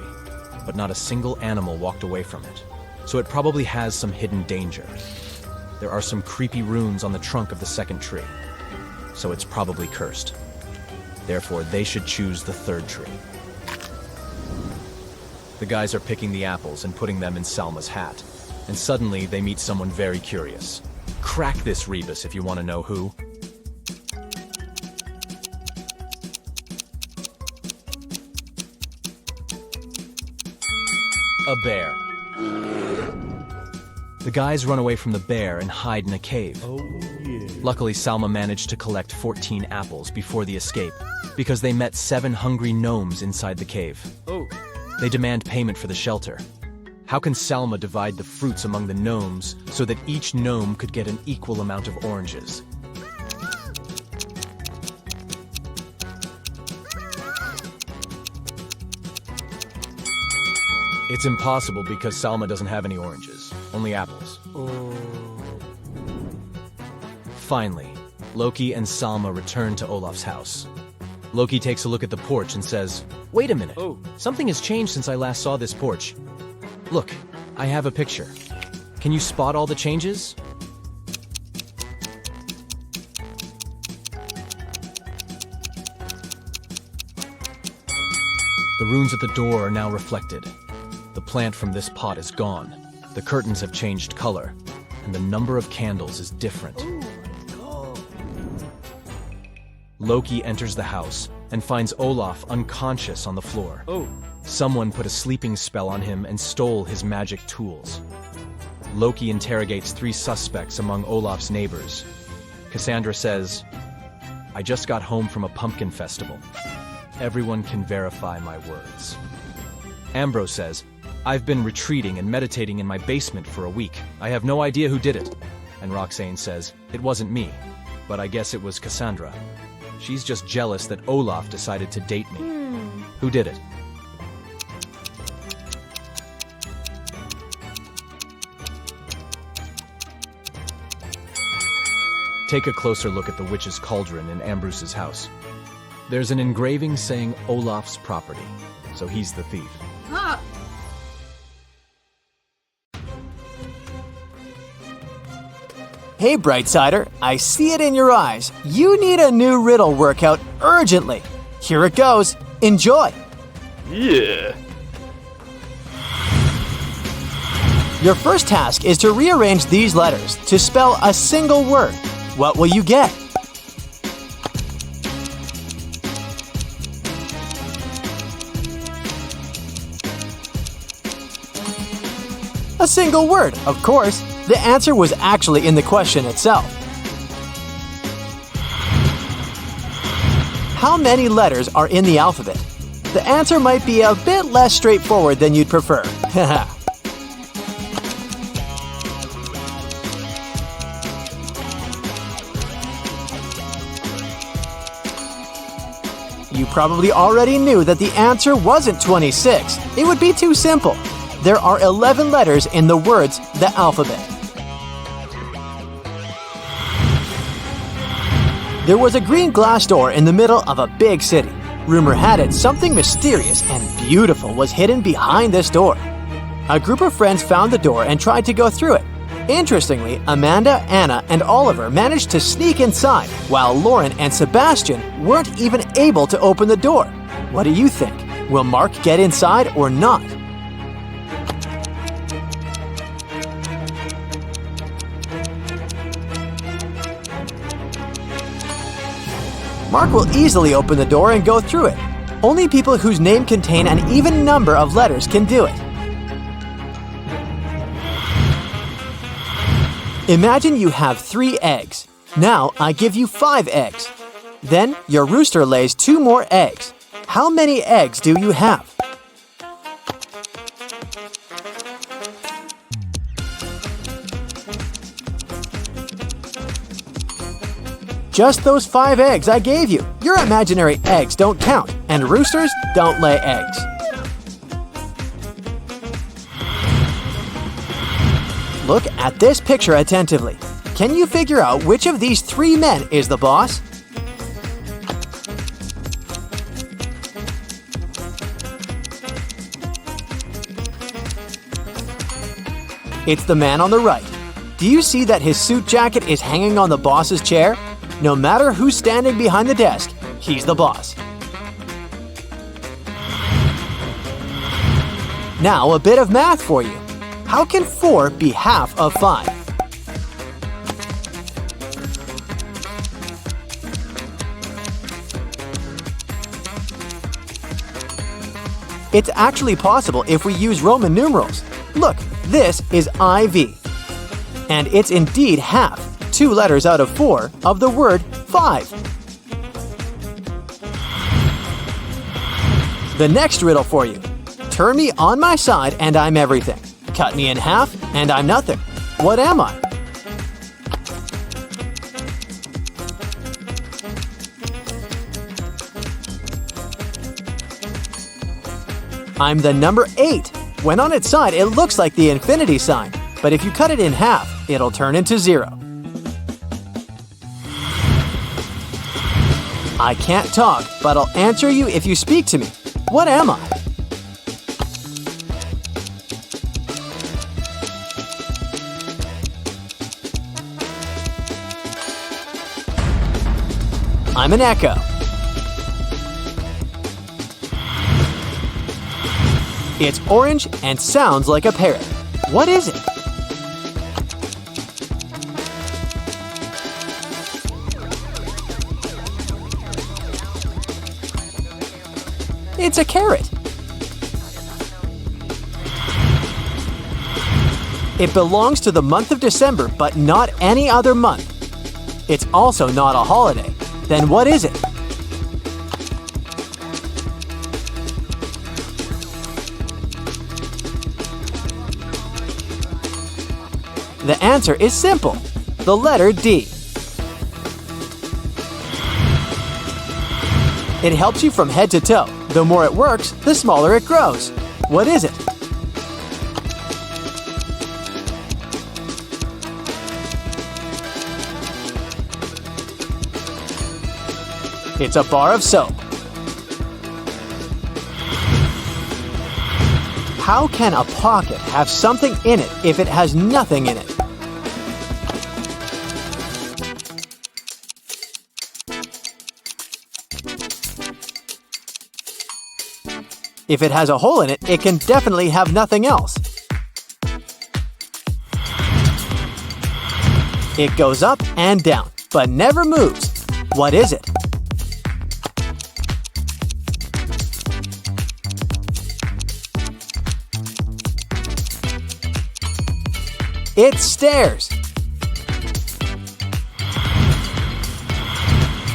but not a single animal walked away from it, so it probably has some hidden danger. There are some creepy runes on the trunk of the second tree, so it's probably cursed. Therefore, they should choose the third tree. The guys are picking the apples and putting them in Salma's hat, and suddenly they meet someone very curious. Crack this rebus if you want to know who. A bear. The guys run away from the bear and hide in a cave. Luckily, Salma managed to collect 14 apples before the escape because they met 7 hungry gnomes inside the cave. They demand payment for the shelter. How can Salma divide the fruits among the gnomes so that each gnome could get an equal amount of oranges? It's impossible because Salma doesn't have any oranges, only apples. Finally, Loki and Salma return to Olaf's house. Loki takes a look at the porch and says, "Wait a minute, something has changed since I last saw this porch. Look, I have a picture. Can you spot all the changes?" The runes at the door are now reflected. The plant from this pot is gone. The curtains have changed color, and the number of candles is different. Loki enters the house and finds Olaf unconscious on the floor. Someone put a sleeping spell on him and stole his magic tools. Loki interrogates 3 suspects among Olaf's neighbors. Cassandra says, "I just got home from a pumpkin festival. Everyone can verify my words." Ambrose says, "I've been retreating and meditating in my basement for a week. I have no idea who did it." And Roxane says, "It wasn't me, but I guess it was Cassandra. She's just jealous that Olaf decided to date me." Who did it? Take a closer look at the witch's cauldron in Ambrose's house. There's an engraving saying Olaf's property, so he's the thief. Hey, Brightsider, I see it in your eyes. You need a new riddle workout urgently. Here it goes. Enjoy. Yeah. Your first task is to rearrange these letters to spell a single word. What will you get? A single word, of course. The answer was actually in the question itself. How many letters are in the alphabet? The answer might be a bit less straightforward than you'd prefer. You probably already knew that the answer wasn't 26. It would be too simple. There are 11 letters in the words the alphabet. There was a green glass door in the middle of a big city. Rumor had it something mysterious and beautiful was hidden behind this door. A group of friends found the door and tried to go through it. Interestingly, Amanda, Anna, and Oliver managed to sneak inside, while Lauren and Sebastian weren't even able to open the door. What do you think? Will Mark get inside or not? Mark will easily open the door and go through it. Only people whose name contain an even number of letters can do it. Imagine you have 3 eggs. Now I give you 5 eggs. Then your rooster lays 2 more eggs. How many eggs do you have? Just those 5 eggs I gave you. Your imaginary eggs don't count, and roosters don't lay eggs. Look at this picture attentively. Can you figure out which of these 3 men is the boss? It's the man on the right. Do you see that his suit jacket is hanging on the boss's chair? No matter who's standing behind the desk, he's the boss. Now a bit of math for you. How can 4 be half of 5? It's actually possible if we use Roman numerals. Look, this is IV. And it's indeed half, 2 letters out of 4, of the word 5. The next riddle for you. Turn me on my side and I'm everything. Cut me in half and I'm nothing. What am I? I'm the number 8. When on its side, it looks like the infinity sign. But if you cut it in half, it'll turn into 0. I can't talk, but I'll answer you if you speak to me. What am I? I'm an echo. It's orange and sounds like a parrot. What is it? It's a carrot. It belongs to the month of December, but not any other month. It's also not a holiday. Then what is it? The answer is simple. The letter D. It helps you from head to toe. The more it works, the smaller it grows. What is it? It's a bar of soap. How can a pocket have something in it if it has nothing in it? If it has a hole in it, it can definitely have nothing else. It goes up and down, but never moves. What is it? It's stairs.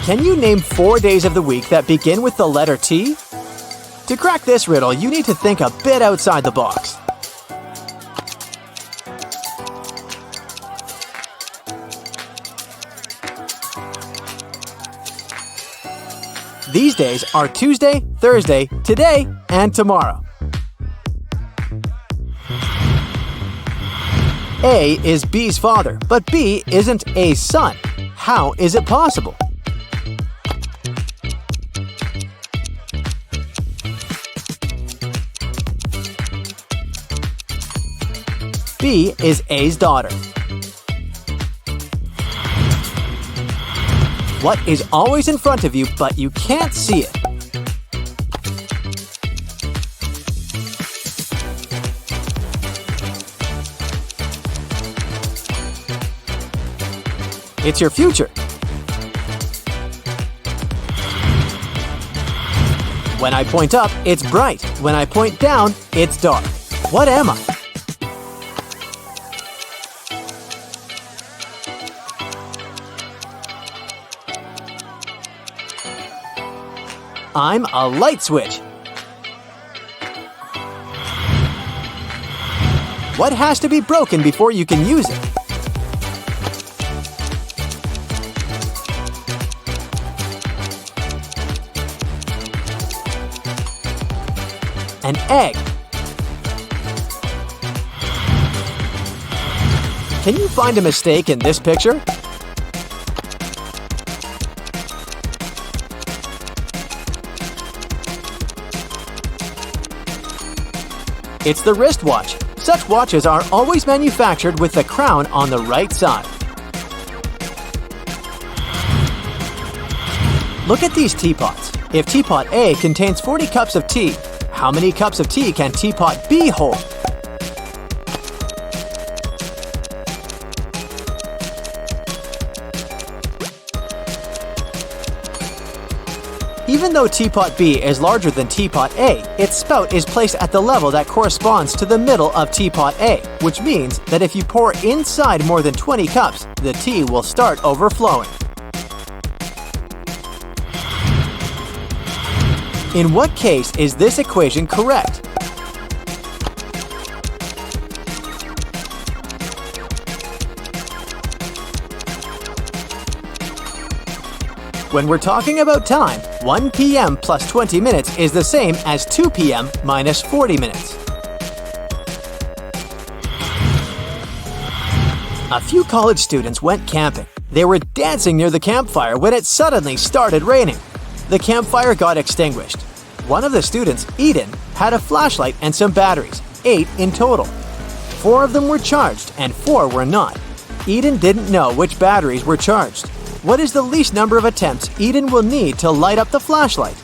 Can you name 4 days of the week that begin with the letter T? To crack this riddle, you need to think a bit outside the box. These days are Tuesday, Thursday, today, and tomorrow. A is B's father, but B isn't A's son. How is it possible? B is A's daughter. What is always in front of you, but you can't see it? It's your future. When I point up, it's bright. When I point down, it's dark. What am I? I'm a light switch. What has to be broken before you can use it? An egg. Can you find a mistake in this picture? It's the wristwatch. Such watches are always manufactured with the crown on the right side. Look at these teapots. If teapot A contains 40 cups of tea, how many cups of tea can teapot B hold? Even though teapot B is larger than teapot A, its spout is placed at the level that corresponds to the middle of teapot A, which means that if you pour inside more than 20 cups, the tea will start overflowing. In what case is this equation correct? When we're talking about time, 1 p.m. plus 20 minutes is the same as 2 p.m. minus 40 minutes. A few college students went camping. They were dancing near the campfire when it suddenly started raining. The campfire got extinguished. One of the students, Eden, had a flashlight and some batteries, 8 in total. 4 of them were charged and 4 were not. Eden didn't know which batteries were charged. What is the least number of attempts Eden will need to light up the flashlight?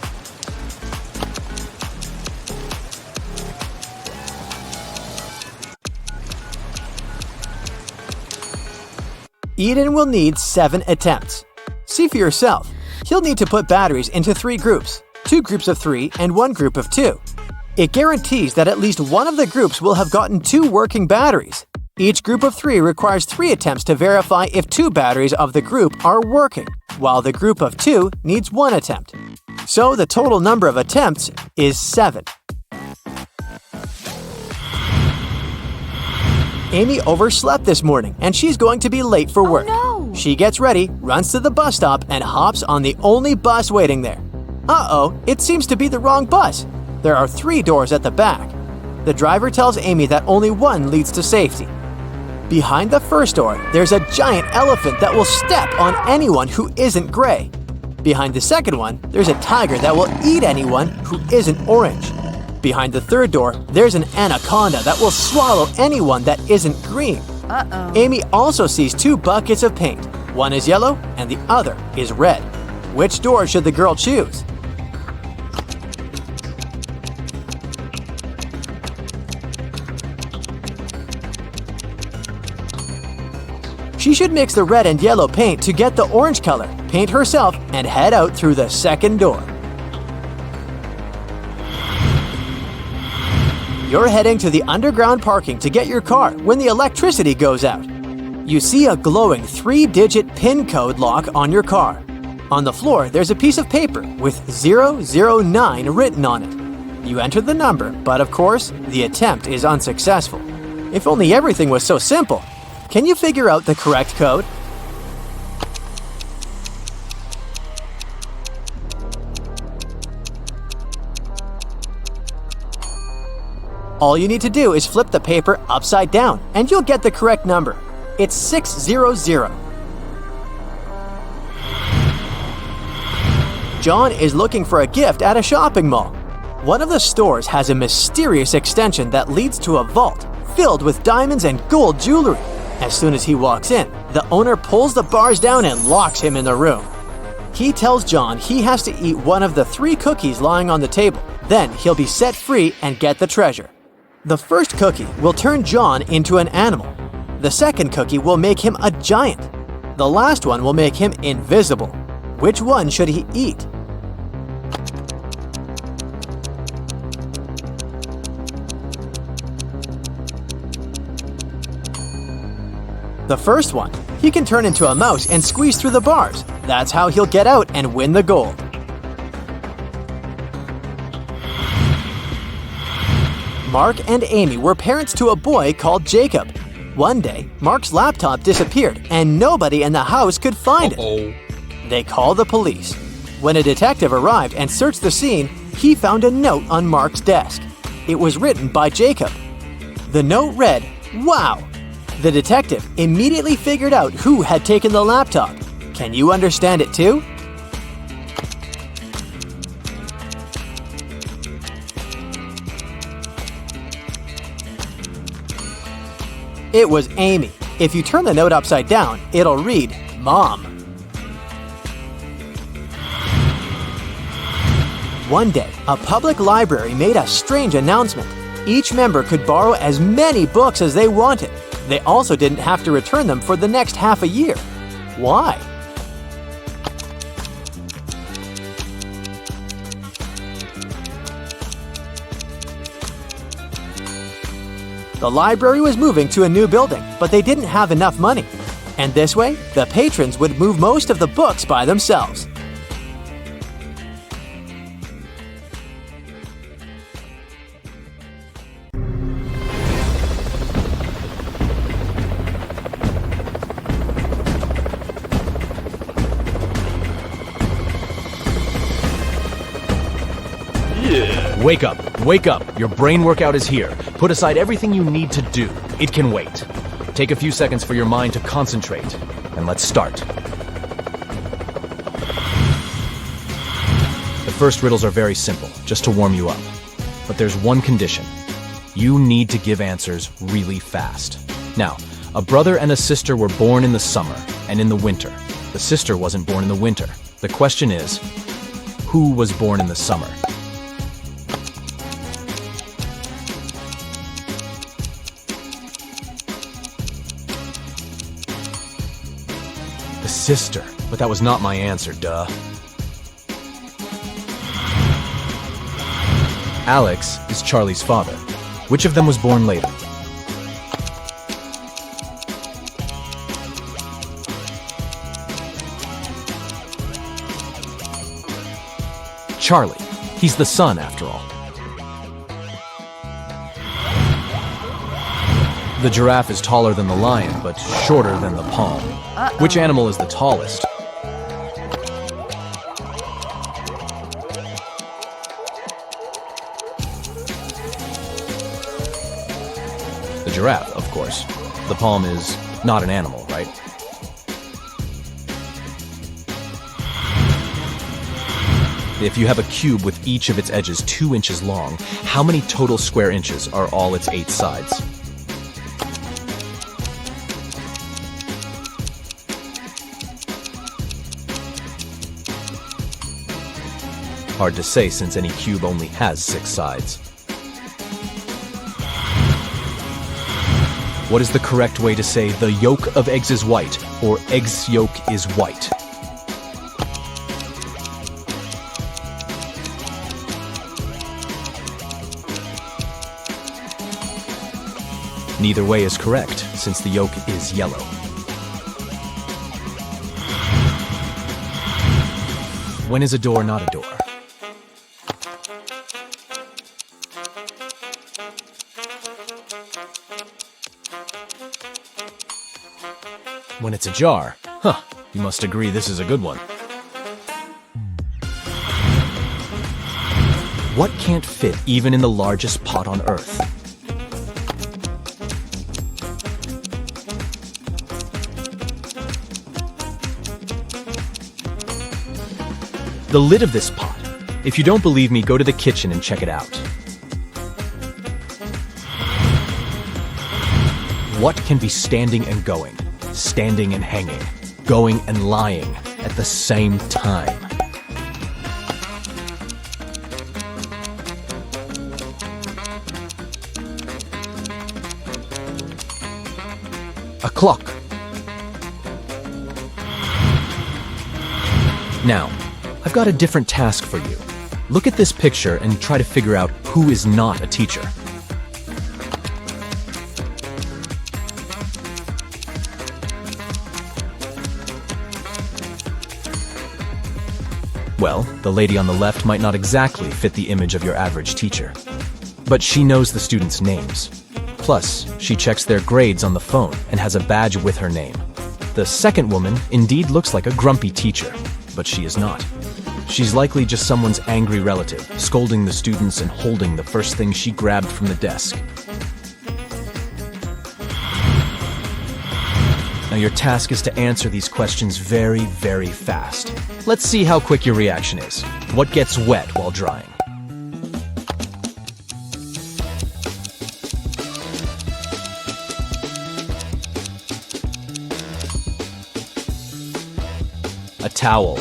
Eden will need 7 attempts. See for yourself. He'll need to put batteries into 3 groups, 2 groups of 3 and 1 group of 2. It guarantees that at least one of the groups will have gotten 2 working batteries. Each group of 3 requires 3 attempts to verify if 2 batteries of the group are working, while the group of 2 needs 1 attempt. So the total number of attempts is 7. Amy overslept this morning and she's going to be late for work. Oh, no. She gets ready, runs to the bus stop, and hops on the only bus waiting there. Uh-oh, it seems to be the wrong bus. There are 3 doors at the back. The driver tells Amy that only one leads to safety. Behind the first door, there's a giant elephant that will step on anyone who isn't gray. Behind the second one, there's a tiger that will eat anyone who isn't orange. Behind the third door, there's an anaconda that will swallow anyone that isn't green. Uh-oh. Amy also sees 2 buckets of paint. One is yellow and the other is red. Which door should the girl choose? She should mix the red and yellow paint to get the orange color, paint herself, and head out through the second door. You're heading to the underground parking to get your car when the electricity goes out. You see a glowing 3-digit PIN code lock on your car. On the floor, there's a piece of paper with 009 written on it. You enter the number, but of course, the attempt is unsuccessful. If only everything was so simple. Can you figure out the correct code? All you need to do is flip the paper upside down and you'll get the correct number. It's 600. John is looking for a gift at a shopping mall. One of the stores has a mysterious extension that leads to a vault filled with diamonds and gold jewelry. As soon as he walks in, the owner pulls the bars down and locks him in the room. He tells John he has to eat one of the 3 cookies lying on the table. Then he'll be set free and get the treasure. The first cookie will turn John into an animal. The second cookie will make him a giant. The last one will make him invisible. Which one should he eat? The first one, he can turn into a mouse and squeeze through the bars. That's how he'll get out and win the gold. Mark and Amy were parents to a boy called Jacob. One day, Mark's laptop disappeared and nobody in the house could find it. They called the police. When a detective arrived and searched the scene, he found a note on Mark's desk. It was written by Jacob. The note read, "Wow!" The detective immediately figured out who had taken the laptop. Can you understand it too? It was Amy. If you turn the note upside down, it'll read, "Mom." One day, a public library made a strange announcement. Each member could borrow as many books as they wanted. They also didn't have to return them for the next half a year. Why? The library was moving to a new building, but they didn't have enough money. And this way, the patrons would move most of the books by themselves. Wake up, wake up. Your brain workout is here. Put aside everything you need to do. It can wait. Take a few seconds for your mind to concentrate, and let's start. The first riddles are very simple, just to warm you up. But there's one condition. You need to give answers really fast. Now, a brother and a sister were born in the summer and in the winter. The sister wasn't born in the winter. The question is, who was born in the summer? Sister, but that was not my answer, duh. Alex is Charlie's father. Which of them was born later? Charlie. He's the son, after all. The giraffe is taller than the lion, but shorter than the palm. Which animal is the tallest? The giraffe, of course. The palm is not an animal, right? If you have a cube with each of its edges 2 inches long, how many total square inches are all its 8 sides? Hard to say since any cube only has 6 sides. What is the correct way to say the yolk of eggs is white or eggs yolk is white? Neither way is correct since the yolk is yellow. When is a door not a door? When it's a jar. Huh, you must agree this is a good one. What can't fit even in the largest pot on Earth? The lid of this pot. If you don't believe me, go to the kitchen and check it out. What can be standing and going? Standing and hanging, going and lying at the same time. A clock. Now, I've got a different task for you. Look at this picture and try to figure out who is not a teacher. Well, the lady on the left might not exactly fit the image of your average teacher. But she knows the students' names. Plus, she checks their grades on the phone and has a badge with her name. The second woman indeed looks like a grumpy teacher, but she is not. She's likely just someone's angry relative, scolding the students and holding the first thing she grabbed from the desk. Now your task is to answer these questions very, very fast. Let's see how quick your reaction is. What gets wet while drying? A towel.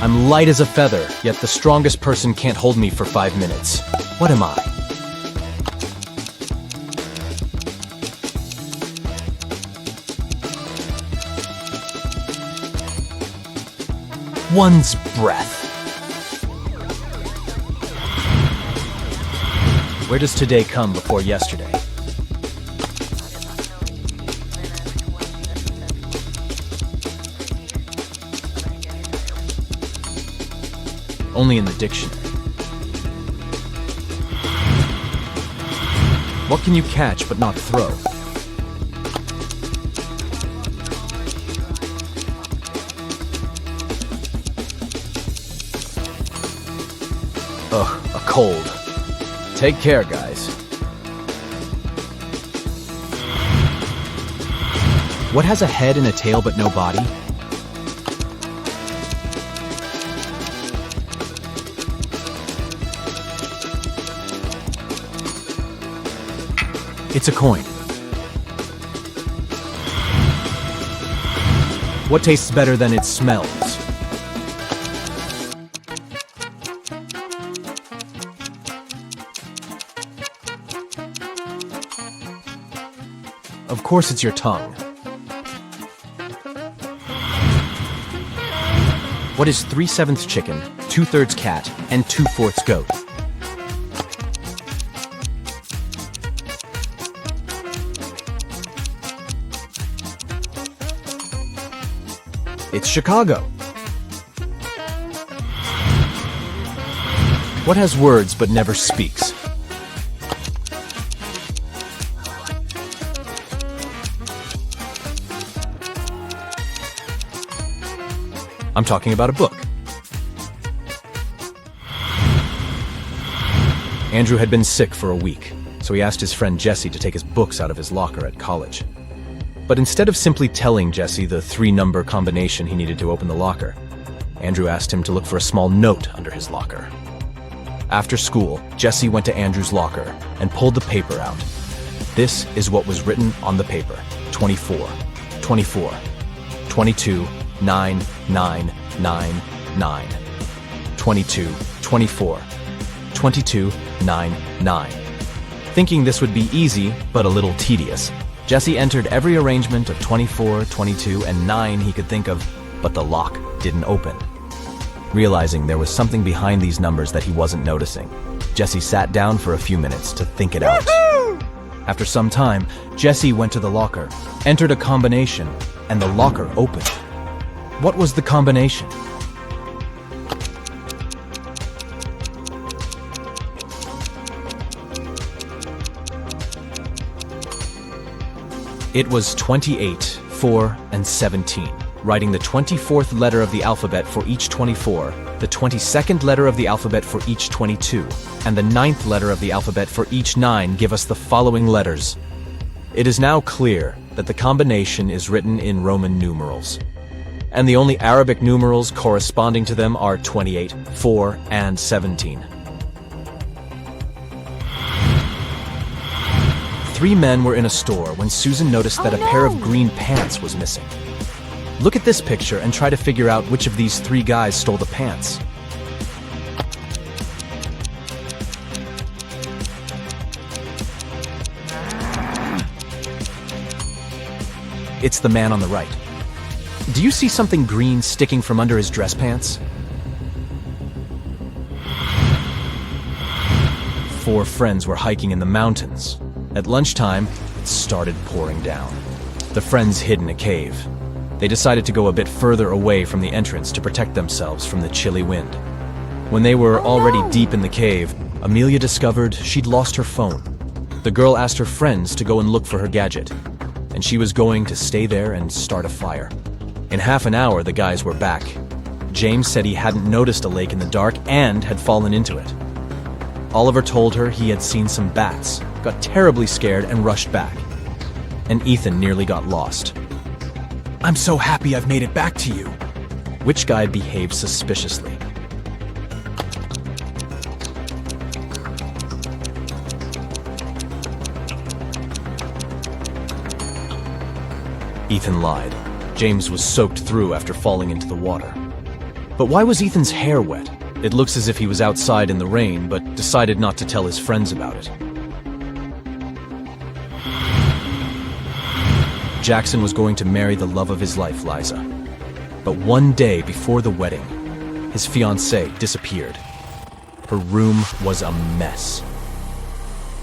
I'm light as a feather, yet the strongest person can't hold me for 5 minutes. What am I? One's breath. Where does today come before yesterday? Only in the dictionary. What can you catch but not throw? Ugh, a cold. Take care, guys. What has a head and a tail but no body? It's a coin. What tastes better than it smells? Of course it's your tongue. What is 3/7 chicken, 2/3 cat, and 2/4 goat? It's Chicago. What has words but never speaks? I'm talking about a book. Andrew had been sick for a week, so he asked his friend Jesse to take his books out of his locker at college. But instead of simply telling Jesse the 3-number combination he needed to open the locker, Andrew asked him to look for a small note under his locker. After school, Jesse went to Andrew's locker and pulled the paper out. This is what was written on the paper: 24, 24, 22, 9, 9, 9, 9, 22, 24, 22, 9, 9. Thinking this would be easy, but a little tedious, Jesse entered every arrangement of 24, 22, and 9 he could think of, but the lock didn't open. Realizing there was something behind these numbers that he wasn't noticing, Jesse sat down for a few minutes to think it out. After some time, Jesse went to the locker, entered a combination, and the locker opened. What was the combination? It was 28, 4, and 17, writing the 24th letter of the alphabet for each 24, the 22nd letter of the alphabet for each 22, and the 9th letter of the alphabet for each 9 give us the following letters. It is now clear that the combination is written in Roman numerals, and the only Arabic numerals corresponding to them are 28, 4, and 17. 3 men were in a store when Susan noticed that a pair of green pants was missing. Look at this picture and try to figure out which of these 3 guys stole the pants. It's the man on the right. Do you see something green sticking from under his dress pants? 4 friends were hiking in the mountains. At lunchtime, it started pouring down. The friends hid in a cave. They decided to go a bit further away from the entrance to protect themselves from the chilly wind. When they were already deep in the cave, Amelia discovered she'd lost her phone. The girl asked her friends to go and look for her gadget, and she was going to stay there and start a fire. In half an hour, the guys were back. James said he hadn't noticed a lake in the dark and had fallen into it. Oliver told her he had seen some bats, got terribly scared and rushed back. And Ethan nearly got lost. "I'm so happy I've made it back to you." Which guy behaved suspiciously? Ethan lied. James was soaked through after falling into the water. But why was Ethan's hair wet? It looks as if he was outside in the rain, but decided not to tell his friends about it. Jackson was going to marry the love of his life, Liza. But one day before the wedding, his fiancée disappeared. Her room was a mess.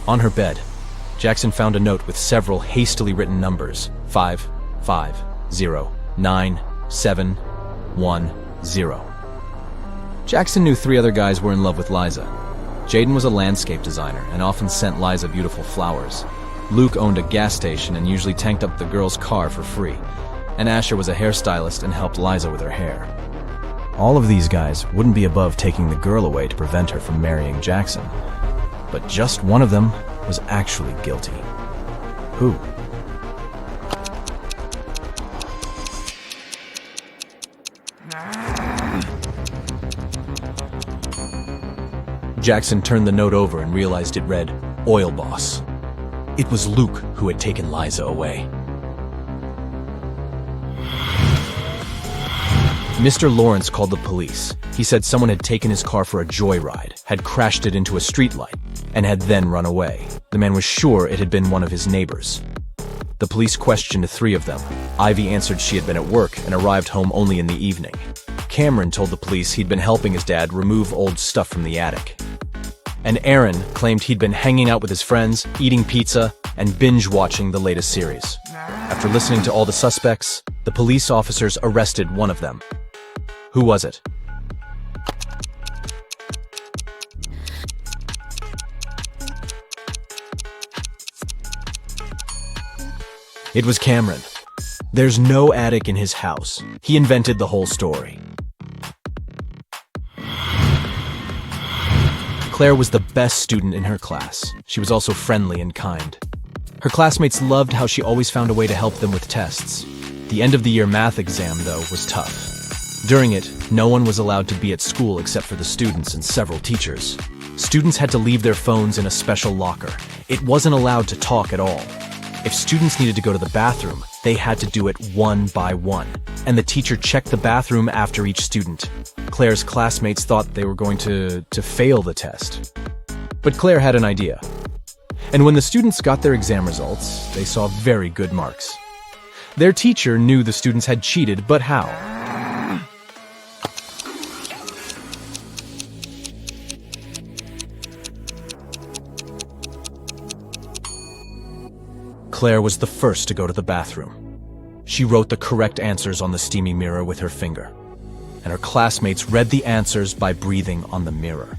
On her bed, Jackson found a note with several hastily written numbers: 5509710. Jackson knew 3 other guys were in love with Liza. Jaden was a landscape designer and often sent Liza beautiful flowers. Luke owned a gas station and usually tanked up the girl's car for free. And Asher was a hairstylist and helped Liza with her hair. All of these guys wouldn't be above taking the girl away to prevent her from marrying Jackson. But just one of them was actually guilty. Who? Jackson turned the note over and realized it read, "Oil Boss." It was Luke who had taken Liza away. Mr. Lawrence called the police. He said someone had taken his car for a joyride, had crashed it into a streetlight, and had then run away. The man was sure it had been one of his neighbors. The police questioned 3 of them. Ivy answered she had been at work and arrived home only in the evening. Cameron told the police he'd been helping his dad remove old stuff from the attic. And Aaron claimed he'd been hanging out with his friends, eating pizza, and binge-watching the latest series. After listening to all the suspects, the police officers arrested one of them. Who was it? It was Cameron. There's no attic in his house. He invented the whole story. Claire was the best student in her class. She was also friendly and kind. Her classmates loved how she always found a way to help them with tests. The end-of-the-year math exam, though, was tough. During it, no one was allowed to be at school except for the students and several teachers. Students had to leave their phones in a special locker. It wasn't allowed to talk at all. If students needed to go to the bathroom, they had to do it one by one, and the teacher checked the bathroom after each student. Claire's classmates thought they were going to fail the test. But Claire had an idea. And when the students got their exam results, they saw very good marks. Their teacher knew the students had cheated, but how? Claire was the first to go to the bathroom. She wrote the correct answers on the steamy mirror with her finger, and her classmates read the answers by breathing on the mirror.